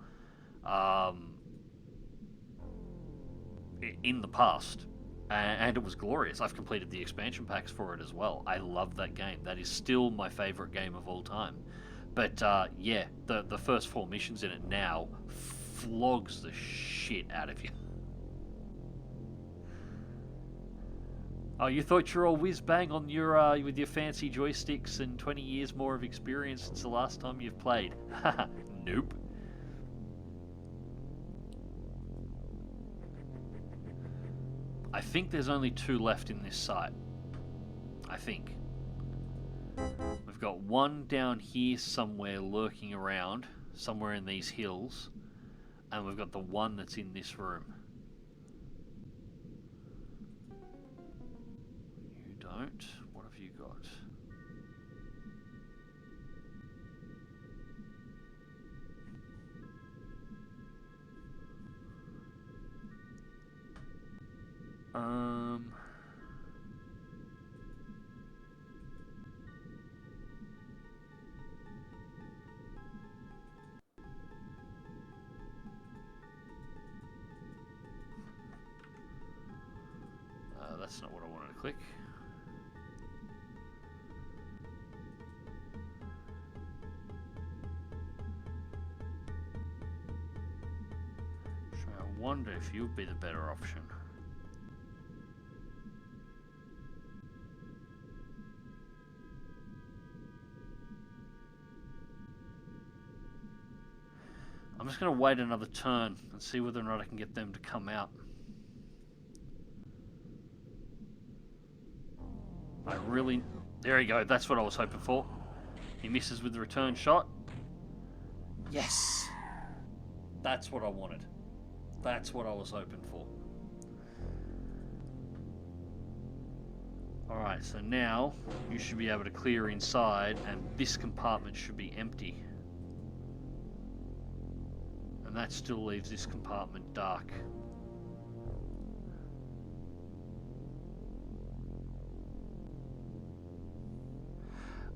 Speaker 4: In the past. And it was glorious. I've completed the expansion packs for it as well. I love that game. That is still my favourite game of all time. But yeah, the first 4 missions in it now flogs the shit out of you. Oh, you thought you're all whiz-bang on your with your fancy joysticks and 20 years more of experience since the last time you've played. Nope. I think there's only 2 left in this site. I think. We've got 1 down here somewhere lurking around, somewhere in these hills, and we've got the 1 that's in this room. What have you got? That's not what I wanted to click. I wonder if you'd be the better option. I'm just going to wait another turn and see whether or not I can get them to come out. There you go, that's what I was hoping for. He misses with the return shot. Yes! That's what I wanted. That's what I was hoping for. Alright, so now you should be able to clear inside, and this compartment should be empty. And that still leaves this compartment dark.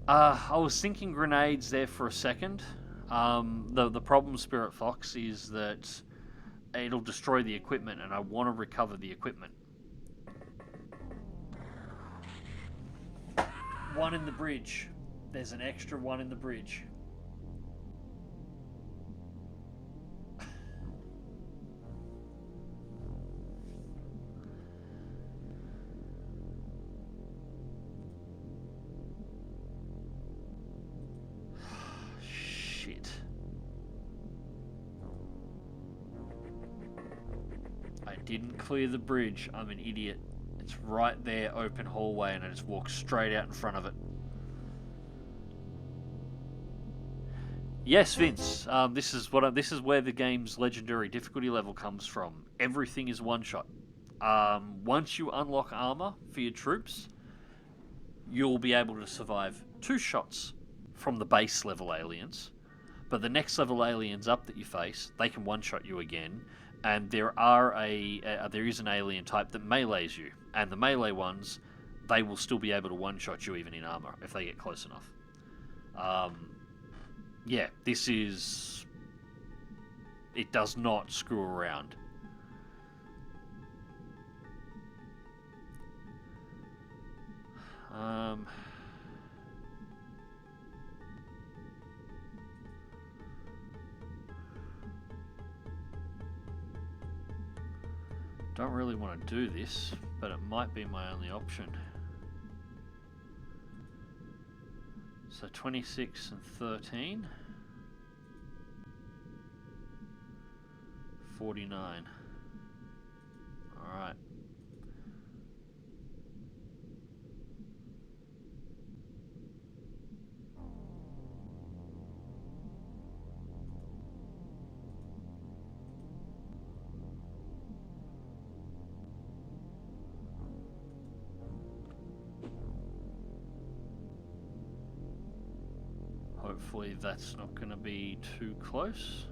Speaker 4: I was thinking grenades there for a second. The problem, Spirit Fox, is that it'll destroy the equipment, and I want to recover the equipment. 1 in the bridge. There's an extra 1 in the bridge. didn't clear the bridge. I'm an idiot. It's right there, open hallway, and I just walk straight out in front of it. Yes, Vince. This is where the game's legendary difficulty level comes from. Everything is one shot. Once you unlock armor for your troops, you'll be able to survive 2 shots from the base level aliens. But the next level aliens up that you face, they can one-shot you again, and there is an alien type that melees you, and the melee ones, they will still be able to one-shot you even in armor if they get close enough. Yeah, it does not screw around. Don't really want to do this, but it might be my only option. So 26 and 13. 49. Alright. Hopefully that's not going to be too close.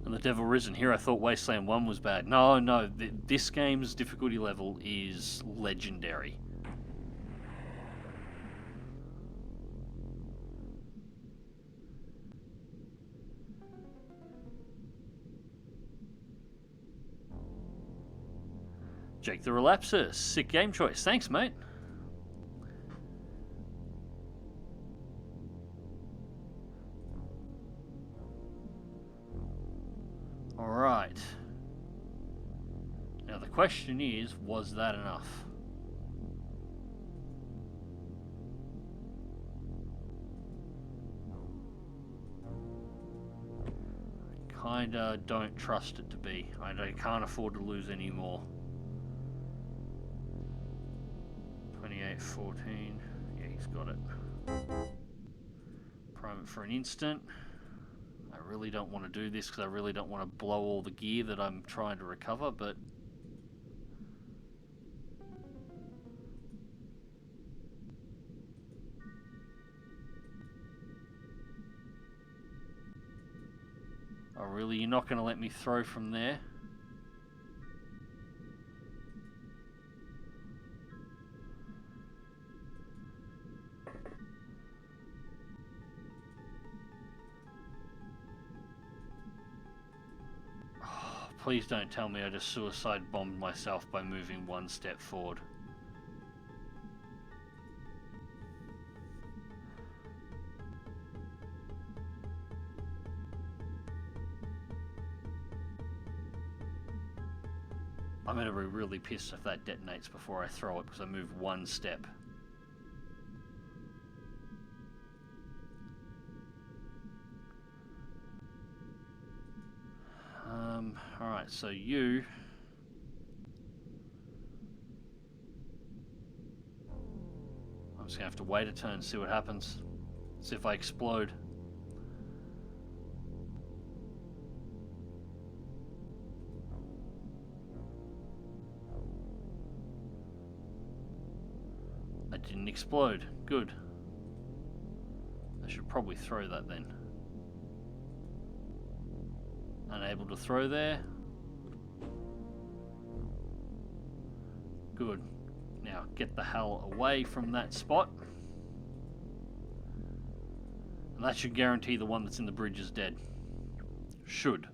Speaker 4: And the Devil Risen. Here I thought Wasteland 1 was bad. No, this game's difficulty level is legendary. Jake the Relapser, sick game choice. Thanks, mate. Alright. Now the question is, was that enough? Kinda don't trust it to be. I can't afford to lose any more. 28-14. Yeah, he's got it. Prime it for an instant. I really don't want to do this because I really don't want to blow all the gear that I'm trying to recover, but oh really? You're not going to let me throw from there? Please don't tell me I just suicide bombed myself by moving 1 step forward. I'm going to be really pissed if that detonates before I throw it because I moved 1 step. Alright, so you... I'm just going to have to wait a turn and see what happens. See if I explode. I didn't explode. Good. I should probably throw that then. Unable to throw there. Good. Now get the hell away from that spot. And that should guarantee the one that's in the bridge is dead. Should.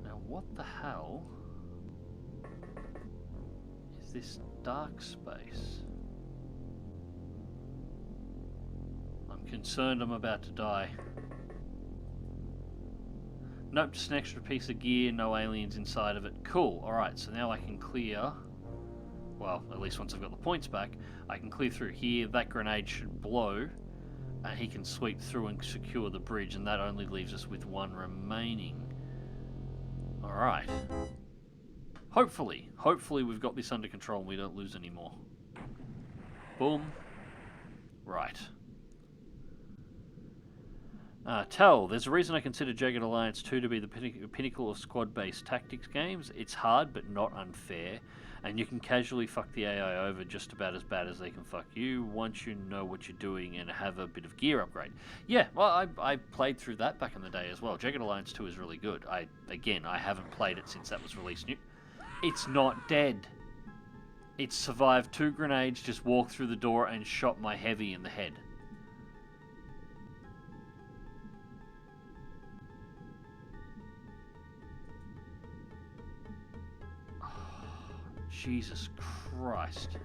Speaker 4: Now what the hell is this dark space? I'm concerned I'm about to die. Nope, just an extra piece of gear, no aliens inside of it. Cool, alright, so now I can clear... Well, at least once I've got the points back, I can clear through here. That grenade should blow, and he can sweep through and secure the bridge, and that only leaves us with one remaining. Alright. Hopefully we've got this under control and we don't lose any more. Boom. Right. Tell, there's a reason I consider Jagged Alliance 2 to be the pinnacle of squad-based tactics games. It's hard but not unfair, and you can casually fuck the AI over just about as bad as they can fuck you once you know what you're doing and have a bit of gear upgrade. Yeah, well, I played through that back in the day as well. Jagged Alliance 2 is really good. I haven't played it since that was released new. It's not dead. It survived 2 grenades, just walked through the door and shot my heavy in the head. Jesus Christ.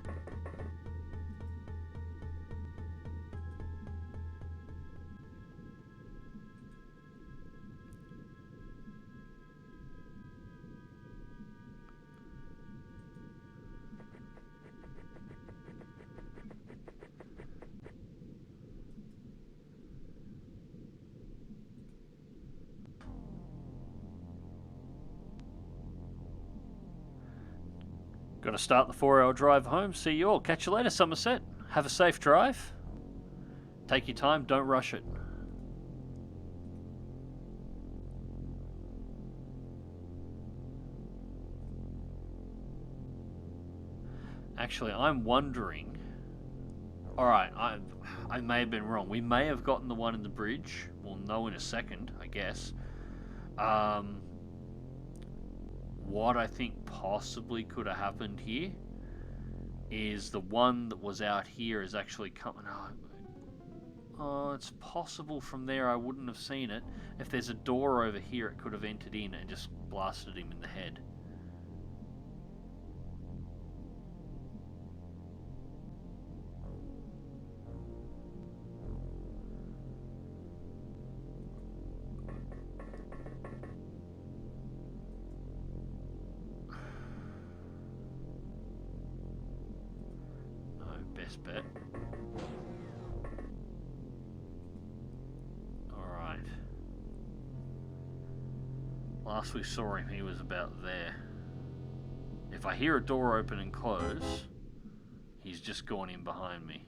Speaker 4: Got to start the 4-hour drive home. See you all. Catch you later, Somerset. Have a safe drive. Take your time. Don't rush it. Actually, I'm wondering... Alright, I may have been wrong. We may have gotten the one in the bridge. We'll know in a second, I guess. What I think possibly could have happened here is the one that was out here is actually coming. Oh, it's possible from there I wouldn't have seen it. If there's a door over here, it could have entered in and just blasted him in the head. Bet. Alright. Last we saw him, he was about there. If I hear a door open and close, he's just gone in behind me.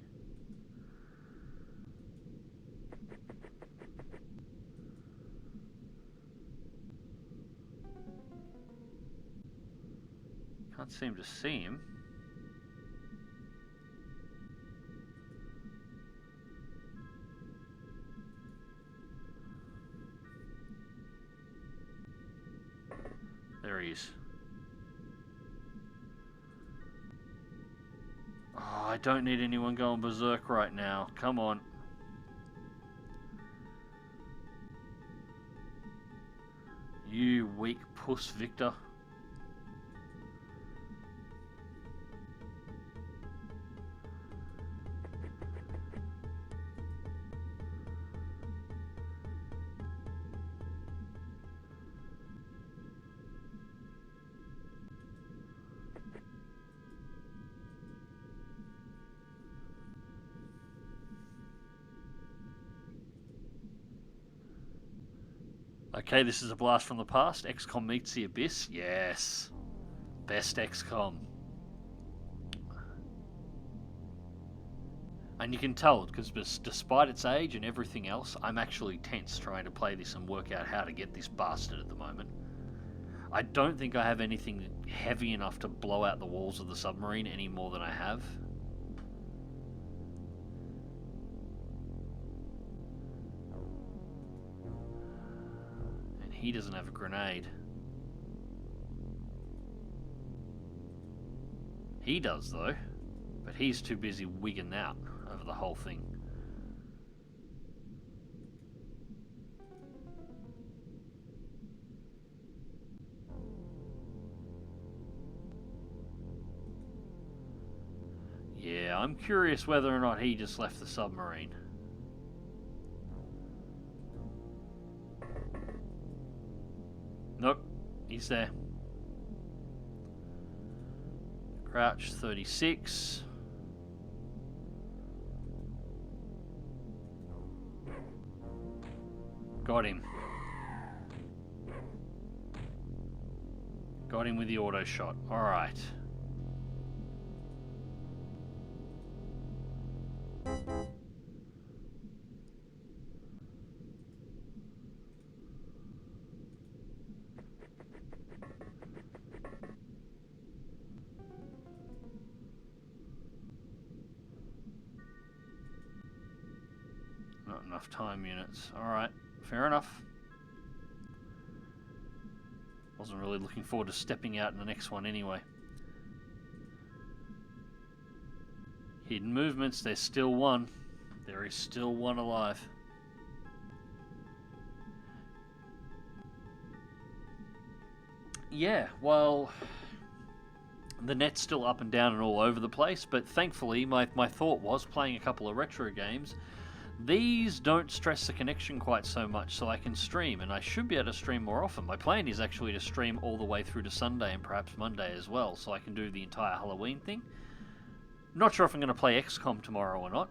Speaker 4: Can't seem to see him. There he is. Oh, I don't need anyone going berserk right now. Come on. You weak puss, Victor. Okay, this is a blast from the past. XCOM meets the Abyss. Yes. Best XCOM. And you can tell, because despite its age and everything else, I'm actually tense trying to play this and work out how to get this bastard at the moment. I don't think I have anything heavy enough to blow out the walls of the submarine any more than I have. He doesn't have a grenade. He does, though. But he's too busy wigging out over the whole thing. Yeah, I'm curious whether or not he just left the submarine. he's there. Crouch 36. Got him. Got him with the auto shot. Alright. Not enough time units. Alright, fair enough. Wasn't really looking forward to stepping out in the next one anyway. Hidden movements, there's still one. There is still one alive. Yeah, well, the net's still up and down and all over the place, but thankfully my thought was, playing a couple of retro games, these don't stress the connection quite so much, so I can stream, and I should be able to stream more often. My plan is actually to stream all the way through to Sunday and perhaps Monday as well, so I can do the entire Halloween thing. Not sure if I'm going to play XCOM tomorrow or not.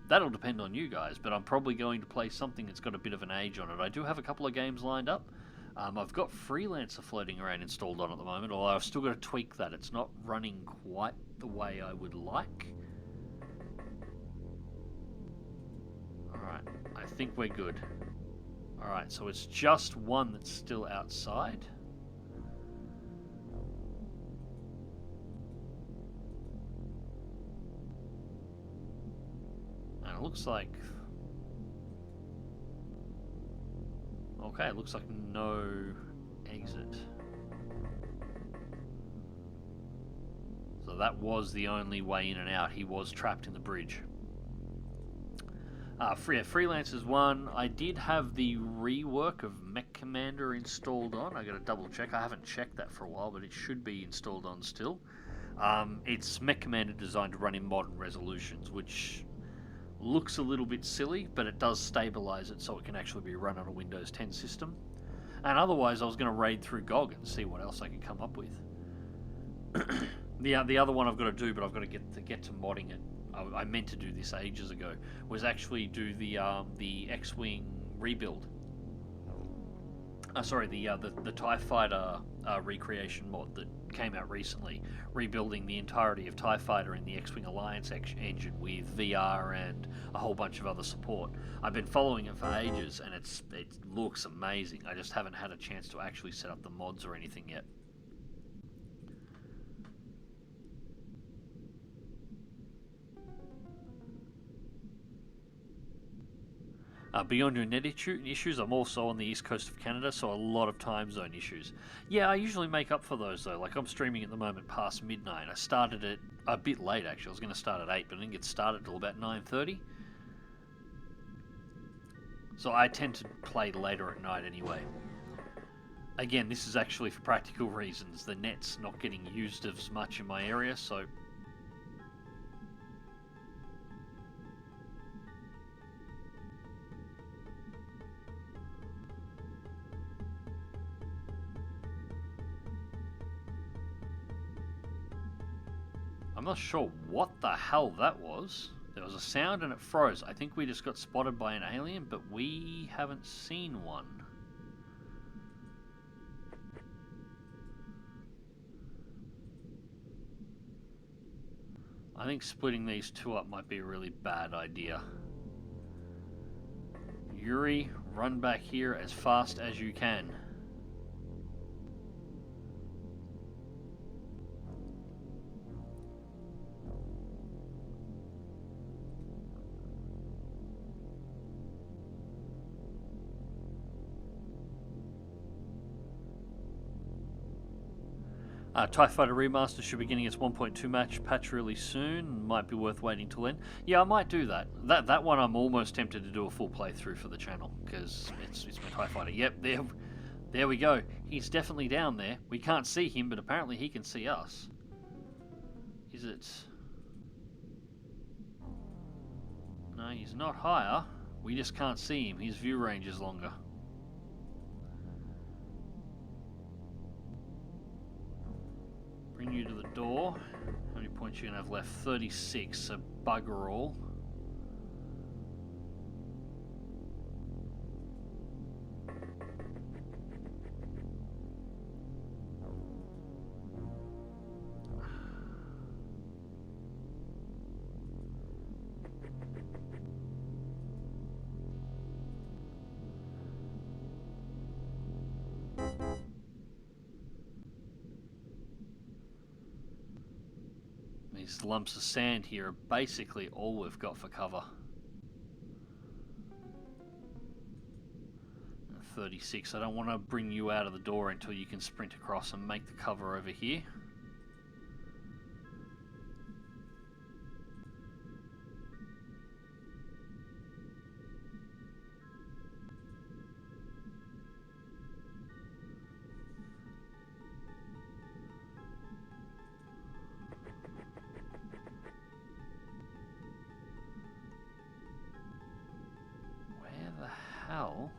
Speaker 4: That'll depend on you guys, but I'm probably going to play something that's got a bit of an age on it. I do have a couple of games lined up. I've got Freelancer floating around installed on at the moment, although I've still got to tweak that. It's not running quite the way I would like. Alright, I think we're good. Alright, so it's just one that's still outside. And it looks like... Okay, it looks like no exit. So that was the only way in and out. He was trapped in the bridge. Freelancers 1. I did have the rework of Mech Commander installed on. I got to double check. I haven't checked that for a while, but it should be installed on still. It's Mech Commander designed to run in modern resolutions, which looks a little bit silly, but it does stabilize it so it can actually be run on a Windows 10 system. And otherwise, I was going to raid through GOG and see what else I could come up with. The other one I've got to do, but I've got to get to modding it. I meant to do this ages ago. Was actually do the X-Wing rebuild. Sorry, the TIE Fighter recreation mod that came out recently, rebuilding the entirety of TIE Fighter in the X-Wing Alliance engine with VR and a whole bunch of other support. I've been following it for ages, and it looks amazing. I just haven't had a chance to actually set up the mods or anything yet. Beyond your net issues, I'm also on the east coast of Canada, so a lot of time zone issues. Yeah, I usually make up for those though. Like, I'm streaming at the moment past midnight. I started it a bit late actually. I was going to start at 8, but I didn't get started till about 9:30. So I tend to play later at night anyway. Again, this is actually for practical reasons. The net's not getting used as much in my area, so... I'm not sure what the hell that was. There was a sound and it froze. I think we just got spotted by an alien, but we haven't seen one. I think splitting these two up might be a really bad idea. Yuri, run back here as fast as you can. TIE Fighter Remaster should be getting its 1.2 patch really soon. Might be worth waiting till then. Yeah, I might do that. That one I'm almost tempted to do a full playthrough for the channel, because it's my TIE Fighter. Yep, there we go. He's definitely down there. We can't see him, but apparently he can see us. Is it... No, he's not higher. We just can't see him. His view range is longer. to the door. How many points are you going to have left? 36, so bugger all. These lumps of sand here are basically all we've got for cover. 36. I don't want to bring you out of the door until you can sprint across and make the cover over here. Hell.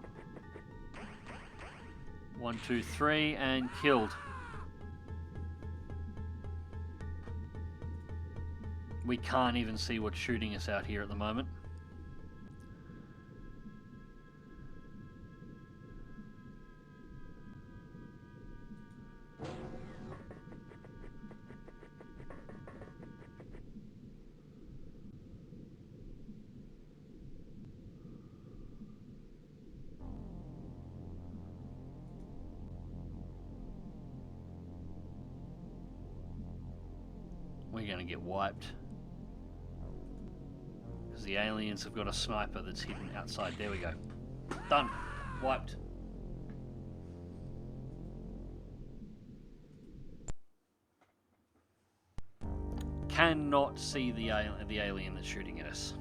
Speaker 4: 1, 2, 3, and killed. We can't even see what's shooting us out here at the moment. We're going to get wiped. Because the aliens have got a sniper that's hidden outside. There we go. Done. Wiped. Cannot see the alien that's shooting at us.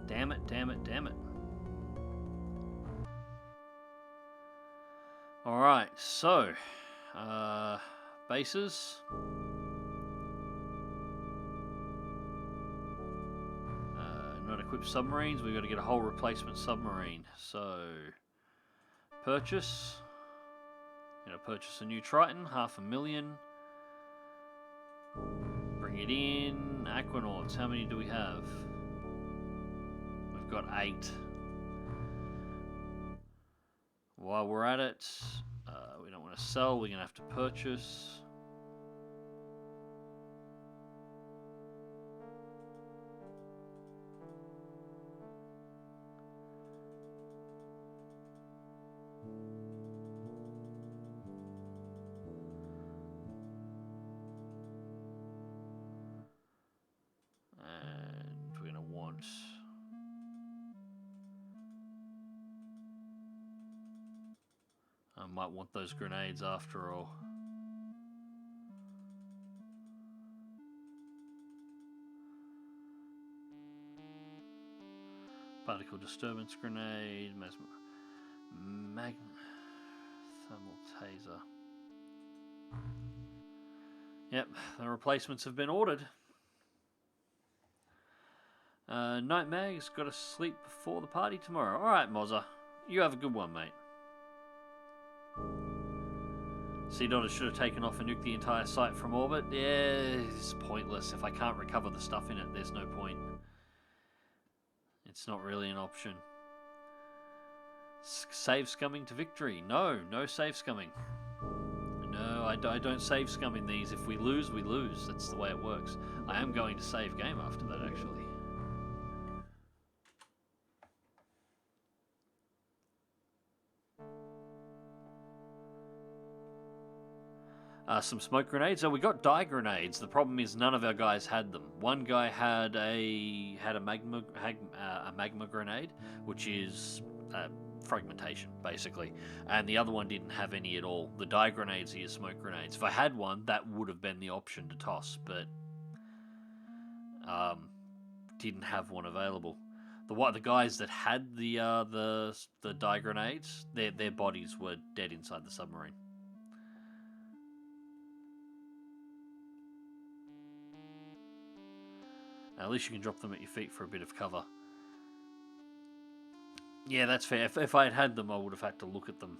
Speaker 4: Damn it, damn it, damn it. Alright, so, bases. Not equipped submarines, we've got to get a whole replacement submarine. So, purchase. Gonna purchase a new Triton, 500,000. Bring it in. Aquanauts, how many do we have? We've got 8. While we're at it, we don't want to sell, we're going to have to purchase. And we're going to want... I might want those grenades after all. Particle disturbance grenade, thermal taser. Yep, the replacements have been ordered. Night Mag's got to sleep before the party tomorrow. Alright, Mozza. You have a good one, mate. Sea Dotter should have taken off and nuked the entire site from orbit. Yeah, it's pointless. If I can't recover the stuff in it, there's no point. It's not really an option. Save scumming to victory. No, no save scumming. No, I don't save scum in these. If we lose, we lose. That's the way it works. I am going to save game after that, actually. Some smoke grenades. So we got dye grenades. The problem is none of our guys had them. One guy had a magma grenade, which is fragmentation basically, and the other one didn't have any at all. The dye grenades are your smoke grenades. If I had one, that would have been the option to toss, but didn't have one available. The guys that had the dye grenades, their bodies were dead inside the submarine. At least you can drop them at your feet for a bit of cover. Yeah, that's fair. If I had had them, I would have had to look at them.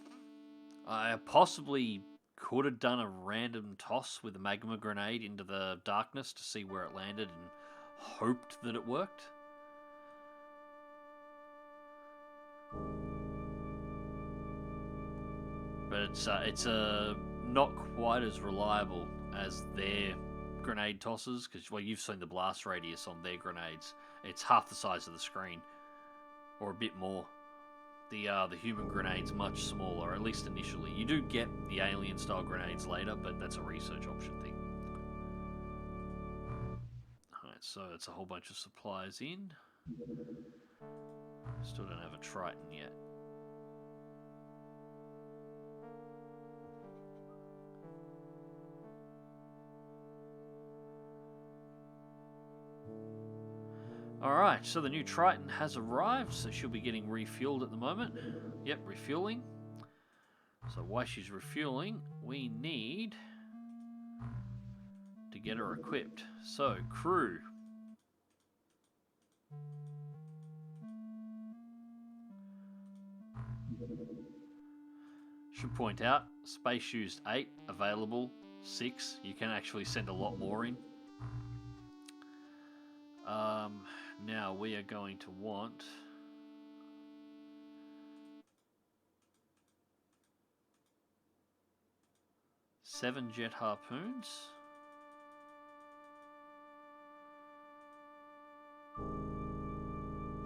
Speaker 4: I possibly could have done a random toss with a magma grenade into the darkness to see where it landed and hoped that it worked. But it's not quite as reliable as their grenade tosses, because well, you've seen the blast radius on their grenades. It's half the size of the screen, or a bit more. The human grenade's much smaller, at least initially. You do get the alien style grenades later, but that's a research option thing. Alright, so it's a whole bunch of supplies in. Still don't have a Triton yet. Alright, so the new Triton has arrived, so she'll be getting refueled at the moment. Yep, refueling. So while she's refueling, we need to get her equipped. So, crew. Should point out, space used 8, available 6. You can actually send a lot more in. Now we are going to want seven jet harpoons,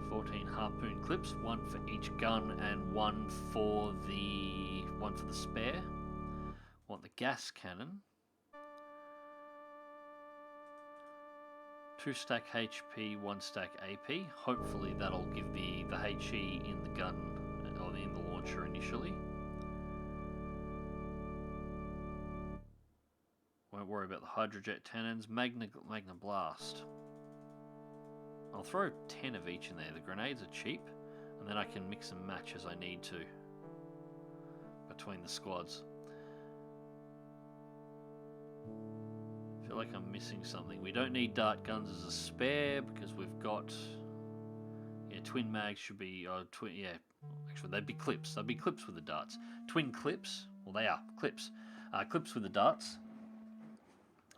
Speaker 4: 14 harpoon clips, one for each gun and one for the spare. Want the gas cannon. 2 stack HP, 1 stack AP. Hopefully that'll give the HE in the gun or in the launcher initially. Won't worry about the hydrojet cannons. Magna Blast. I'll throw 10 of each in there. The grenades are cheap, and then I can mix and match as I need to between the squads. I feel like I'm missing something. We don't need dart guns as a spare because we've got twin mags should be actually they'd be clips. They'd be clips with the darts. Twin clips, well they are clips. Clips with the darts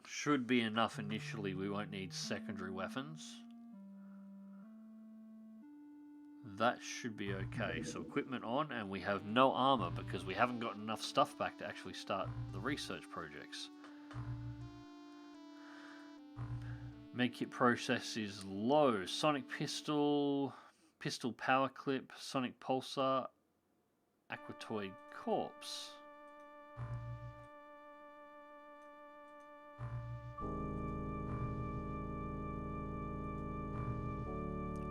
Speaker 4: should be enough initially. We won't need secondary weapons. That should be okay. So equipment on, and we have no armor because we haven't got enough stuff back to actually start the research projects. Medkit process is low. Sonic pistol, pistol power clip, sonic pulsar, aquatoid corpse.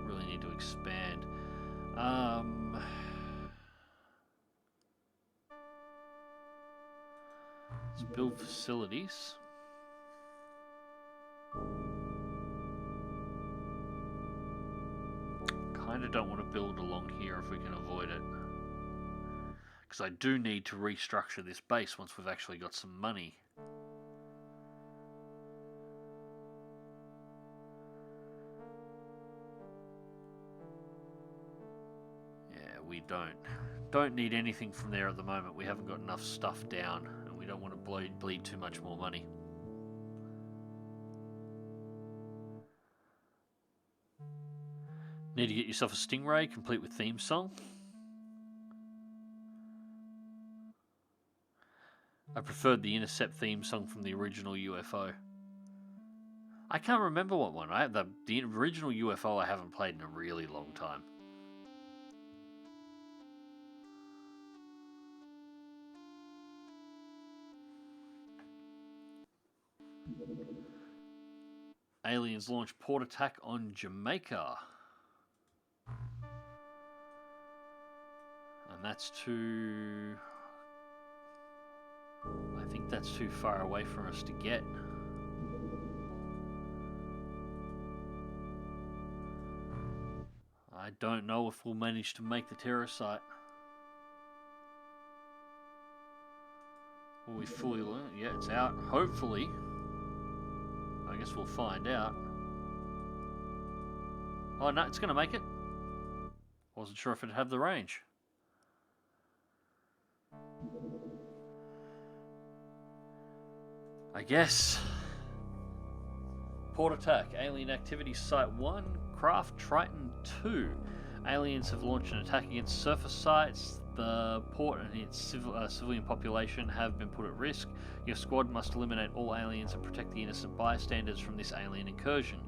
Speaker 4: Really need to expand. Let's build facilities. Kinda don't want to build along here if we can avoid it. Because I do need to restructure this base once we've actually got some money. Yeah, we don't need anything from there at the moment. We haven't got enough stuff down, and we don't want to bleed too much more money. Need to get yourself a Stingray, complete with theme song. I preferred the Intercept theme song from the original UFO. I can't remember what one. The original UFO I haven't played in a really long time. Aliens launch port attack on Jamaica. And that's too... I think that's too far away for us to get. I don't know if we'll manage to make the terror site. Will we fully learn? Yeah, it's out. Hopefully. I guess we'll find out. Oh no, it's gonna make it. Wasn't sure if it'd have the range. I guess. Port attack. Alien activity site 1. Craft Triton 2. Aliens have launched an attack against surface sites. The port and its civilian population have been put at risk. Your squad must eliminate all aliens and protect the innocent bystanders from this alien incursion.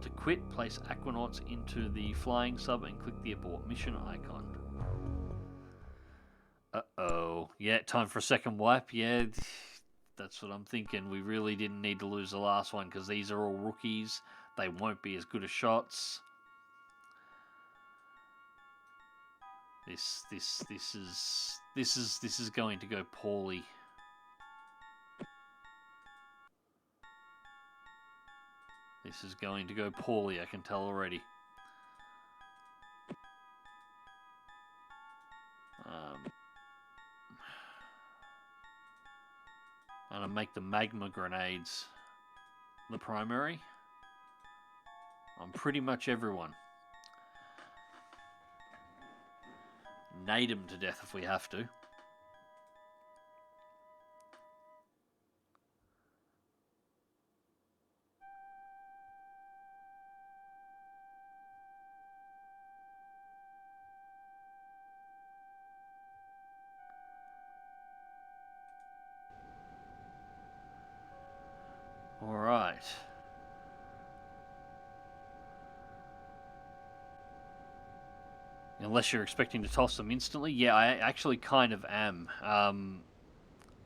Speaker 4: To quit, place Aquanauts into the flying sub and click the Abort Mission icon. Uh-oh. Yeah, time for a second wipe. Yeah, that's what I'm thinking. We really didn't need to lose the last one because these are all rookies. They won't be as good as shots. This is going to go poorly. This is going to go poorly, I can tell already. I'm gonna make the magma grenades the primary on pretty much everyone. Nade them to death if we have to. Alright. Unless you're expecting to toss them instantly. Yeah, I actually kind of am.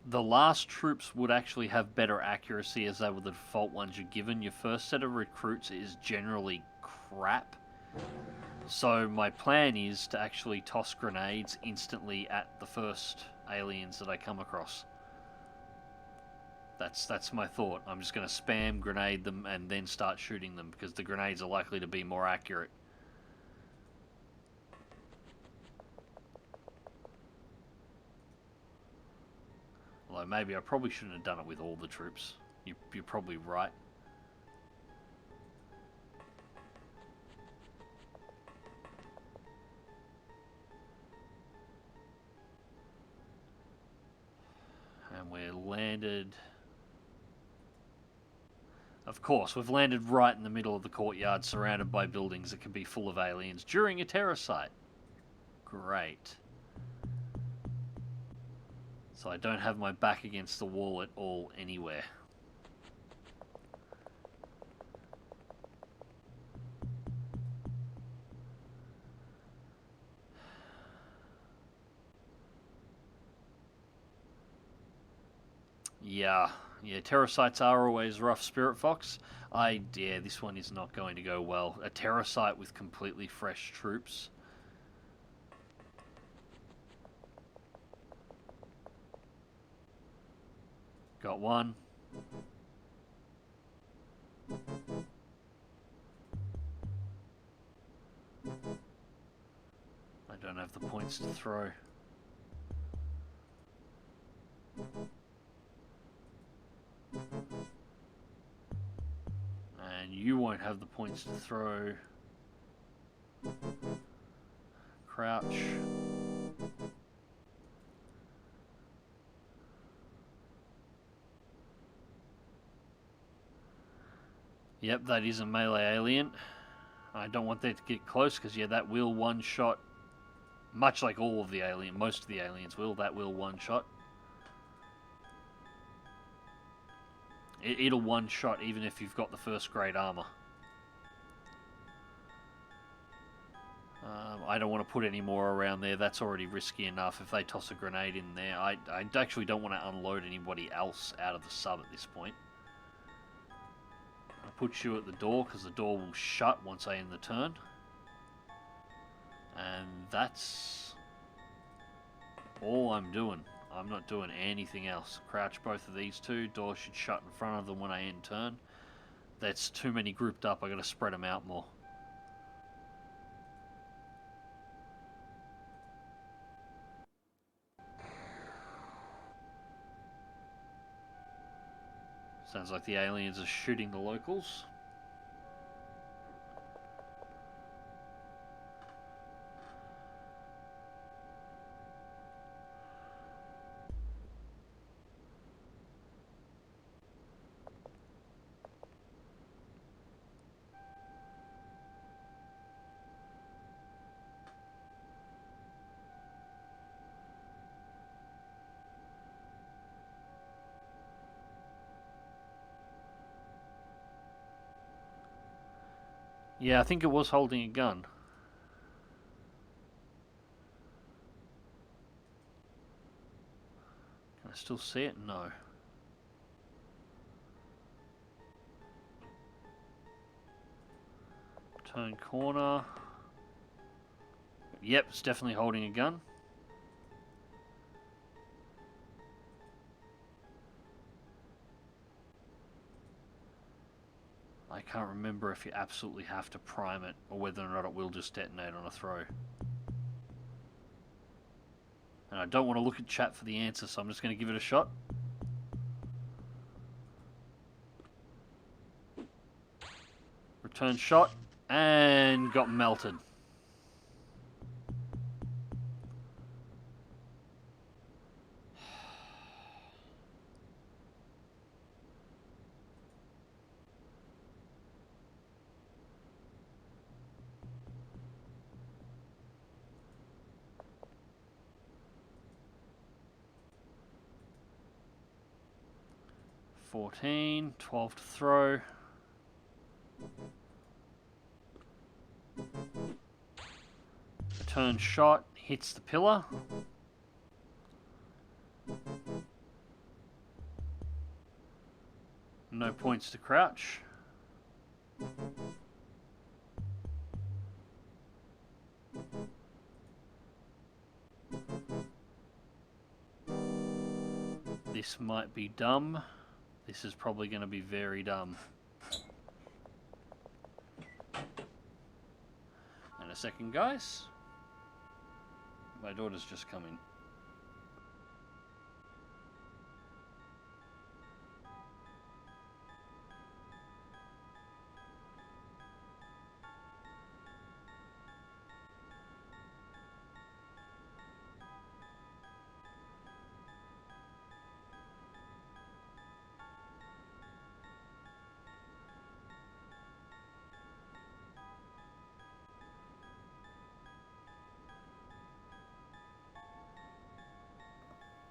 Speaker 4: The last troops would actually have better accuracy as they were the default ones you're given. Your first set of recruits is generally crap. So my plan is to actually toss grenades instantly at the first aliens that I come across. That's my thought. I'm just going to spam grenade them and then start shooting them because the grenades are likely to be more accurate. Although maybe I probably shouldn't have done it with all the troops. You're probably right. And we're landed... Of course, we've landed right in the middle of the courtyard, surrounded by buildings that can be full of aliens during a terror site. Great. So I don't have my back against the wall at all anywhere. Yeah, terror sites are always rough, Spirit Fox. Yeah, this one is not going to go well. A terror site with completely fresh troops. Got one. I don't have the points to throw. And you won't have the points to throw. Crouch. Yep, that is a melee alien. I don't want that to get close because, yeah, that will one-shot. Much like all of the most of the aliens will, that will one-shot. It'll one-shot even if you've got the first grade armor. I don't want to put any more around there. That's already risky enough. If they toss a grenade in there, I actually don't want to unload anybody else out of the sub at this point. I'll put you at the door because the door will shut once I end the turn. And that's all I'm doing. I'm not doing anything else. Crouch both of these two. Door should shut in front of them when I end turn. That's too many grouped up. I got to spread them out more. Sounds like the aliens are shooting the locals. Yeah, I think it was holding a gun. Can I still see it? No. Turn corner. Yep, it's definitely holding a gun. I can't remember if you absolutely have to prime it or whether or not it will just detonate on a throw. And I don't want to look at chat for the answer, so I'm just going to give it a shot. Return shot, and got melted. $14, 12 to throw. Return shot, hits the pillar. No points to crouch. This might be dumb. This is probably going to be very dumb. And a second, guys. My daughter's just come in.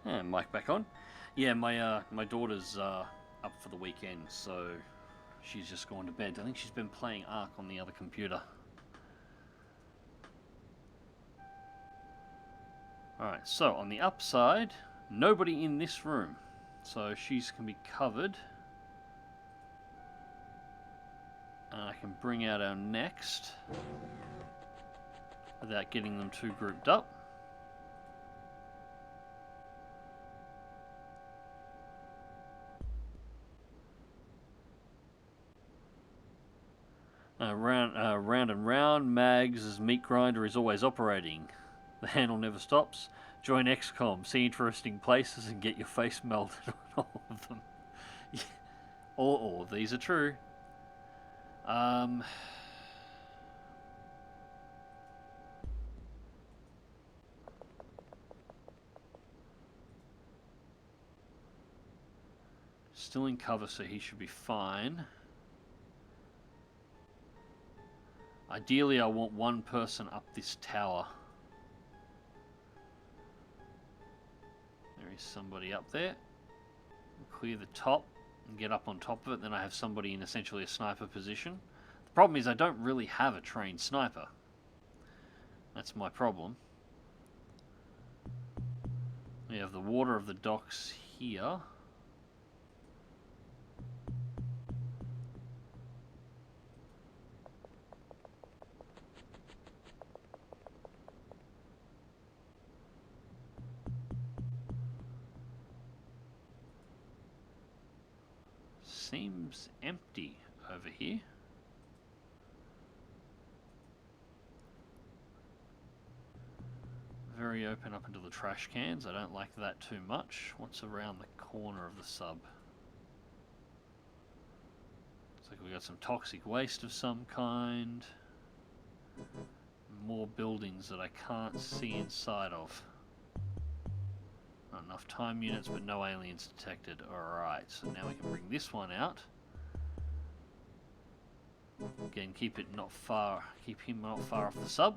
Speaker 4: And mic back on. Yeah, my daughter's up for the weekend, so she's just gone to bed. I think she's been playing Ark on the other computer. Alright, so on the upside, nobody in this room. So she's can be covered. And I can bring out our next without getting them too grouped up. Round and round, Mag's meat grinder is always operating. The handle never stops. Join XCOM, see interesting places and get your face melted on all of them. Yeah. All of these are true. Still in cover, so he should be fine. Ideally, I want one person up this tower. There is somebody up there. Clear the top and get up on top of it. Then I have somebody in essentially a sniper position. The problem is I don't really have a trained sniper. That's my problem. We have the water of the docks here. Seems empty over here. Very open up into the trash cans. I don't like that too much. What's around the corner of the sub? Looks like we got some toxic waste of some kind. More buildings that I can't see inside of. Not enough time units, but no aliens detected. Alright, so now we can bring this one out. Again, keep him not far off the sub.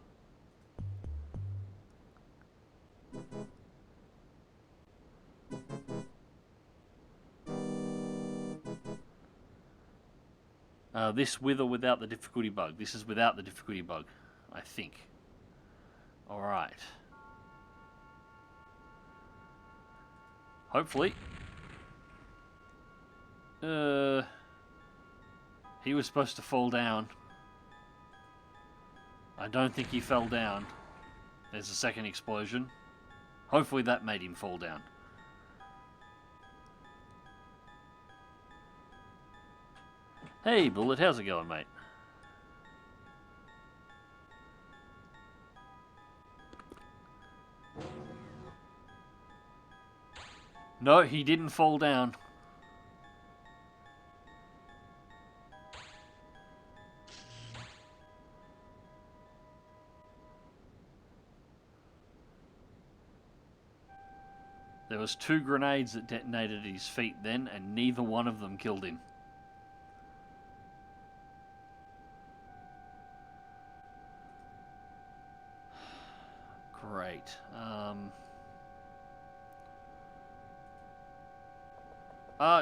Speaker 4: This with or without the difficulty bug? This is without the difficulty bug, I think. Alright. Hopefully. He was supposed to fall down. I don't think he fell down. There's a second explosion. Hopefully that made him fall down. Hey, Bullet, how's it going, mate? No, he didn't fall down. There was 2 grenades that detonated at his feet then, and neither one of them killed him. Great.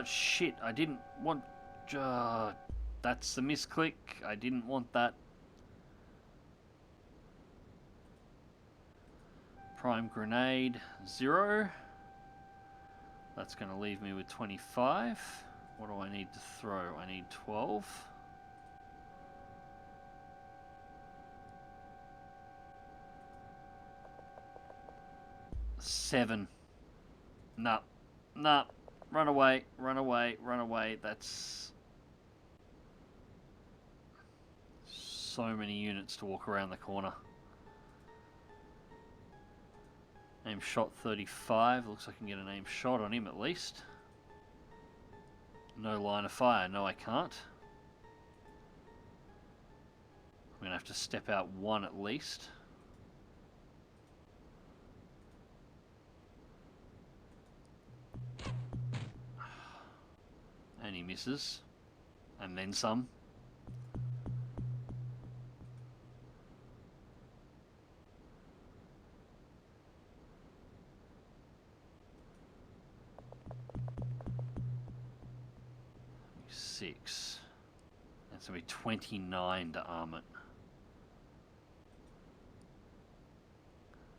Speaker 4: Shit, I didn't want... that's the misclick. I didn't want that. Prime grenade, 0. That's going to leave me with 25. What do I need to throw? I need 12. Seven. Nah. Nah. Run away. Run away. Run away. That's... so many units to walk around the corner. Aim shot 35. Looks like I can get an aim shot on him at least. No line of fire. No, I can't. I'm going to have to step out 1 at least. And he misses. And then some. Six. That's going to be 29 to arm it.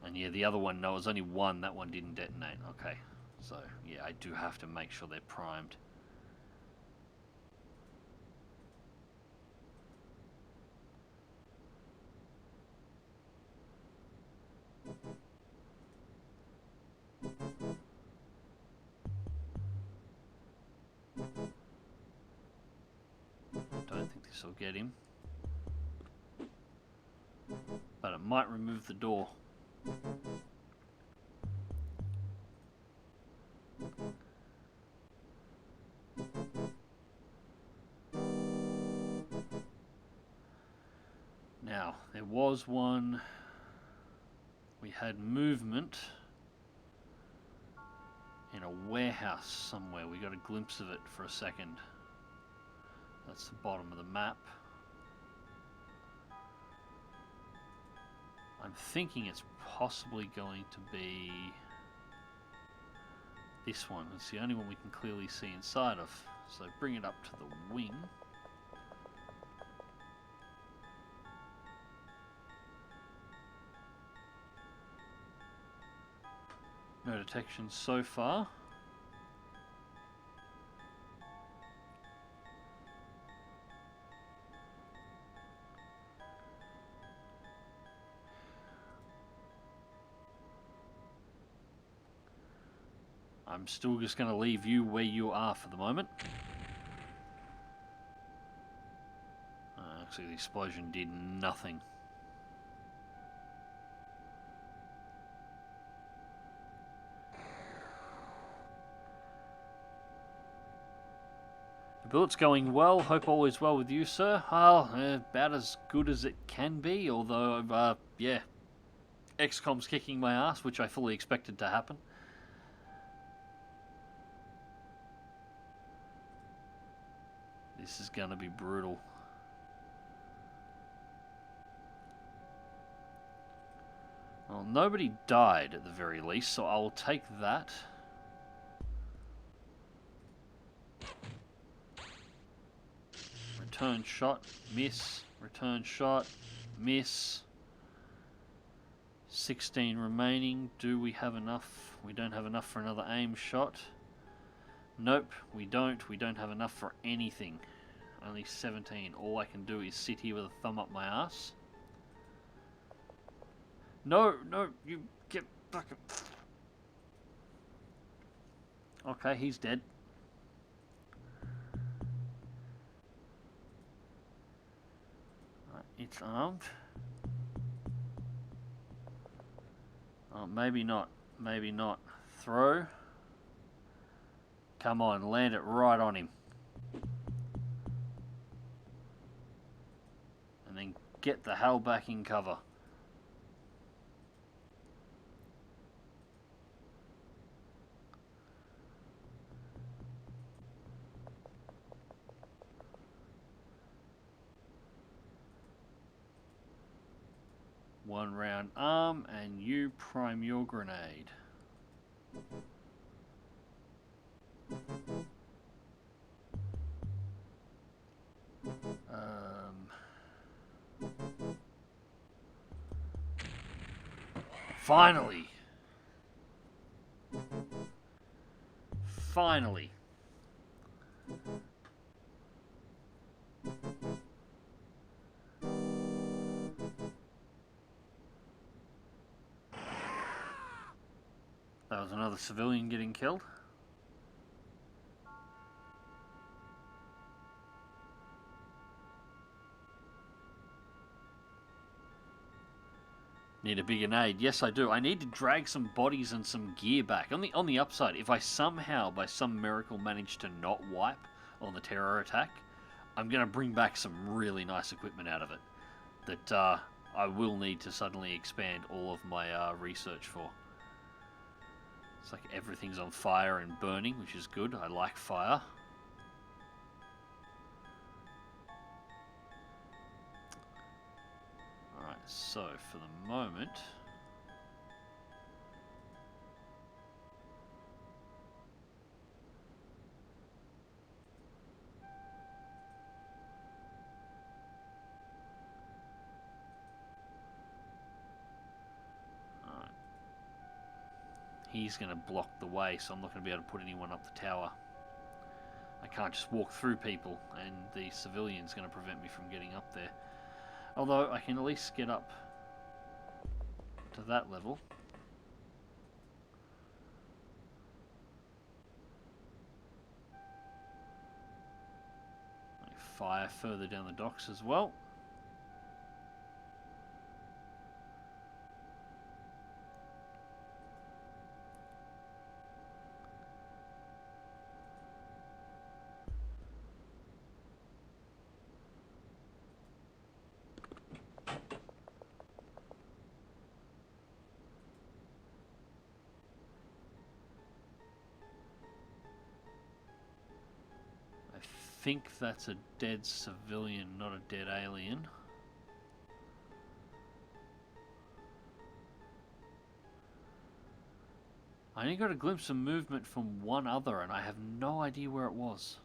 Speaker 4: And yeah, the other one, no, it was only 1. That one didn't detonate. Okay. So, yeah, I do have to make sure they're primed. Don't think this will get him. But it might remove the door. Now, there was one. We had movement in a warehouse somewhere. We got a glimpse of it for a second. That's the bottom of the map. I'm thinking it's possibly going to be this one. It's the only one we can clearly see inside of. So bring it up to the wing. No detection so far. I'm still just going to leave you where you are for the moment. Actually, the explosion did nothing. The bullet's going well. Hope all is well with you, sir. About as good as it can be, although, yeah, XCOM's kicking my ass, which I fully expected to happen. This is going to be brutal. Well, nobody died at the very least, so I'll take that. return shot, miss, return shot, miss. 16 remaining. Do we have enough? We don't have enough for another aim shot. Nope, we don't. We don't have enough for anything. Only 17. All I can do is sit here with a thumb up my ass. No, no, you get back. Okay, he's dead. Right, it's armed. Oh, maybe not. Maybe not. Throw. Come on, land it right on him. And then get the hell back in cover. One round arm, and you prime your grenade. Finally! Finally! That was another civilian getting killed. Need a bigger nade. Yes, I do. I need to drag some bodies and some gear back. On the upside, if I somehow, by some miracle, manage to not wipe on the terror attack, I'm going to bring back some really nice equipment out of it that I will need to suddenly expand all of my research for. It's like everything's on fire and burning, which is good. I like fire. Alright, so for the moment... He's going to block the way, so I'm not going to be able to put anyone up the tower. I can't just walk through people, and the civilian's going to prevent me from getting up there. Although, I can at least get up to that level. Fire further down the docks as well. I think that's a dead civilian, not a dead alien. I only got a glimpse of movement from one other, and I have no idea where it was.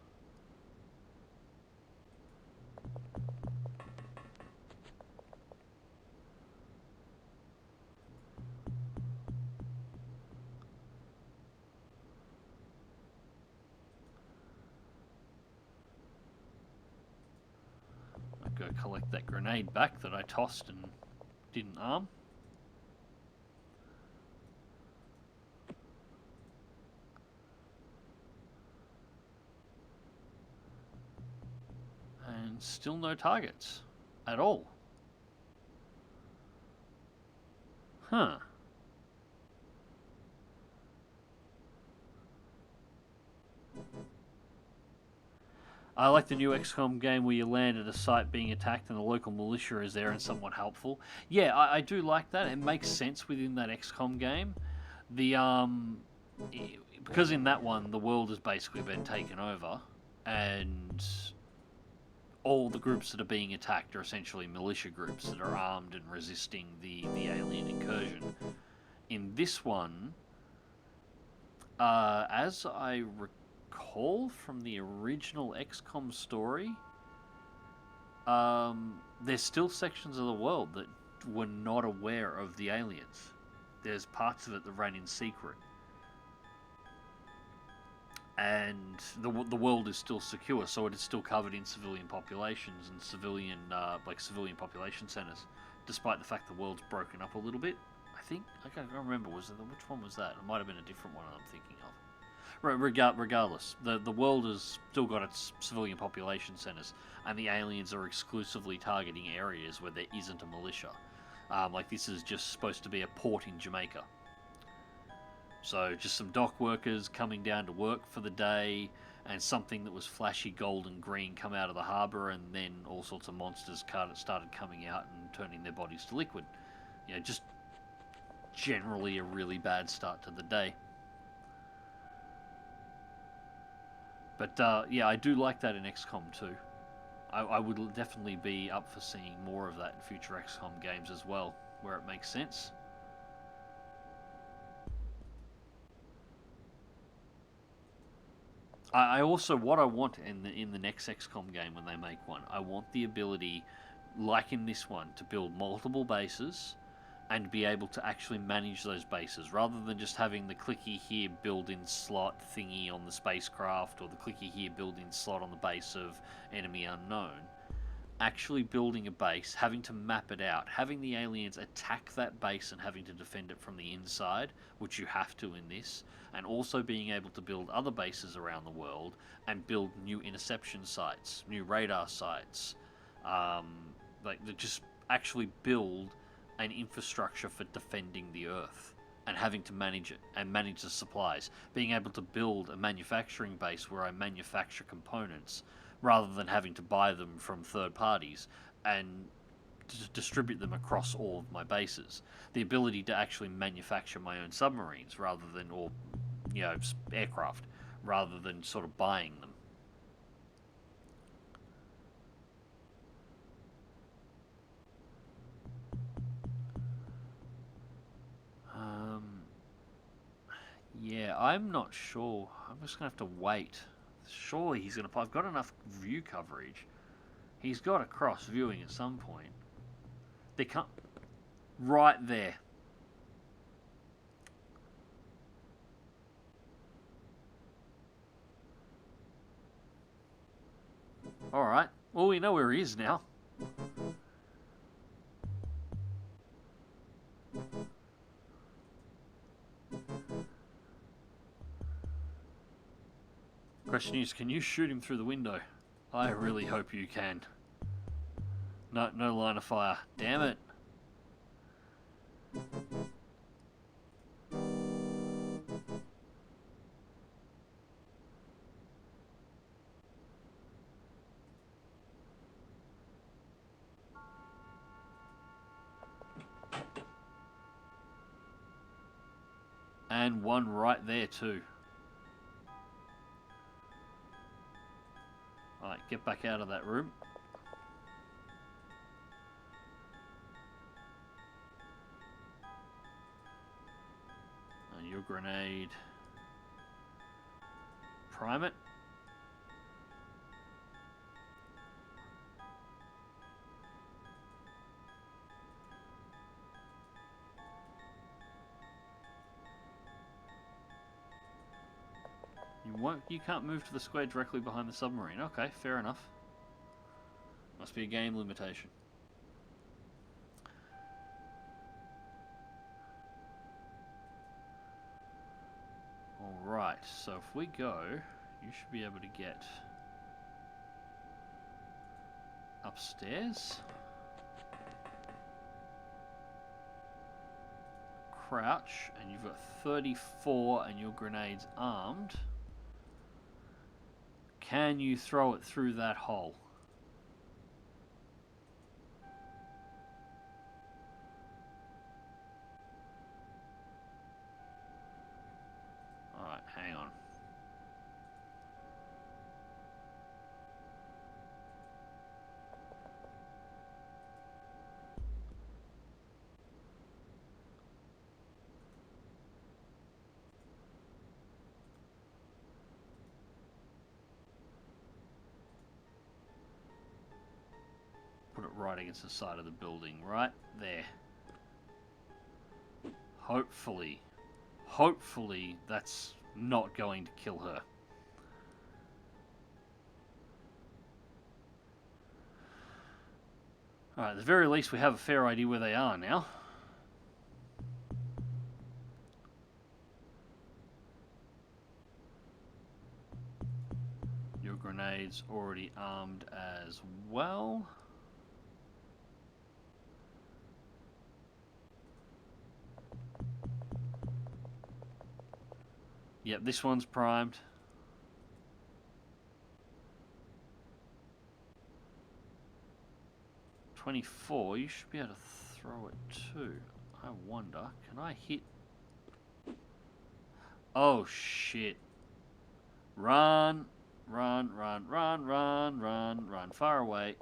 Speaker 4: Go collect that grenade back that I tossed and didn't arm. And still no targets at all. Huh. I like the new XCOM game where you land at a site being attacked and the local militia is there and somewhat helpful. Yeah, I do like that. It makes sense within that XCOM game. Because in that one the world has basically been taken over, and all the groups that are being attacked are essentially militia groups that are armed and resisting the alien incursion. In this one, as I recall from the original XCOM story, there's still sections of the world that were not aware of the aliens. There's parts of it that ran in secret. And the world is still secure, so it is still covered in civilian populations and civilian population centers, despite the fact the world's broken up a little bit. I think I can't remember. Which one was that? It might have been a different one I'm thinking of. Regardless, the world has still got its civilian population centers, and the aliens are exclusively targeting areas where there isn't a militia. Like this is just supposed to be a port in Jamaica. So just some dock workers coming down to work for the day, and something that was flashy gold and green come out of the harbour, and then all sorts of monsters started coming out and turning their bodies to liquid. You know, just generally a really bad start to the day. But yeah, I do like that in XCOM 2. I would definitely be up for seeing more of that in future XCOM games as well, where it makes sense. I also, what I want in the next XCOM game when they make one, I want the ability, like in this one, to build multiple bases and be able to actually manage those bases, rather than just having the clicky here build-in slot thingy on the spacecraft, or the clicky here build-in slot on the base of enemy unknown. Actually building a base, having to map it out, having the aliens attack that base and having to defend it from the inside, which you have to in this, and also being able to build other bases around the world and build new interception sites, new radar sites, just actually build an infrastructure for defending the Earth and having to manage it and manage the supplies, being able to build a manufacturing base where I manufacture components rather than having to buy them from third parties and distribute them across all of my bases. The ability to actually manufacture my own submarines or aircraft, rather than sort of buying them. Yeah, I'm not sure. I'm just going to have to wait. Surely he's going to... I've got enough view coverage. He's got a cross viewing at some point. They can't... Right there. Alright. Well, we know where he is now. Question is, can you shoot him through the window? I really hope you can. No line of fire. Damn it. And one right there too. Alright, get back out of that room. And your grenade. Prime it. You can't move to the square directly behind the submarine. Okay, fair enough. Must be a game limitation. Alright, so if we go, you should be able to get upstairs. Crouch, and you've got 34 and your grenade's armed. Can you throw it through that hole? Alright, hang on. right against the side of the building, right there. Hopefully that's not going to kill her. Alright, at the very least we have a fair idea where they are now. Your grenade's already armed as well. Yep, this one's primed. .24, you should be able to throw it too. I wonder, can I hit? Oh shit. Run, run, run, run, run, run, run, far away.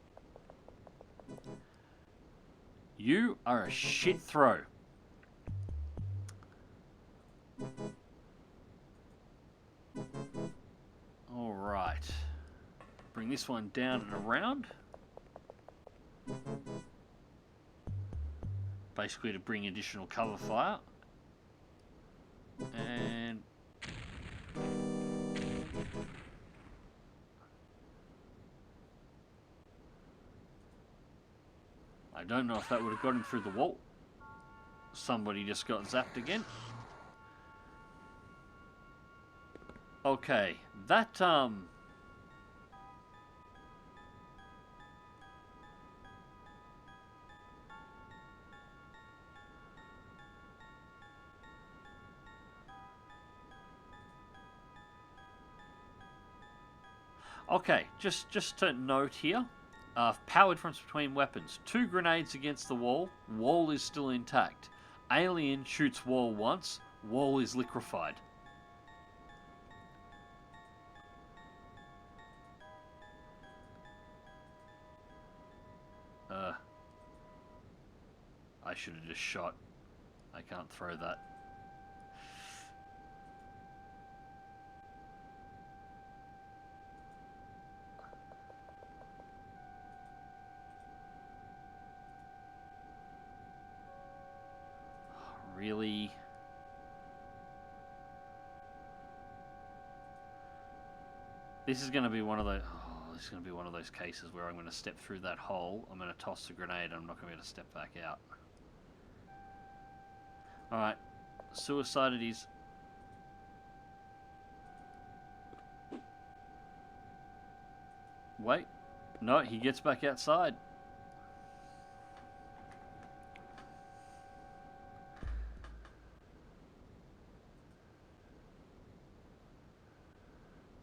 Speaker 4: You are a shit throw. Alright. Bring this one down and around. Basically to bring additional cover fire. And I don't know if that would have got him through the wall. Somebody just got zapped again. Okay, that okay, just to note here, power difference between weapons. 2 grenades against the wall. Wall is still intact. Alien shoots wall once. Wall is liquefied. I should have just shot. I can't throw that. Really? This is going to be one of those. Oh, this is going to be one of those cases where I'm going to step through that hole. I'm going to toss the grenade. And I'm not going to be able to step back out. All right, suicide it is. Wait, no, he gets back outside.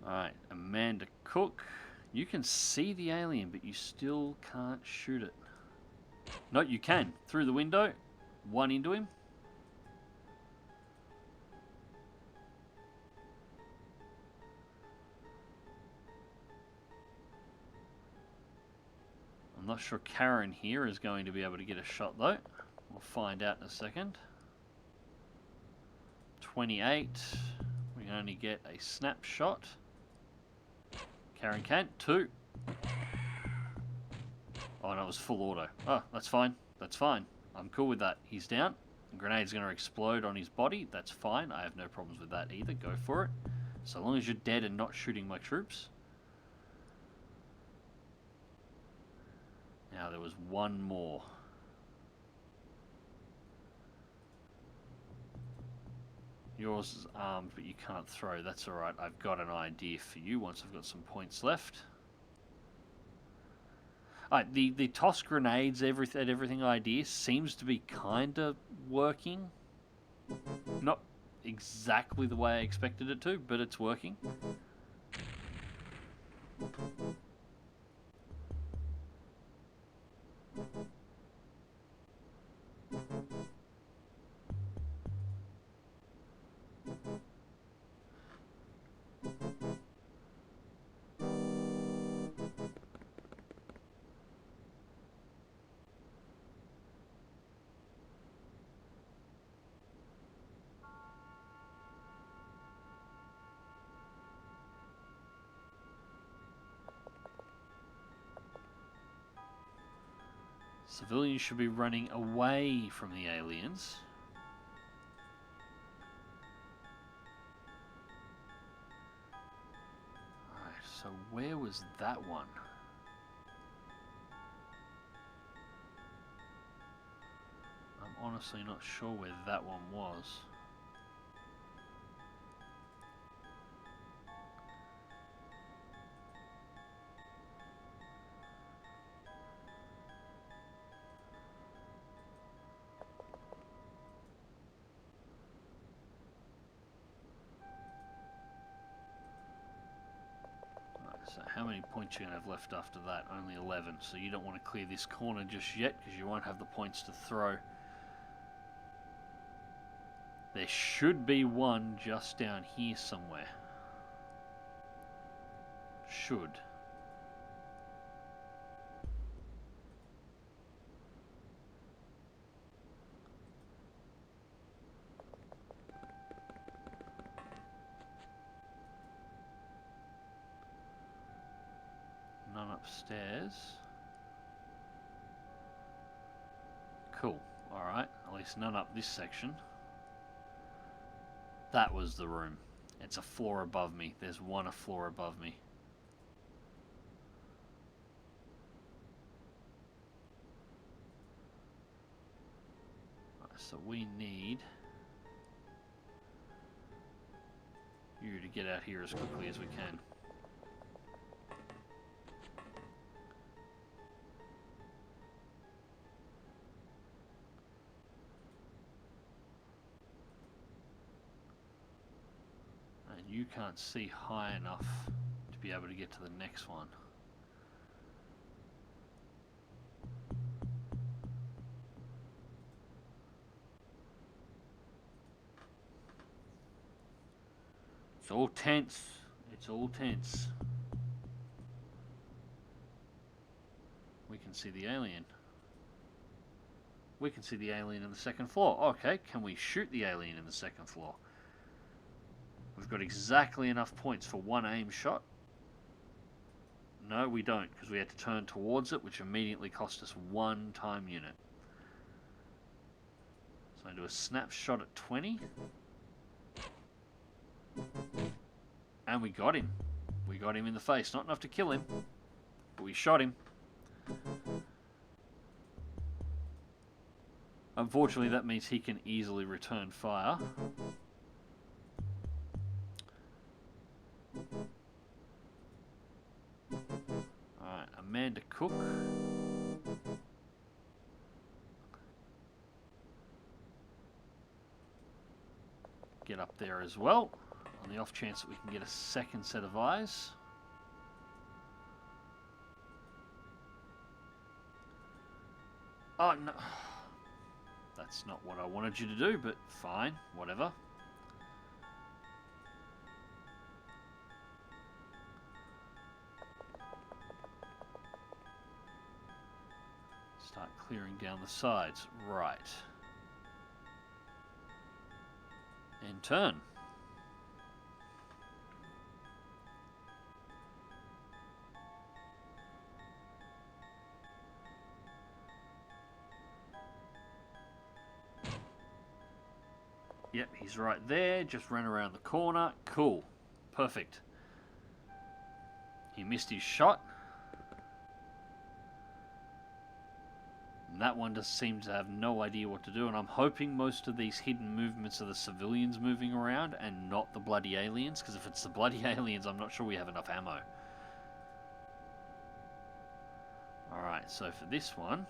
Speaker 4: Alright, Amanda Cook. You can see the alien, but you still can't shoot it. No, you can. Through the window. One into him. I'm not sure Karen here is going to be able to get a shot, though. We'll find out in a second. 28. We can only get a snapshot. Karen can. 2. Oh, no, it was full auto. Oh, that's fine. That's fine. I'm cool with that. He's down. The grenade's going to explode on his body. That's fine. I have no problems with that either. Go for it. So long as you're dead and not shooting my troops. Now, there was one more. Yours is armed, but you can't throw. That's alright. I've got an idea for you once I've got some points left. Alright, the toss grenades at everything idea seems to be kind of working. Not exactly the way I expected it to, but it's working. Civilians should be running away from the aliens. Alright, so where was that one? I'm honestly not sure where that one was. So how many points are you going to have left after that? Only 11. So you don't want to clear this corner just yet because you won't have the points to throw. There should be one just down here somewhere. Should. None upstairs. Cool. Alright, at least none up this section. That was the room. It's a floor above me. There's one a floor above me. Right, so we need you to get out here as quickly as we can. You can't see high enough to be able to get to the next one. It's all tense. It's all tense. We can see the alien. We can see the alien in the second floor. Okay, can we shoot the alien in the second floor? We've got exactly enough points for one aim shot. No, we don't, because we had to turn towards it, which immediately cost us one time unit. So I do a snapshot at 20. And we got him. We got him in the face. Not enough to kill him, but we shot him. Unfortunately, that means he can easily return fire. Alright, Amanda Cook. Get up there as well, on the off chance that we can get a second set of eyes. Oh no, that's not what I wanted you to do, but fine, whatever. Start clearing down the sides. Right. And turn. Yep, he's right there. Just ran around the corner. Cool. Perfect. He missed his shot. That one just seems to have no idea what to do, and I'm hoping most of these hidden movements are the civilians moving around and not the bloody aliens, because if it's the bloody aliens, I'm not sure we have enough ammo. Alright, so for this one,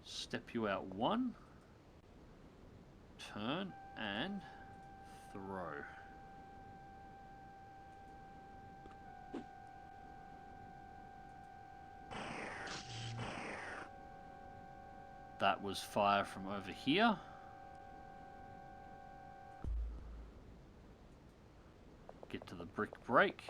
Speaker 4: step you out one, turn, and throw. That was fire from over here. Get to the brick break.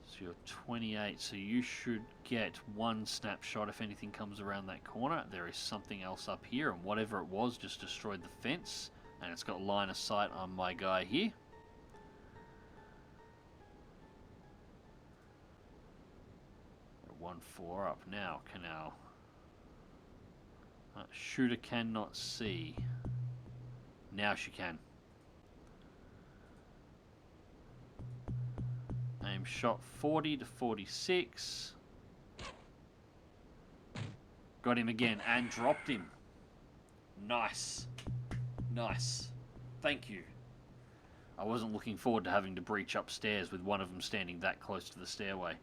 Speaker 4: So you're 28, so you should get one snapshot if anything comes around that corner. There is something else up here, and whatever it was just destroyed the fence. And it's got line of sight on my guy here. Got 1-4 up now, canal. Shooter cannot see. Now she can. Aim shot 40 to 46. Got him again and dropped him. Nice. Nice. Thank you. I wasn't looking forward to having to breach upstairs with one of them standing that close to the stairway.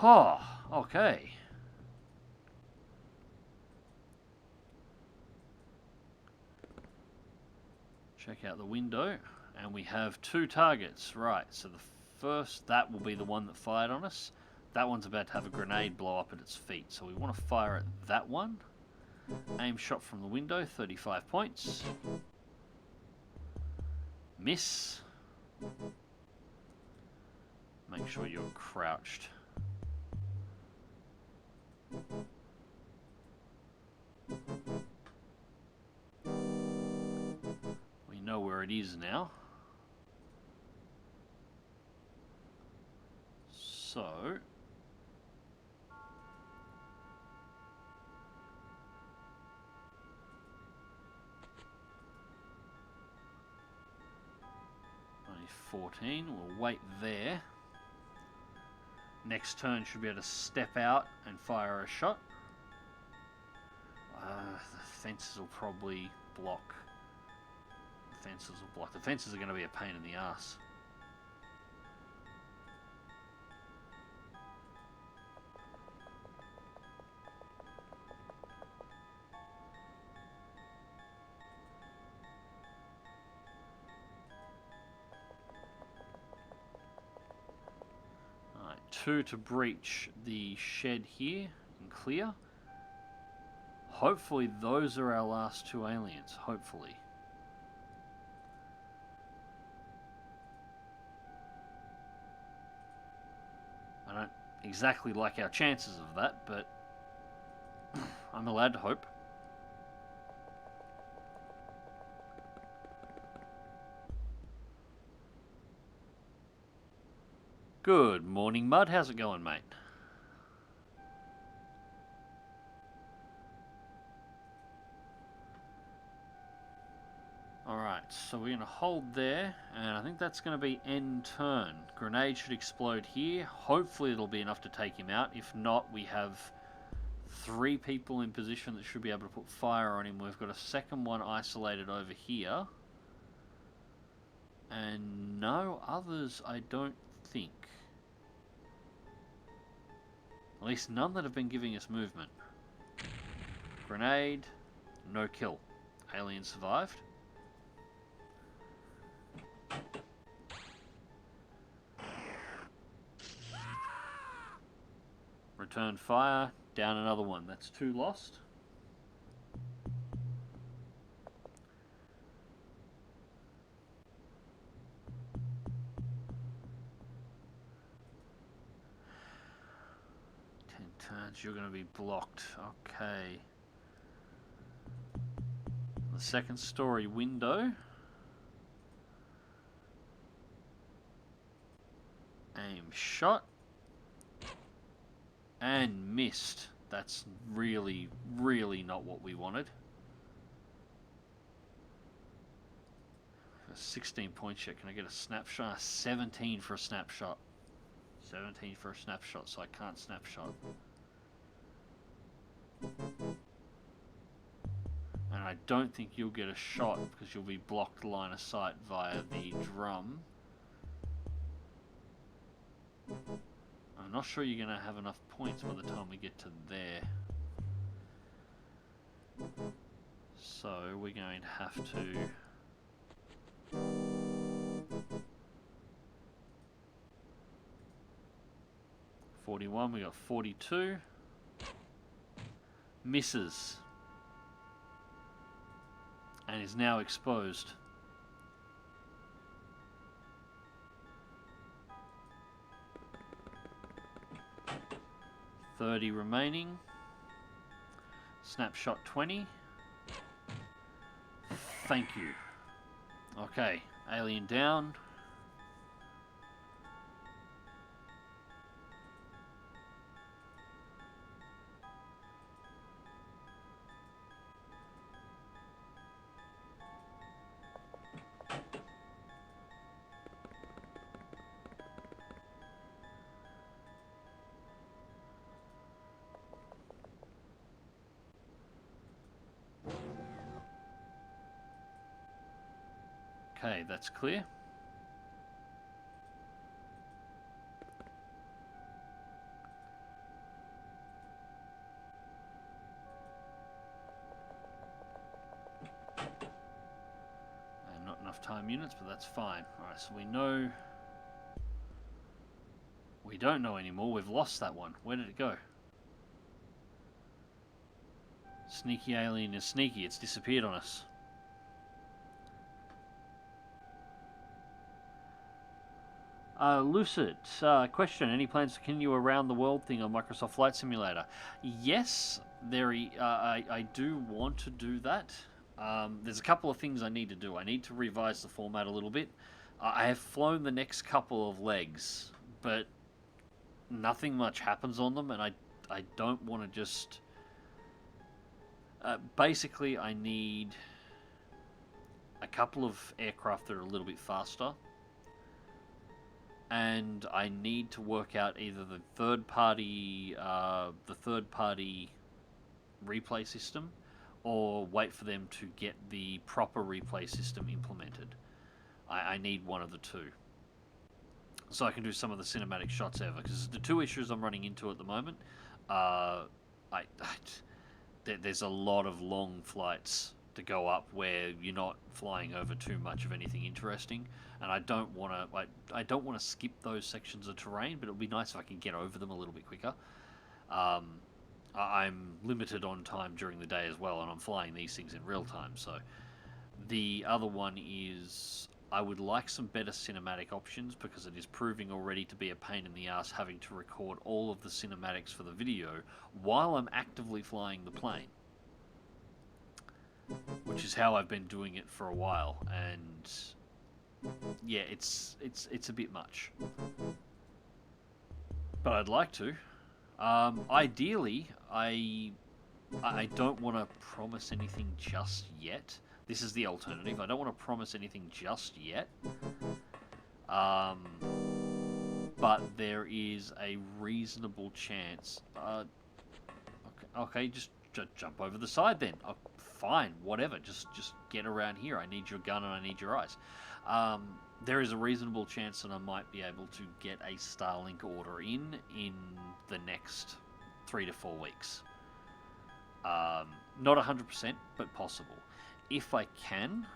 Speaker 4: Oh, okay. Check out the window, and we have 2 targets. Right, so the first, that will be the one that fired on us. That one's about to have a grenade blow up at its feet, so we want to fire at that one. Aim shot from the window, 35 points. Miss. Make sure you're crouched. We know where it is now. So... only 14, we'll wait there. Next turn should be able to step out and fire a shot. The fences will probably block. The fences will block. The fences are going to be a pain in the ass. Alright, 2 to breach the shed here and clear. Hopefully those are our last 2 aliens. Hopefully. I don't exactly like our chances of that, but I'm allowed to hope. Good morning, Mud. How's it going, mate? Alright, so we're going to hold there, and I think that's going to be end turn. Grenade should explode here. Hopefully it'll be enough to take him out. If not, we have 3 people in position that should be able to put fire on him. We've got a second one isolated over here. And no others, I don't think. At least none that have been giving us movement. Grenade, no kill. Alien survived. Return fire, down another one. That's 2 lost. You're going to be blocked. Okay. The second story window. Aim shot. And missed. That's really, really not what we wanted. For 16 points yet. Can I get a snapshot? 17 for a snapshot. 17 for a snapshot, so I can't snapshot. And I don't think you'll get a shot because you'll be blocked line of sight via the drum. I'm not sure you're going to have enough points by the time we get to there. So we're going to have to... $41, we got 42. Misses. And is now exposed. $30 remaining. Snapshot 20. Thank you. Okay, alien down. Okay, that's clear. And not enough time units, but that's fine. Alright, so we know... We don't know anymore. We've lost that one. Where did it go? Sneaky alien is sneaky. It's disappeared on us. Lucid, question, any plans to continue a around the world thing on Microsoft Flight Simulator? Yes, I do want to do that. There's a couple of things I need to do. I need to revise the format a little bit. I have flown the next couple of legs, but nothing much happens on them, and I don't want to just... basically, I need a couple of aircraft that are a little bit faster. And I need to work out either the third party replay system, or wait for them to get the proper replay system implemented. I need one of the two, so I can do some of the cinematic shots ever. Because the two issues I'm running into at the moment, there's a lot of long flights to go up where you're not flying over too much of anything interesting, and I don't want to skip those sections of terrain, but it'll be nice if I can get over them a little bit quicker. I'm limited on time during the day as well, and I'm flying these things in real time. So the other one is I would like some better cinematic options, because it is proving already to be a pain in the ass having to record all of the cinematics for the video while I'm actively flying the plane. Which is how I've been doing it for a while, and yeah, it's a bit much. But I'd like to. Ideally, I don't want to promise anything just yet. This is the alternative. I don't want to promise anything just yet. But there is a reasonable chance. Okay, just jump over the side then. Fine, whatever. Just get around here. I need your gun and I need your eyes. There is a reasonable chance that I might be able to get a Starlink order in the next 3 to 4 weeks. Not 100%, but possible. If I can,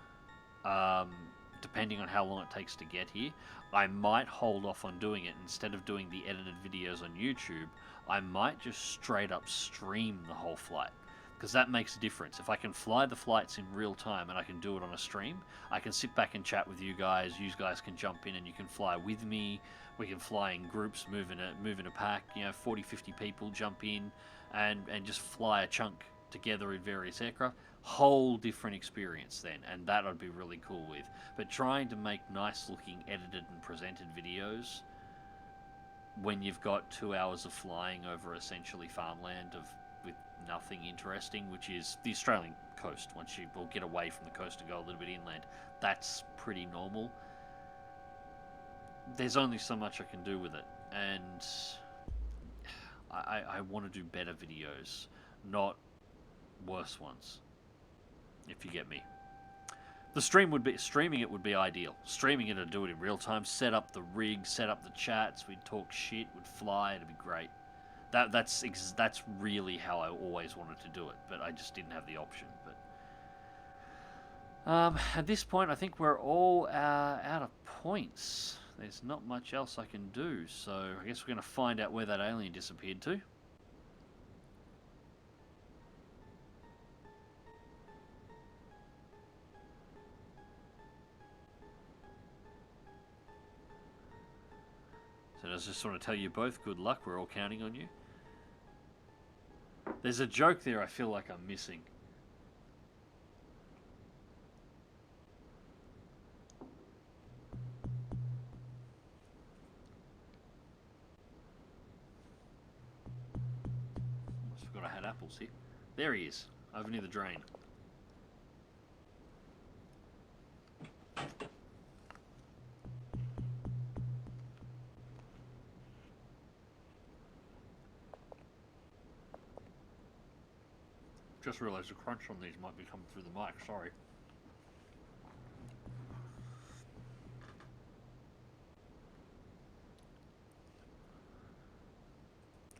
Speaker 4: depending on how long it takes to get here, I might hold off on doing it. Instead of doing the edited videos on YouTube, I might just straight up stream the whole flight. Because that makes a difference. If I can fly the flights in real time and I can do it on a stream, I can sit back and chat with you guys. You guys can jump in and you can fly with me. We can fly in groups, move in a pack. 40, 50 people jump in and just fly a chunk together in various aircraft. Whole different experience then, and that I'd be really cool with. But trying to make nice looking edited and presented videos when you've got 2 hours of flying over essentially farmland with nothing interesting, which is the Australian coast. Once you will get away from the coast and go a little bit inland, that's pretty normal. There's only so much I can do with it, and I want to do better videos, not worse ones, if you get me. The streaming it would be ideal. Streaming it and do it in real time, set up the rig, set up the chats, we'd talk shit, we'd fly, it'd be great. That's really how I always wanted to do it, but I just didn't have the option. But at this point, I think we're all out of points. There's not much else I can do, so I guess we're going to find out where that alien disappeared to. So I just want to tell you both, good luck. We're all counting on you. There's a joke there I feel like I'm missing. Almost forgot I had apples here. There he is, over near the drain. Just realised the crunch on these might be coming through the mic, sorry.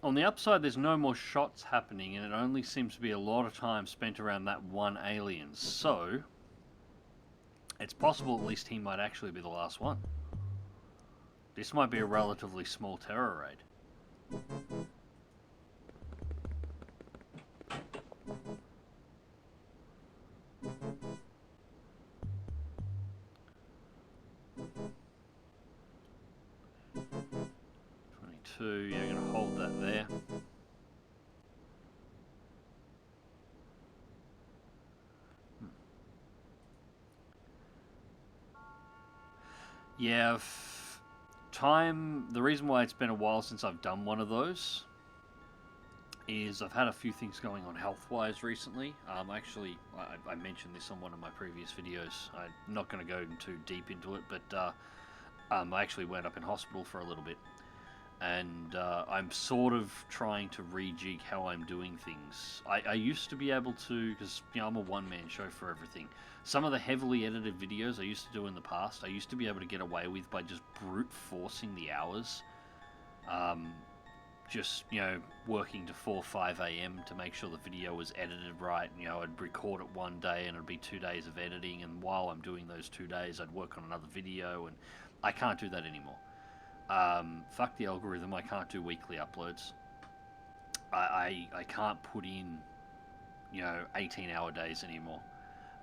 Speaker 4: On the upside, there's no more shots happening, and it only seems to be a lot of time spent around that one alien. So, it's possible at least he might actually be the last one. This might be a relatively small terror raid. Yeah, I'm going to hold that there. Yeah, the reason why it's been a while since I've done one of those is I've had a few things going on health-wise recently. Actually, I mentioned this on one of my previous videos. I'm not going to go too deep into it, but I actually went up in hospital for a little bit. And I'm sort of trying to rejig how I'm doing things. I used to be able to, because I'm a one-man show for everything. Some of the heavily edited videos I used to do in the past, I used to be able to get away with by just brute forcing the hours. Just, working to 4 or 5 a.m. to make sure the video was edited right. I'd record it one day and it'd be 2 days of editing, and while I'm doing those 2 days, I'd work on another video, and I can't do that anymore. Fuck the algorithm, I can't do weekly uploads. I can't put in, 18-hour days anymore.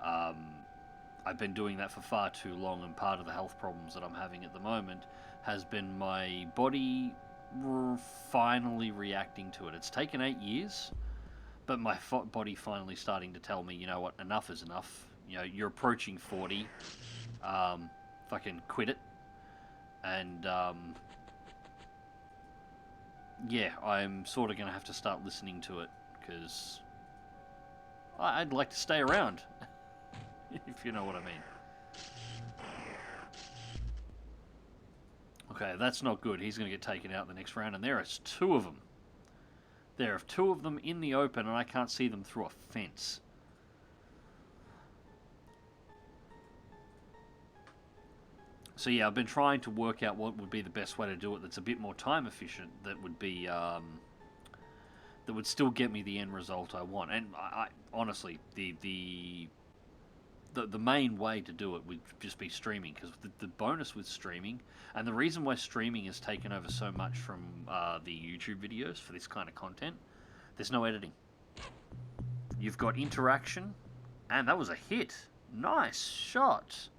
Speaker 4: I've been doing that for far too long, and part of the health problems that I'm having at the moment has been my body finally reacting to it. It's taken 8 years, but my body finally starting to tell me, you know what, enough is enough. You're approaching 40. Fucking quit it. And, yeah, I'm sort of going to have to start listening to it, because I'd like to stay around, if you know what I mean. Okay, that's not good. He's going to get taken out the next round, and there is 2 of them. There are 2 of them in the open, and I can't see them through a fence. So yeah, I've been trying to work out what would be the best way to do it that's a bit more time efficient, that would be, that would still get me the end result I want. And I honestly, the main way to do it would just be streaming, because the bonus with streaming, and the reason why streaming has taken over so much from the YouTube videos for this kind of content, there's no editing. You've got interaction, and that was a hit. Nice shot.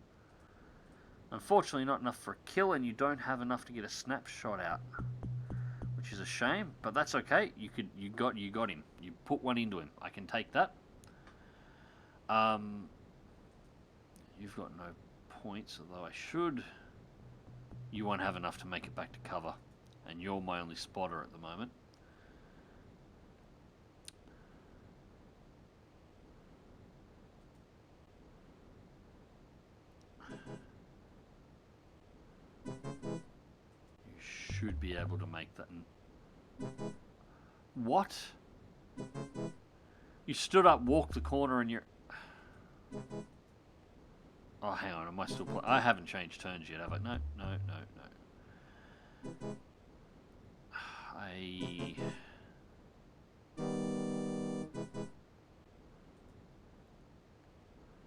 Speaker 4: Unfortunately, not enough for a kill, and you don't have enough to get a snapshot out, which is a shame. But that's okay. You got him. You put one into him. I can take that. You've got no points, although I should. You won't have enough to make it back to cover, and you're my only spotter at the moment. Should be able to make that. What? You stood up, walked the corner, and you're... Oh, hang on, am I still I haven't changed turns yet, have I? No.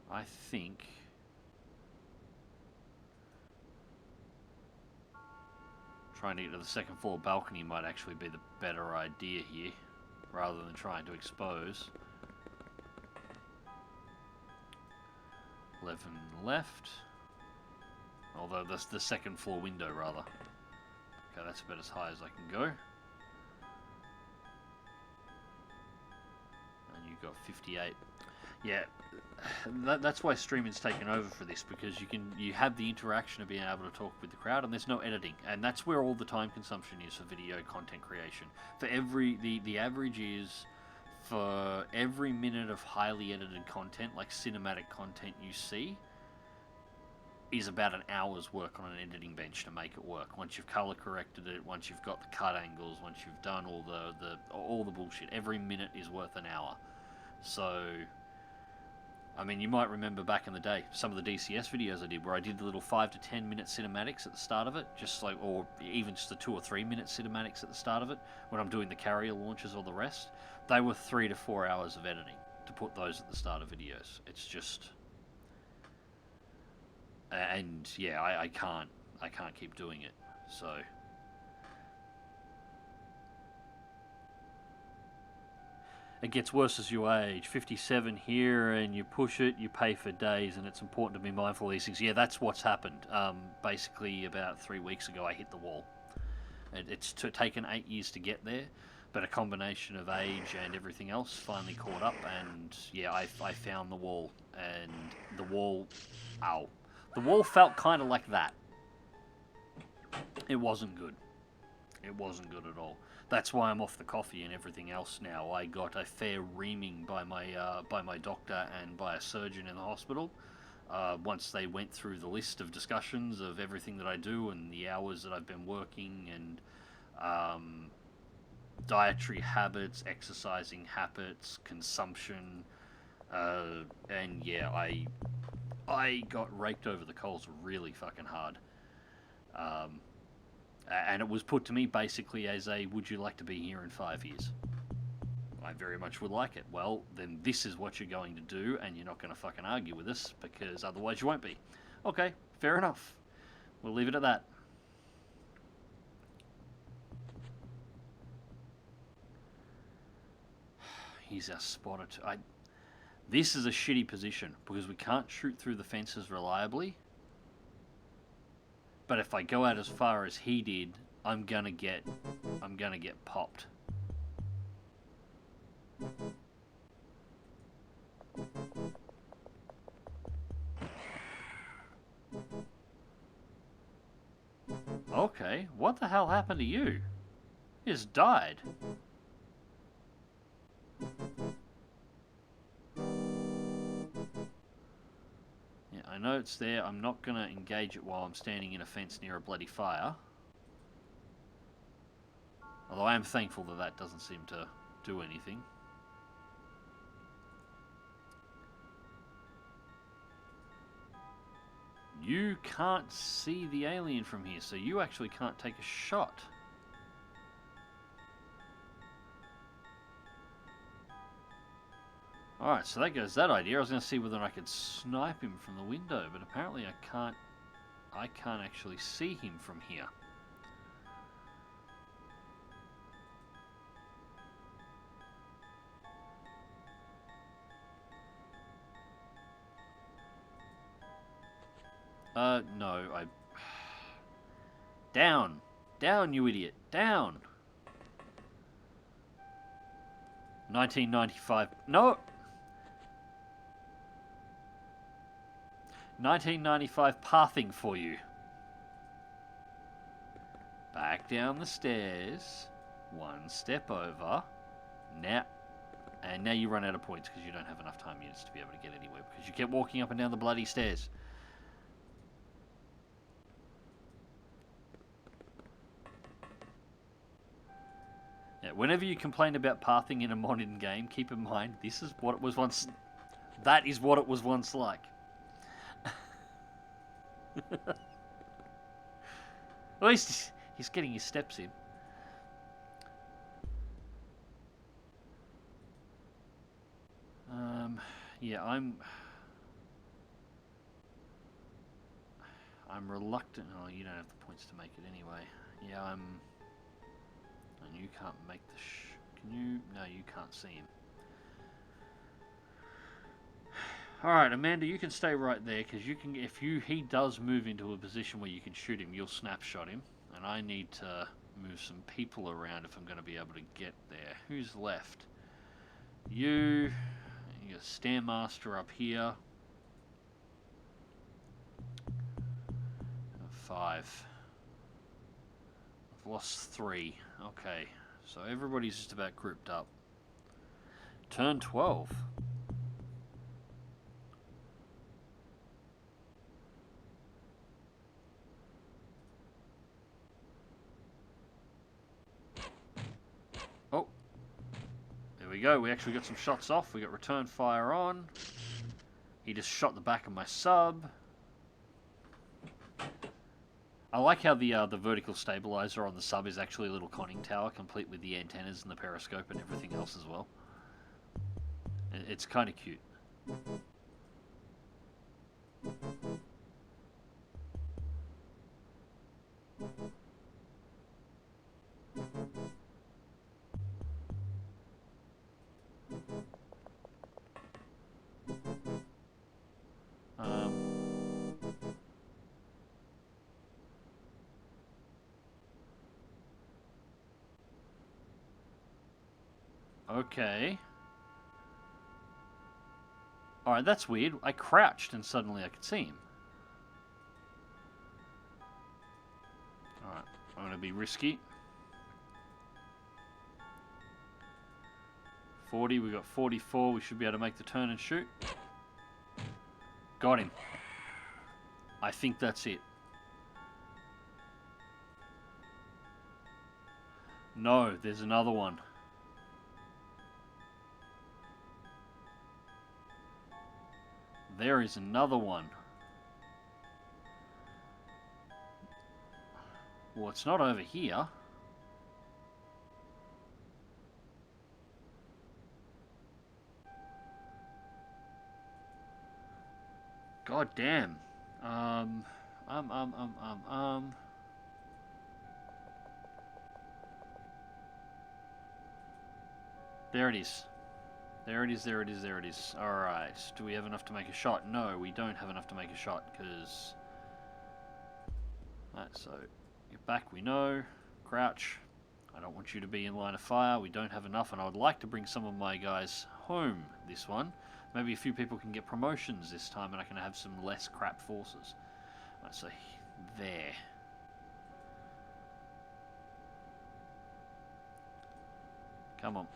Speaker 4: I think... Trying to get to the second floor balcony might actually be the better idea here, rather than trying to expose. 11 left. Although that's the second floor window, rather. Okay, that's about as high as I can go. You've got 58. Yeah, that's why streaming's taken over for this, because you have the interaction of being able to talk with the crowd, and there's no editing, and that's where all the time consumption is for video content creation. For the average is for every minute of highly edited content, like cinematic content you see, is about an hour's work on an editing bench to make it work. Once you've color corrected it, once you've got the cut angles, once you've done all the bullshit, every minute is worth an hour. So, I mean, you might remember back in the day some of the DCS videos I did, where I did the little 5 to 10 minute cinematics at the start of it, just like, or even just the 2 or 3 minute cinematics at the start of it, when I'm doing the carrier launches or the rest. They were 3 to 4 hours of editing to put those at the start of videos. It's just, and yeah, I can't keep doing it. So. It gets worse as you age. 57 here, and you push it, you pay for days, and it's important to be mindful of these things. Yeah, that's what's happened. Basically, about 3 weeks ago, I hit the wall. It's taken 8 years to get there, but a combination of age and everything else finally caught up, and yeah, I found the wall. And the wall... Ow. The wall felt kind of like that. It wasn't good. It wasn't good at all. That's why I'm off the coffee and everything else now. I got a fair reaming by my doctor and by a surgeon in the hospital. Once they went through the list of discussions of everything that I do and the hours that I've been working and dietary habits, exercising habits, consumption, and yeah, I got raked over the coals really fucking hard. And it was put to me basically as a, would you like to be here in 5 years? I very much would like it. Well, then this is what you're going to do, and you're not going to fucking argue with us, because otherwise you won't be. Okay, fair enough. We'll leave it at that. Here's our spotter. This is a shitty position, because we can't shoot through the fences reliably. But if I go out as far as he did, I'm gonna get popped. Okay, what the hell happened to you? You just died. I know it's there. I'm not going to engage it while I'm standing in a fence near a bloody fire. Although I am thankful that that doesn't seem to do anything. You can't see the alien from here, so you actually can't take a shot. Alright, so that goes that idea. I was going to see whether I could snipe him from the window, but apparently I can't actually see him from here. No, Down! Down, you idiot! Down! 1995... No! 1995 pathing for you. Back down the stairs. One step over. Now... And now you run out of points because you don't have enough time units to be able to get anywhere because you kept walking up and down the bloody stairs. Yeah, whenever you complain about pathing in a modern game, keep in mind this is what it was once. That is what it was once like. At least he's getting his steps in. Yeah, I'm reluctant. Oh, you don't have the points to make it anyway. Yeah, and you can't make the can you? No, you can't see him. Alright, Amanda, you can stay right there, because you can, if he does move into a position where you can shoot him, you'll snapshot him. And I need to move some people around if I'm going to be able to get there. Who's left? You got Standmaster up here. 5. I've lost 3. Okay, so everybody's just about grouped up. Turn 12. Oh, there we go. We actually got some shots off. We got return fire on. He just shot the back of my sub. I like how the vertical stabilizer on the sub is actually a little conning tower, complete with the antennas and the periscope and everything else as well. It's kind of cute. Okay. Alright, that's weird. I crouched and suddenly I could see him. Alright, I'm going to be risky. 40, we got 44. We should be able to make the turn and shoot. Got him. I think that's it. No, there's another one. There is another one. Well, it's not over here. God damn. There it is. There it is, there it is, there it is. Alright, do we have enough to make a shot? No, we don't have enough to make a shot, because... Alright, so, get back, we know. Crouch. I don't want you to be in line of fire. We don't have enough, and I would like to bring some of my guys home this one. Maybe a few people can get promotions this time, and I can have some less crap forces. Alright, so, there. Come on.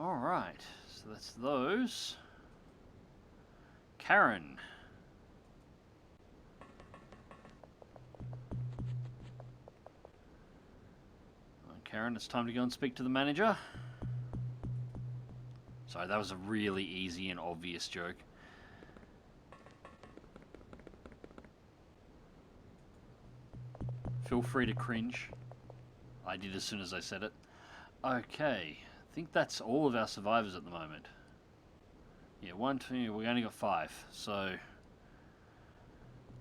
Speaker 4: Alright, so that's those. Karen. Karen, it's time to go and speak to the manager. Sorry, that was a really easy and obvious joke. Feel free to cringe. I did as soon as I said it. Okay, I think that's all of our survivors at the moment. Yeah, 1, 2, we only got 5, so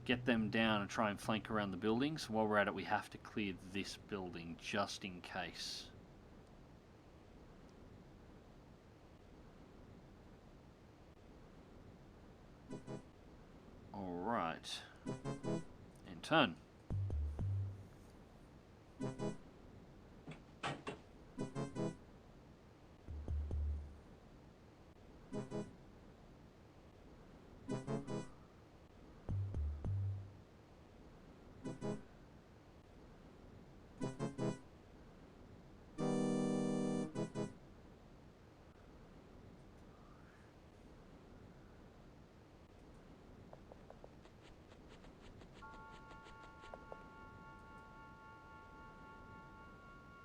Speaker 4: get them down and try and flank around the buildings. While we're at it, we have to clear this building just in case. Alright. And turn.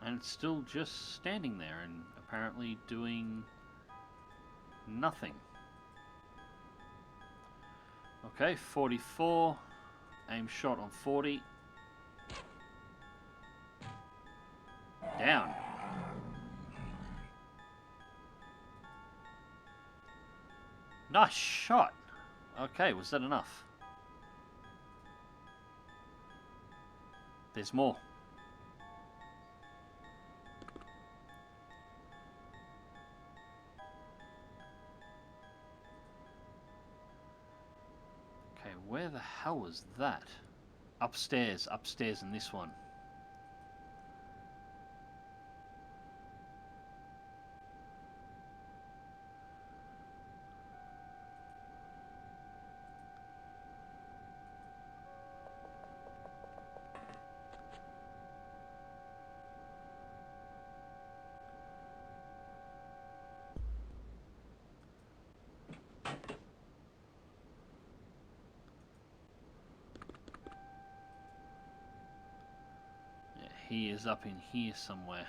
Speaker 4: And it's still just standing there and apparently doing nothing. Okay, 44. Aim shot on 40. Down. Nice shot. Okay, was that enough? There's more. Okay, where the hell was that? Upstairs in this one. He is up in here somewhere.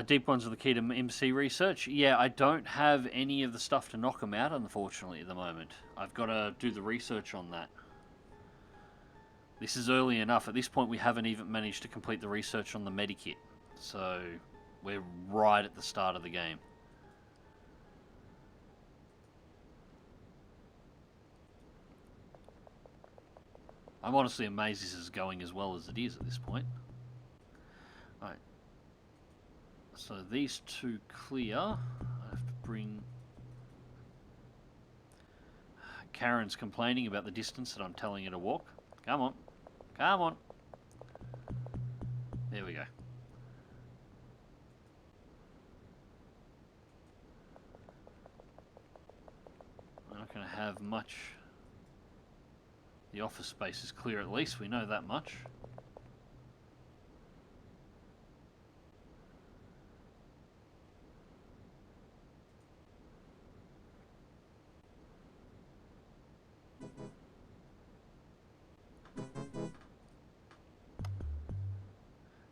Speaker 4: Deep ones are the key to MC research. Yeah, I don't have any of the stuff to knock them out, unfortunately, at the moment. I've got to do the research on that. This is early enough. At this point, we haven't even managed to complete the research on the medikit. So, we're right at the start of the game. I'm honestly amazed this is going as well as it is at this point. Alright. So, these two clear. I have to bring... Karen's complaining about the distance that I'm telling her to walk. Come on. Come on. There we go. We're not going to have much. The office space is clear at least, we know that much.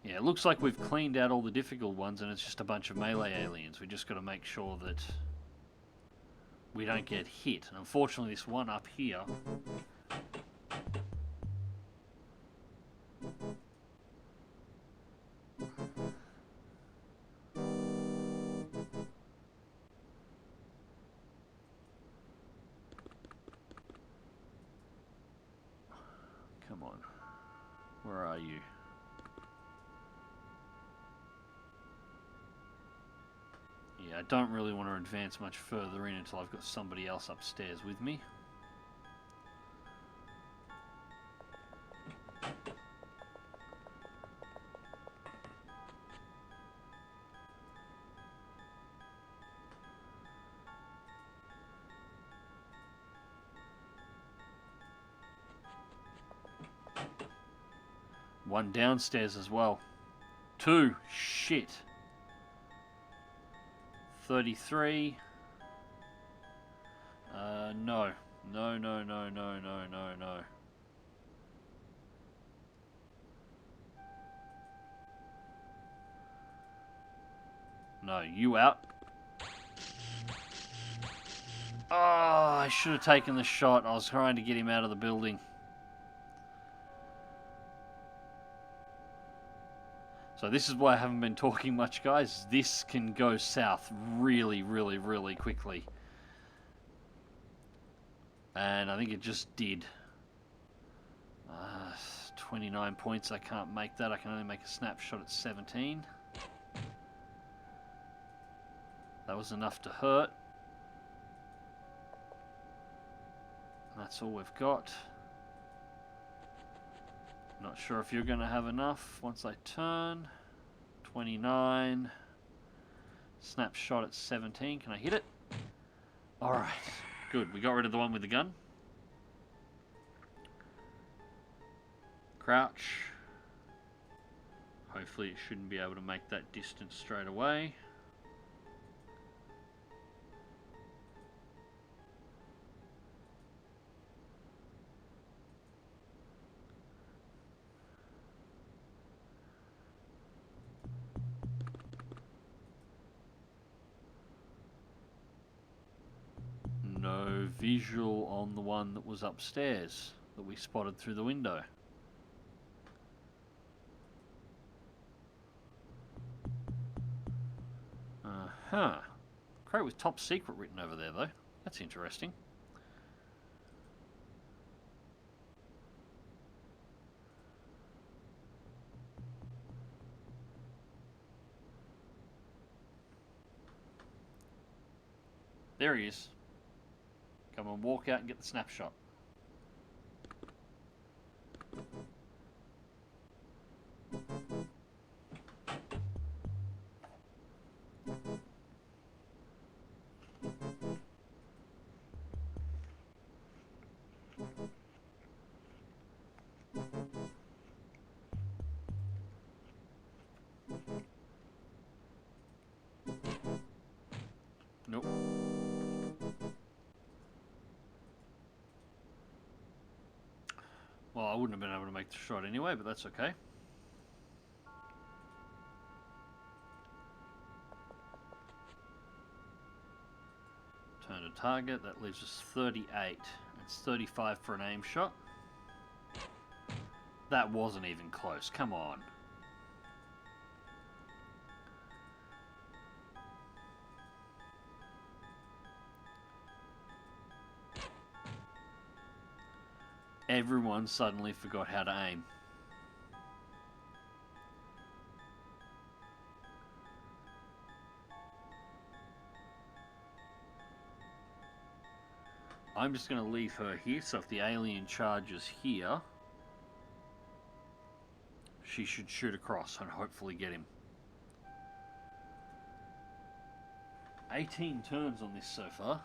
Speaker 4: Yeah, it looks like we've cleaned out all the difficult ones and it's just a bunch of melee aliens. We just got to make sure that we don't get hit. And unfortunately this one up here... Come on. Where are you? Yeah, I don't really want to advance much further in until I've got somebody else upstairs with me. One downstairs as well. 2. Shit. 33. No. No, no, no, no, no, no, no. No, you out. Oh, I should have taken the shot. I was trying to get him out of the building. So this is why I haven't been talking much, guys. This can go south really, really, really quickly. And I think it just did. 29 points, I can't make that. I can only make a snapshot at 17. That was enough to hurt. That's all we've got. Not sure if you're going to have enough once I turn. 29. Snapshot at 17. Can I hit it? Alright. Good. We got rid of the one with the gun. Crouch. Hopefully it shouldn't be able to make that distance straight away. No visual on the one that was upstairs that we spotted through the window. Huh. Crate with top secret written over there, though. That's interesting. There he is. Come on, walk out and get the snapshot. Nope. Well, I wouldn't have been able to make the shot anyway, but that's okay. Turn to target, that leaves us 38. It's 35 for an aim shot. That wasn't even close, come on. Everyone suddenly forgot how to aim. I'm just going to leave her here, so if the alien charges here, she should shoot across and hopefully get him. 18 turns on this so far.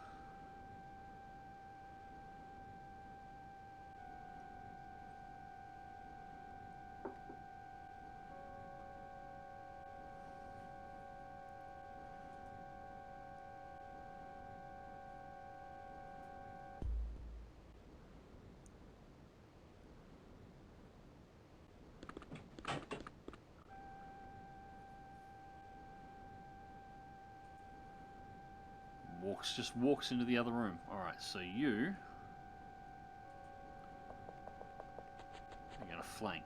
Speaker 4: Just walks into the other room. Alright, so you're going to flank.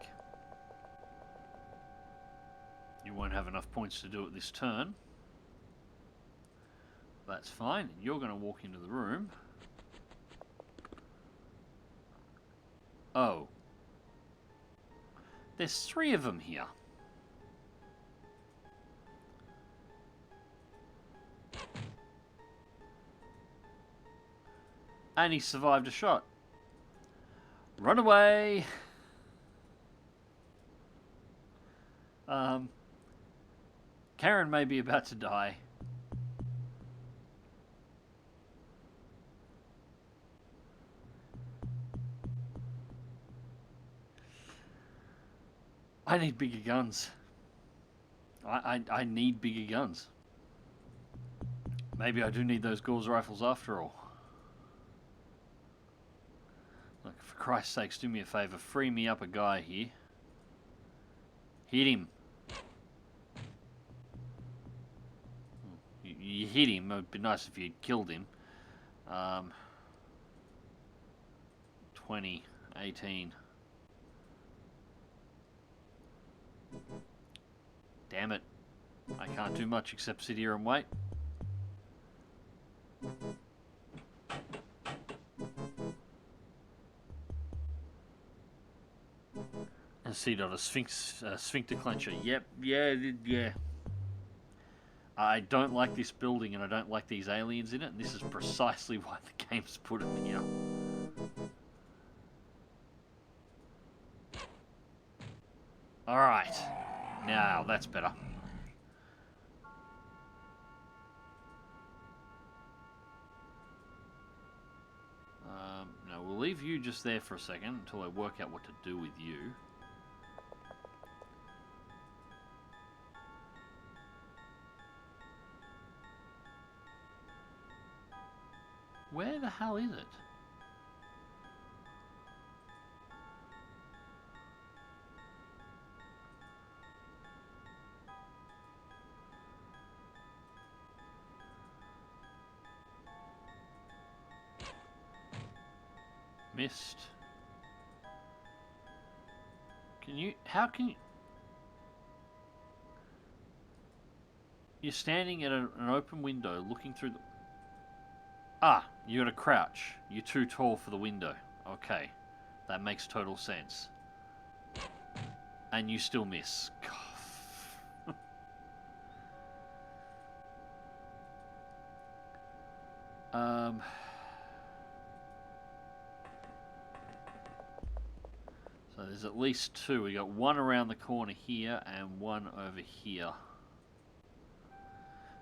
Speaker 4: You won't have enough points to do it this turn. That's fine. You're going to walk into the room. Oh. There's 3 of them here. And he survived a shot. Run away! Karen may be about to die. I need bigger guns. I need bigger guns. Maybe I do need those Gauss rifles after all. Look, for Christ's sakes, do me a favour. Free me up a guy here. Hit him. You hit him. It would be nice if you'd killed him. 20, 18. Damn it. I can't do much except sit here and wait. And C-dot, a sphincter clencher. Yep, yeah. I don't like this building and I don't like these aliens in it, and this is precisely why the game's put them here. Alright. Now, that's better. Now, we'll leave you just there for a second until I work out what to do with you. Where the hell is it? Missed. Can you... How can you... You're standing at an open window looking through the... Ah, you gotta crouch. You're too tall for the window. Okay. That makes total sense. And you still miss. So there's at least two. We got one around the corner here and one over here.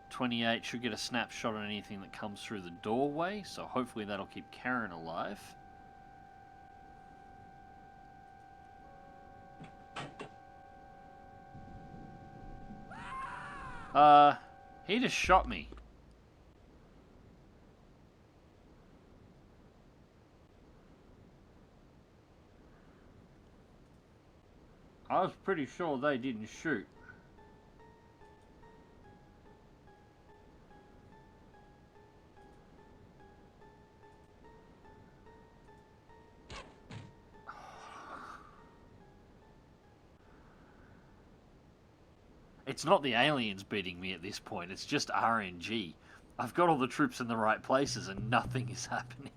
Speaker 4: 28 should get a snapshot on anything that comes through the doorway, so hopefully that'll keep Karen alive. He just shot me. I was pretty sure they didn't shoot. It's not the aliens beating me at this point, it's just RNG. I've got all the troops in the right places and nothing is happening.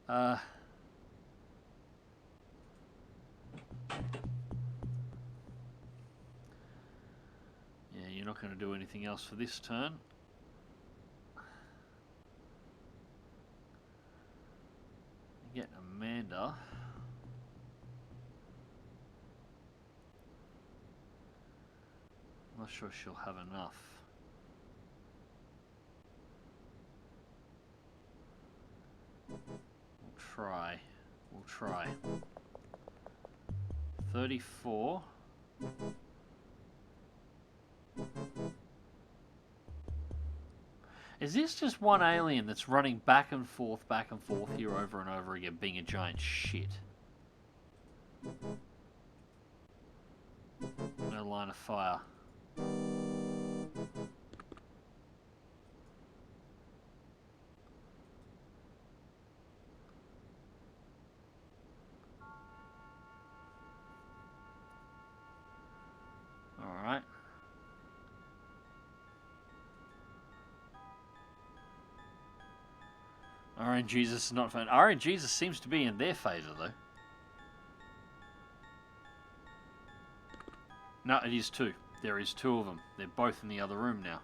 Speaker 4: Yeah, you're not going to do anything else for this turn. Get Amanda. I'm not sure she'll have enough. We'll try. 34. Is this just one alien that's running back and forth here over and over again, being a giant shit? No line of fire. Alright. RNGesus is not fun. RNGesus seems to be in their favour, though. No, it is two. There is two of them. They're both in the other room now.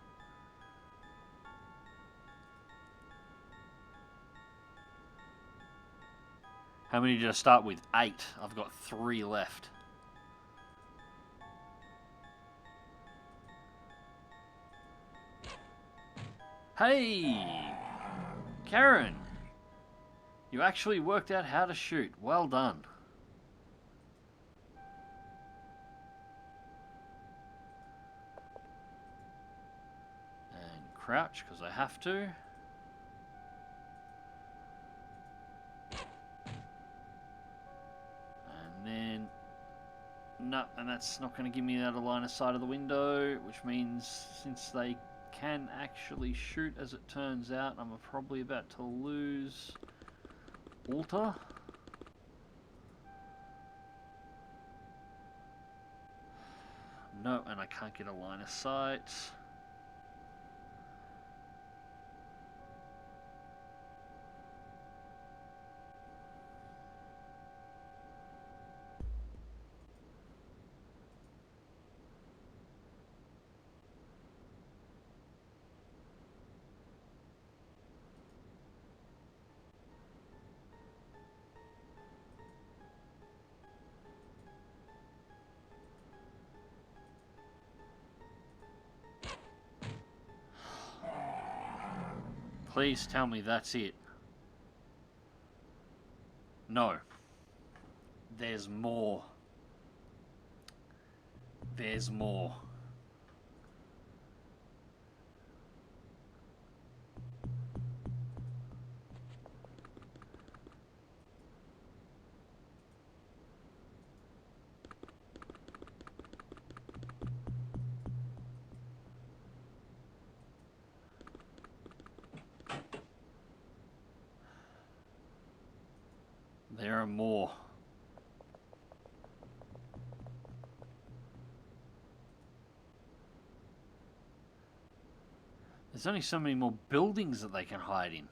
Speaker 4: How many did I start with? 8. I've got 3 left. Hey! Karen! You actually worked out how to shoot. Well done. And crouch, because I have to. And then... No, and that's not going to give me that line of sight of the window, which means since they can actually shoot, as it turns out, I'm probably about to lose Walter. No, and I can't get a line of sight. Please tell me that's it. No. There's more. There's more. There are more. There's only so many more buildings that they can hide in.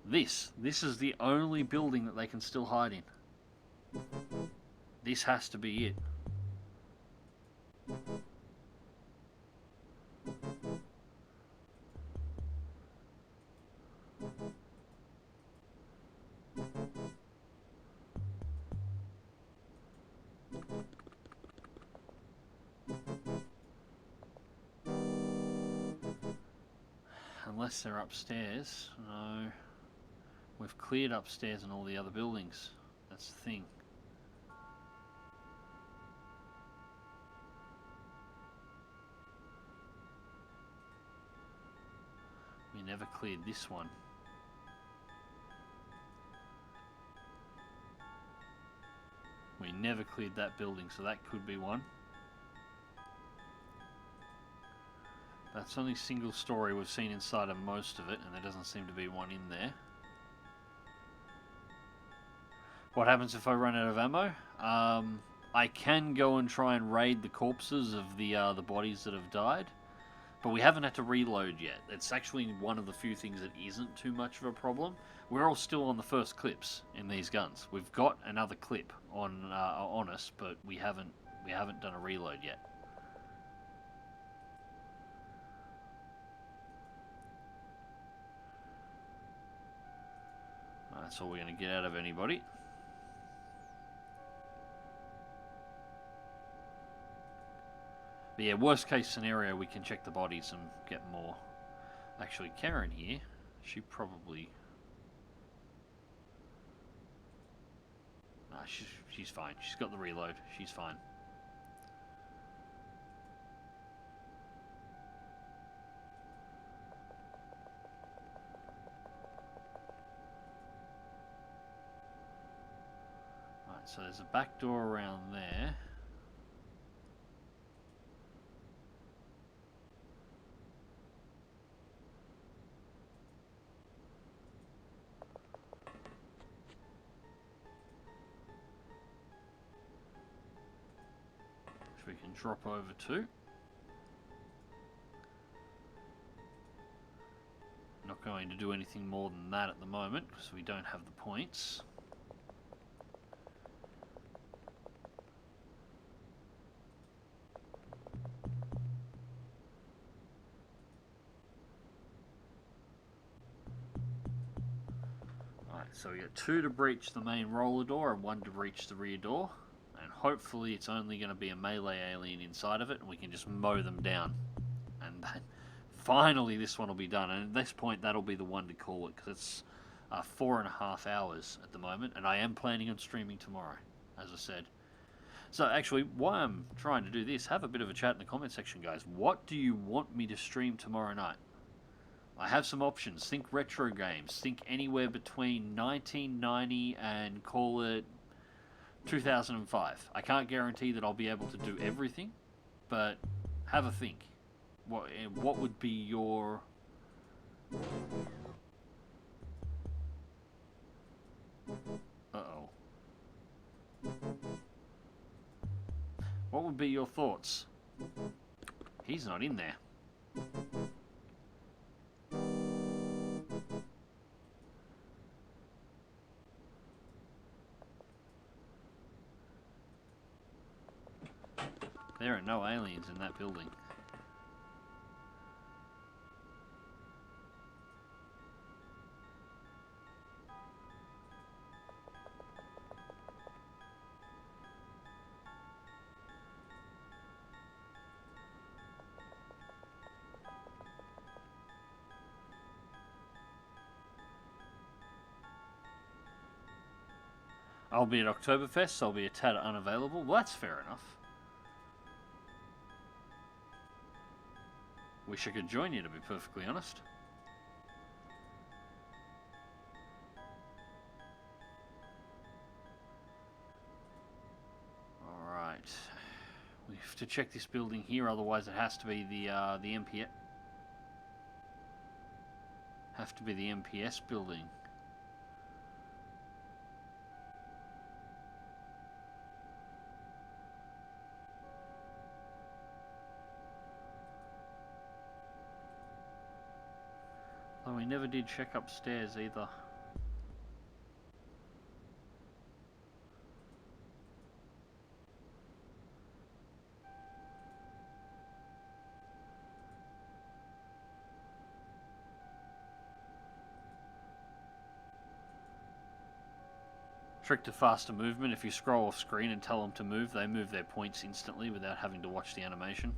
Speaker 4: This is the only building that they can still hide in. This has to be it. Unless they're upstairs. No. We've cleared upstairs and all the other buildings. That's the thing. We never cleared this one. We never cleared that building, so that could be one. That's only single story. We've seen inside of most of it, and there doesn't seem to be one in there. What happens if I run out of ammo? I can go and try and raid the corpses of the bodies that have died, but we haven't had to reload yet. It's actually one of the few things that isn't too much of a problem. We're all still on the first clips in these guns. We've got another clip on us, but we haven't done a reload yet. That's all we're going to get out of anybody. But yeah, worst case scenario, we can check the bodies and get more. Actually, Karen here, she probably... Nah, she's fine. She's got the reload. She's fine. Right, so there's a back door around there. We can drop over to. Not going to do anything more than that at the moment because we don't have the points. Alright, so we got 2 to breach the main roller door and 1 to breach the rear door. And hopefully it's only going to be a melee alien inside of it and we can just mow them down. And then finally this one will be done. And at this point that'll be the one to call it because it's 4.5 hours at the moment. And I am planning on streaming tomorrow, as I said. So actually, why I'm trying to do this, have a bit of a chat in the comment section, guys. What do you want me to stream tomorrow night? I have some options. Think retro games. Think anywhere between 1990 and call it 2005. I can't guarantee that I'll be able to do everything, but have a think. What would be your... Uh-oh. What would be your thoughts? He's not in there. There are no aliens in that building. I'll be at Oktoberfest, so I'll be a tad unavailable. Well, that's fair enough. Wish I could join you, to be perfectly honest. Alright. We have to check this building here, otherwise it has to be the MPS. Have to be the MPS building. Oh, we never did check upstairs either. Trick to faster movement: if you scroll off screen and tell them to move, they move their points instantly without having to watch the animation.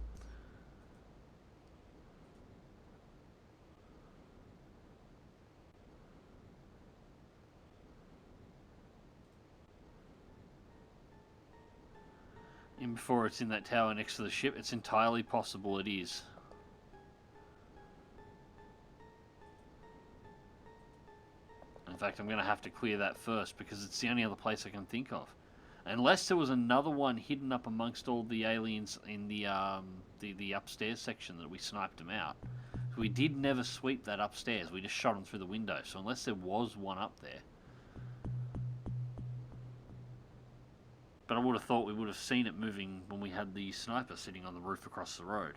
Speaker 4: In before it's in that tower next to the ship, it's entirely possible it is. In fact, I'm going to have to clear that first because it's the only other place I can think of. Unless there was another one hidden up amongst all the aliens in the upstairs section that we sniped them out. We did never sweep that upstairs. We just shot them through the window. So unless there was one up there. But I would have thought we would have seen it moving when we had the sniper sitting on the roof across the road.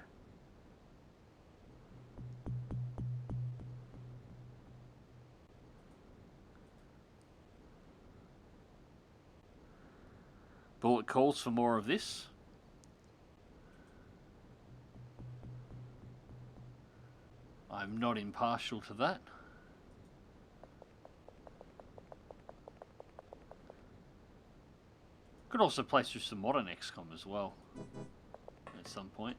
Speaker 4: Bullet calls for more of this. I'm not impartial to that. Could also play through some modern XCOM as well at some point.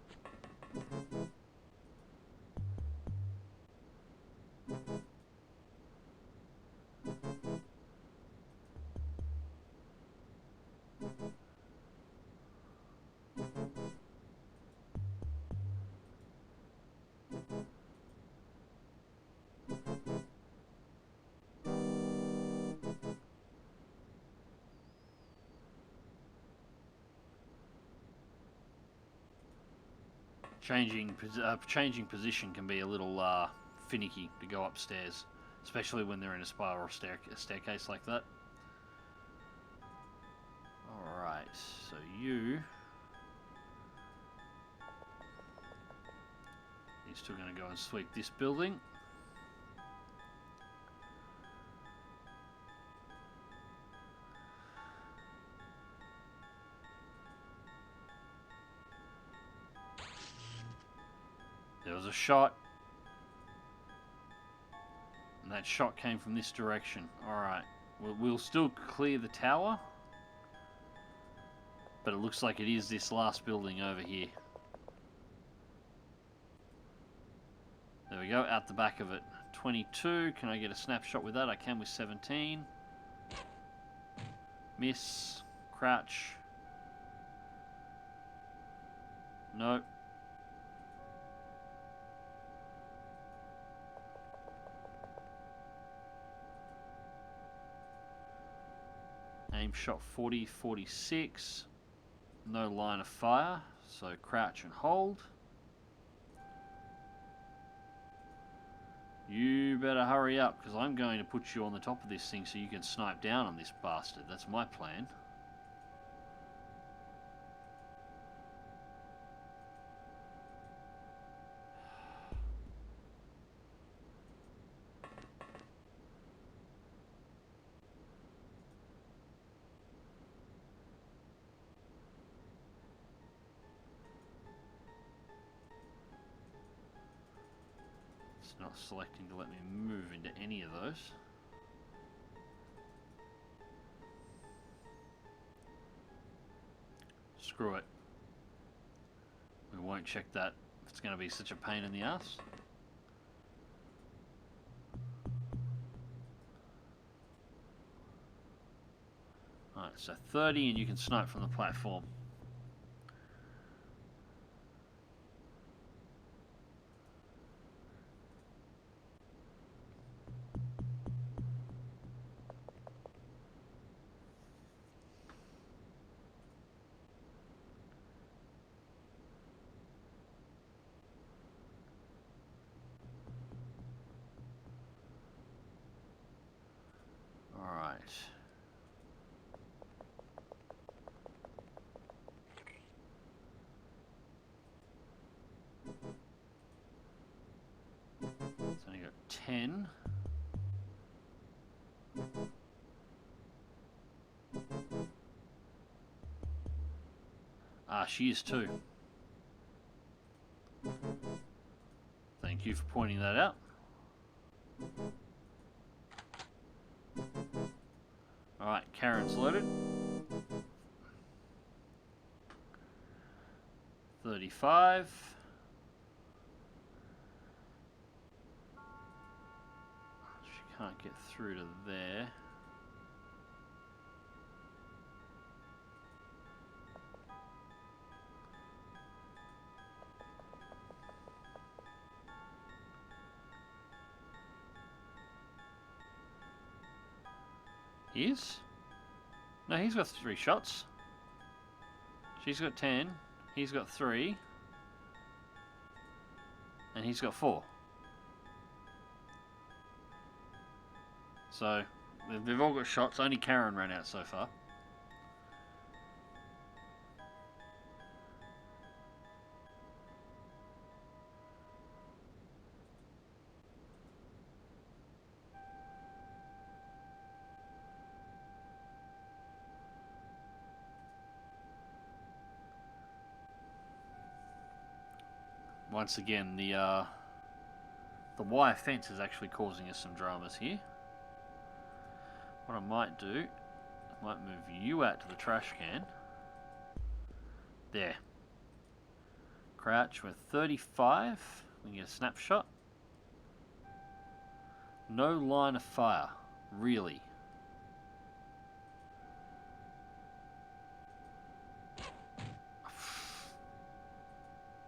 Speaker 4: Changing position can be a little finicky to go upstairs, especially when they're in a spiral staircase like that. Alright, so you're still going to go and sweep this building. There was a shot, and that shot came from this direction. Alright, we'll still clear the tower, but it looks like it is this last building over here. There we go, out the back of it. 22, can I get a snapshot with that? I can with 17. Miss, crouch. Nope. Aim shot 40, 46. No line of fire, so crouch and hold. You better hurry up, because I'm going to put you on the top of this thing so you can snipe down on this bastard. That's my plan. Not selecting to let me move into any of those. Screw it. We won't check that if it's going to be such a pain in the ass. Alright, so 30 and you can snipe from the platform. 10. Ah, she is too. Thank you for pointing that out. Alright, Karen's loaded. 35. She can't get through to there. Is? No, he's got 3 shots. She's got 10. He's got 3. And he's got 4. So, they've all got shots. Only Karen ran out so far. Once again, the wire fence is actually causing us some dramas here. What I might do, I might move you out to the trash can. There. Crouch with 35. We can get a snapshot. No line of fire. Really.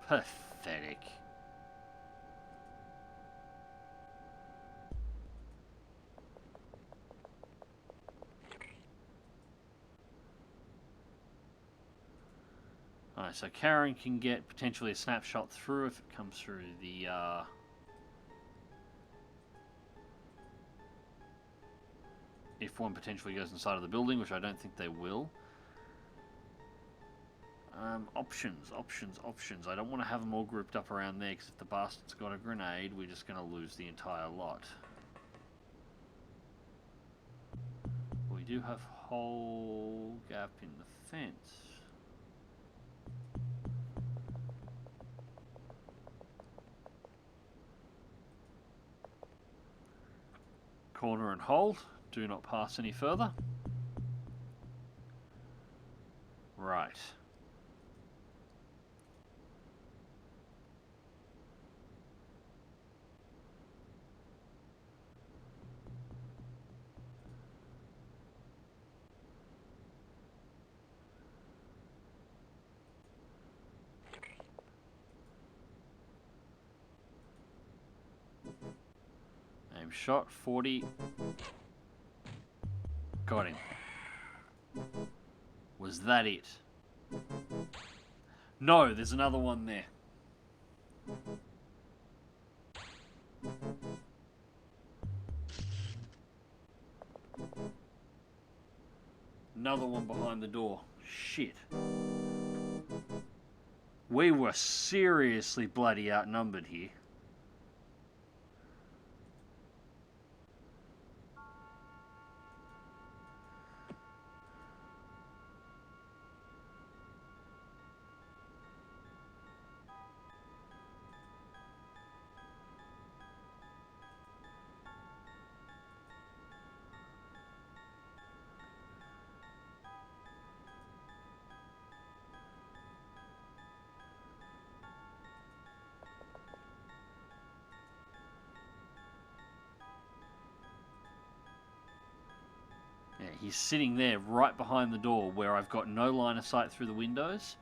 Speaker 4: Pathetic. Alright, so Karen can get potentially a snapshot through if it comes through the if one potentially goes inside of the building, which I don't think they will. Options. I don't want to have them all grouped up around there, because if the bastard's got a grenade, we're just going to lose the entire lot. We do have whole gap in the fence. Corner and hold. Do not pass any further. Right. Aim shot, 40. Got him. Was that it? No, there's another one there. Another one behind the door. Shit. We were seriously bloody outnumbered here. Yeah, he's sitting there right behind the door where I've got no line of sight through the windows,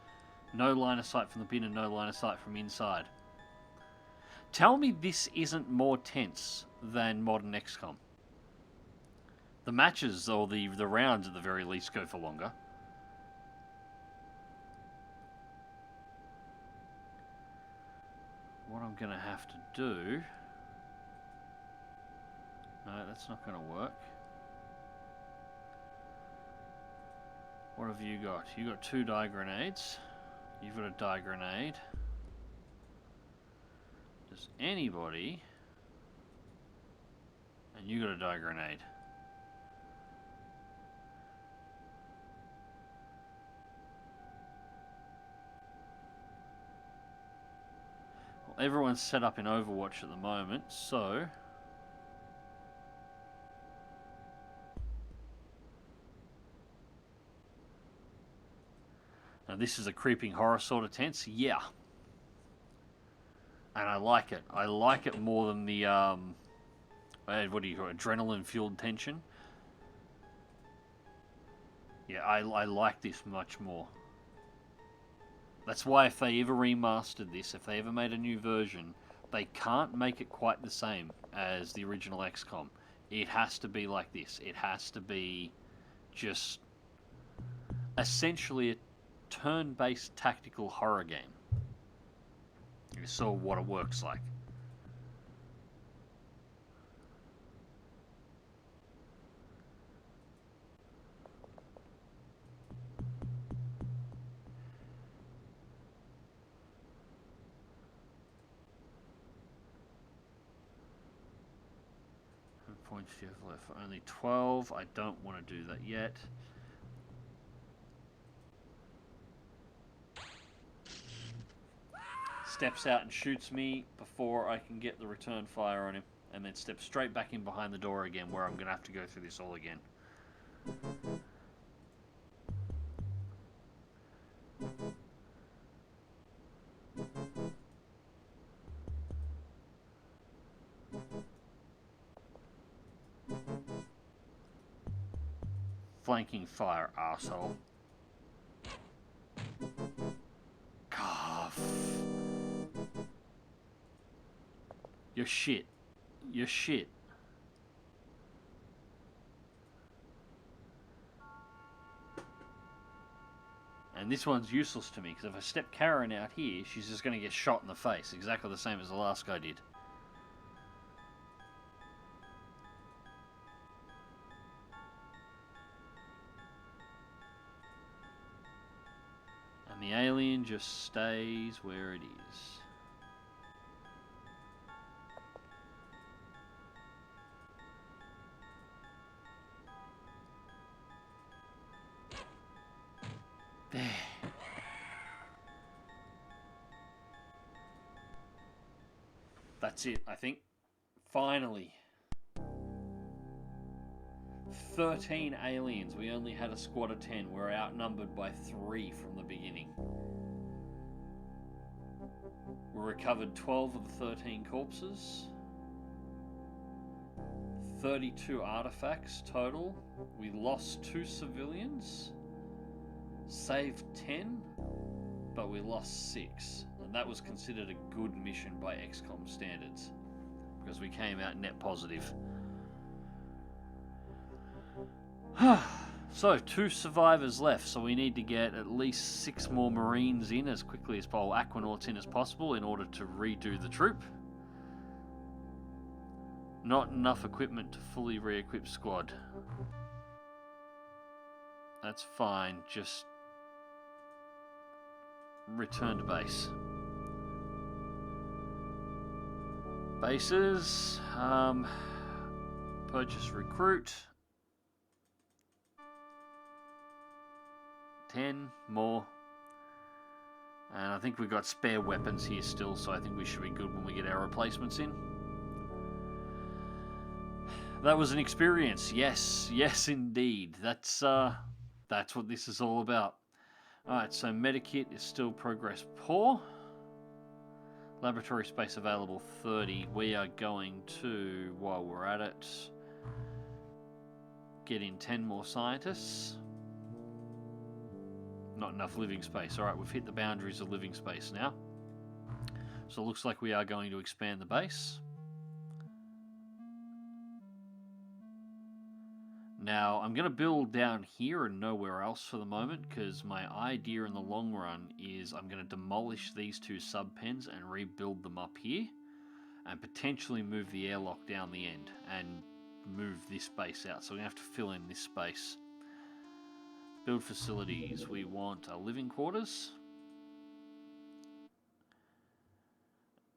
Speaker 4: no line of sight from the bin, and no line of sight from inside. Tell me this isn't more tense than modern XCOM. The matches, or the rounds at the very least, go for longer. What I'm going to have to do... No, that's not going to work. What have you got? You got 2 dye grenades. You've got a dye grenade. Does anybody And you got a dye grenade. Well, everyone's set up in Overwatch at the moment, so... Now this is a creeping horror sort of tense, yeah. And I like it. I like it more than the, what do you call it, adrenaline-fueled tension. Yeah, I like this much more. That's why if they ever remastered this, if they ever made a new version, they can't make it quite the same as the original XCOM. It has to be like this. It has to be just essentially a turn-based tactical horror game. You saw what it works like. How many points do you have left? Only 12. I don't want to do that yet. Steps out and shoots me before I can get the return fire on him, and then steps straight back in behind the door again, where I'm going to have to go through this all again. Flanking fire, arsehole. Cough. You're shit. You're shit. And this one's useless to me, because if I step Karen out here, she's just going to get shot in the face, exactly the same as the last guy did. And the alien just stays where it is. There. That's it, I think. Finally. 13 aliens. We only had a squad of 10. We're outnumbered by 3 from the beginning. We recovered 12 of the 13 corpses. 32 artifacts total. We lost 2 civilians. Saved 10, but we lost 6. And that was considered a good mission by XCOM standards, because we came out net positive. So, 2 survivors left, so we need to get at least 6 more Marines in as quickly as possible, Aquanauts in as possible, in order to redo the troop. Not enough equipment to fully re-equip squad. That's fine, just return to base. Bases, purchase recruit. 10 more. And I think we've got spare weapons here still, so I think we should be good when we get our replacements in. That was an experience. Yes, yes indeed. That's what this is all about. Alright, so Medikit is still progress poor. Laboratory space available 30. We are going to, while we're at it, get in 10 more scientists. Not enough living space. Alright, we've hit the boundaries of living space now. So it looks like we are going to expand the base. Now, I'm going to build down here and nowhere else for the moment, because my idea in the long run is I'm going to demolish these 2 sub-pens and rebuild them up here, and potentially move the airlock down the end, and move this space out. So we're going to have to fill in this space. Build facilities. We want living quarters.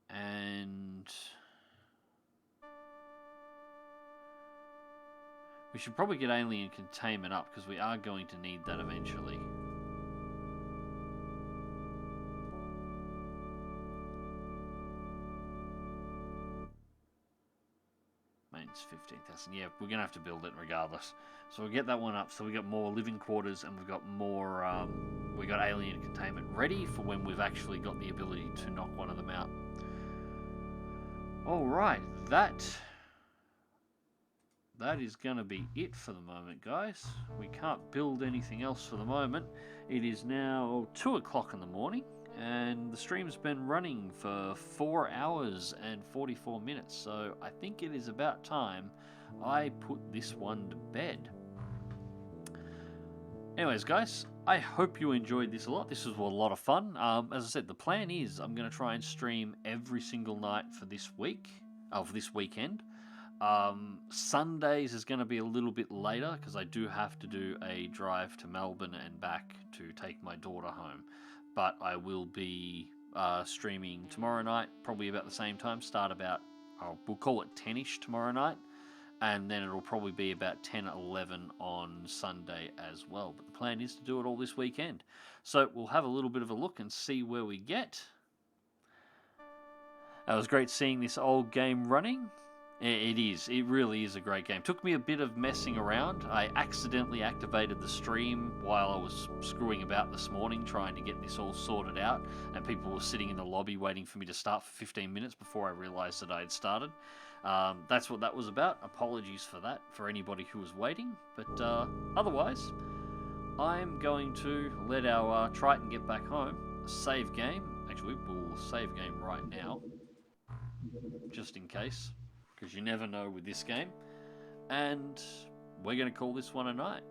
Speaker 4: And We should probably get alien containment up because we are going to need that eventually. Maintenance 15,000. Yeah, we're going to have to build it regardless. So we'll get that one up. So we got more living quarters and we've got more... we got alien containment ready for when we've actually got the ability to knock one of them out. Alright, that is going to be it for the moment, guys. We can't build anything else for the moment. It is now 2 o'clock in the morning, and the stream's been running for 4 hours and 44 minutes, so I think it is about time I put this one to bed. Anyways, guys, I hope you enjoyed this a lot. This was a lot of fun. As I said, the plan is I'm going to try and stream every single night for this week, for this weekend. Sundays is going to be a little bit later because I do have to do a drive to Melbourne and back to take my daughter home. But I will be streaming tomorrow night, probably about the same time. Start about, we'll call it 10ish tomorrow night. And then it'll probably be about 10, 11 on Sunday as well. But the plan is to do it all this weekend. So we'll have a little bit of a look and see where we get. It was great seeing this old game running. It is. It really is a great game. Took me a bit of messing around. I accidentally activated the stream while I was screwing about this morning trying to get this all sorted out. And people were sitting in the lobby waiting for me to start for 15 minutes before I realised that I had started. That's what that was about. Apologies for that, for anybody who was waiting. But otherwise, I'm going to let our Triton get back home. Save game. Actually, we'll save game right now. Just in case. Because you never know with this game. And we're going to call this one a night.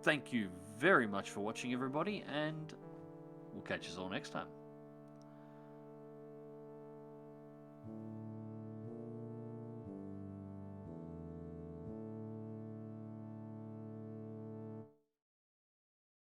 Speaker 4: Thank you very much for watching, everybody. And we'll catch us all next time.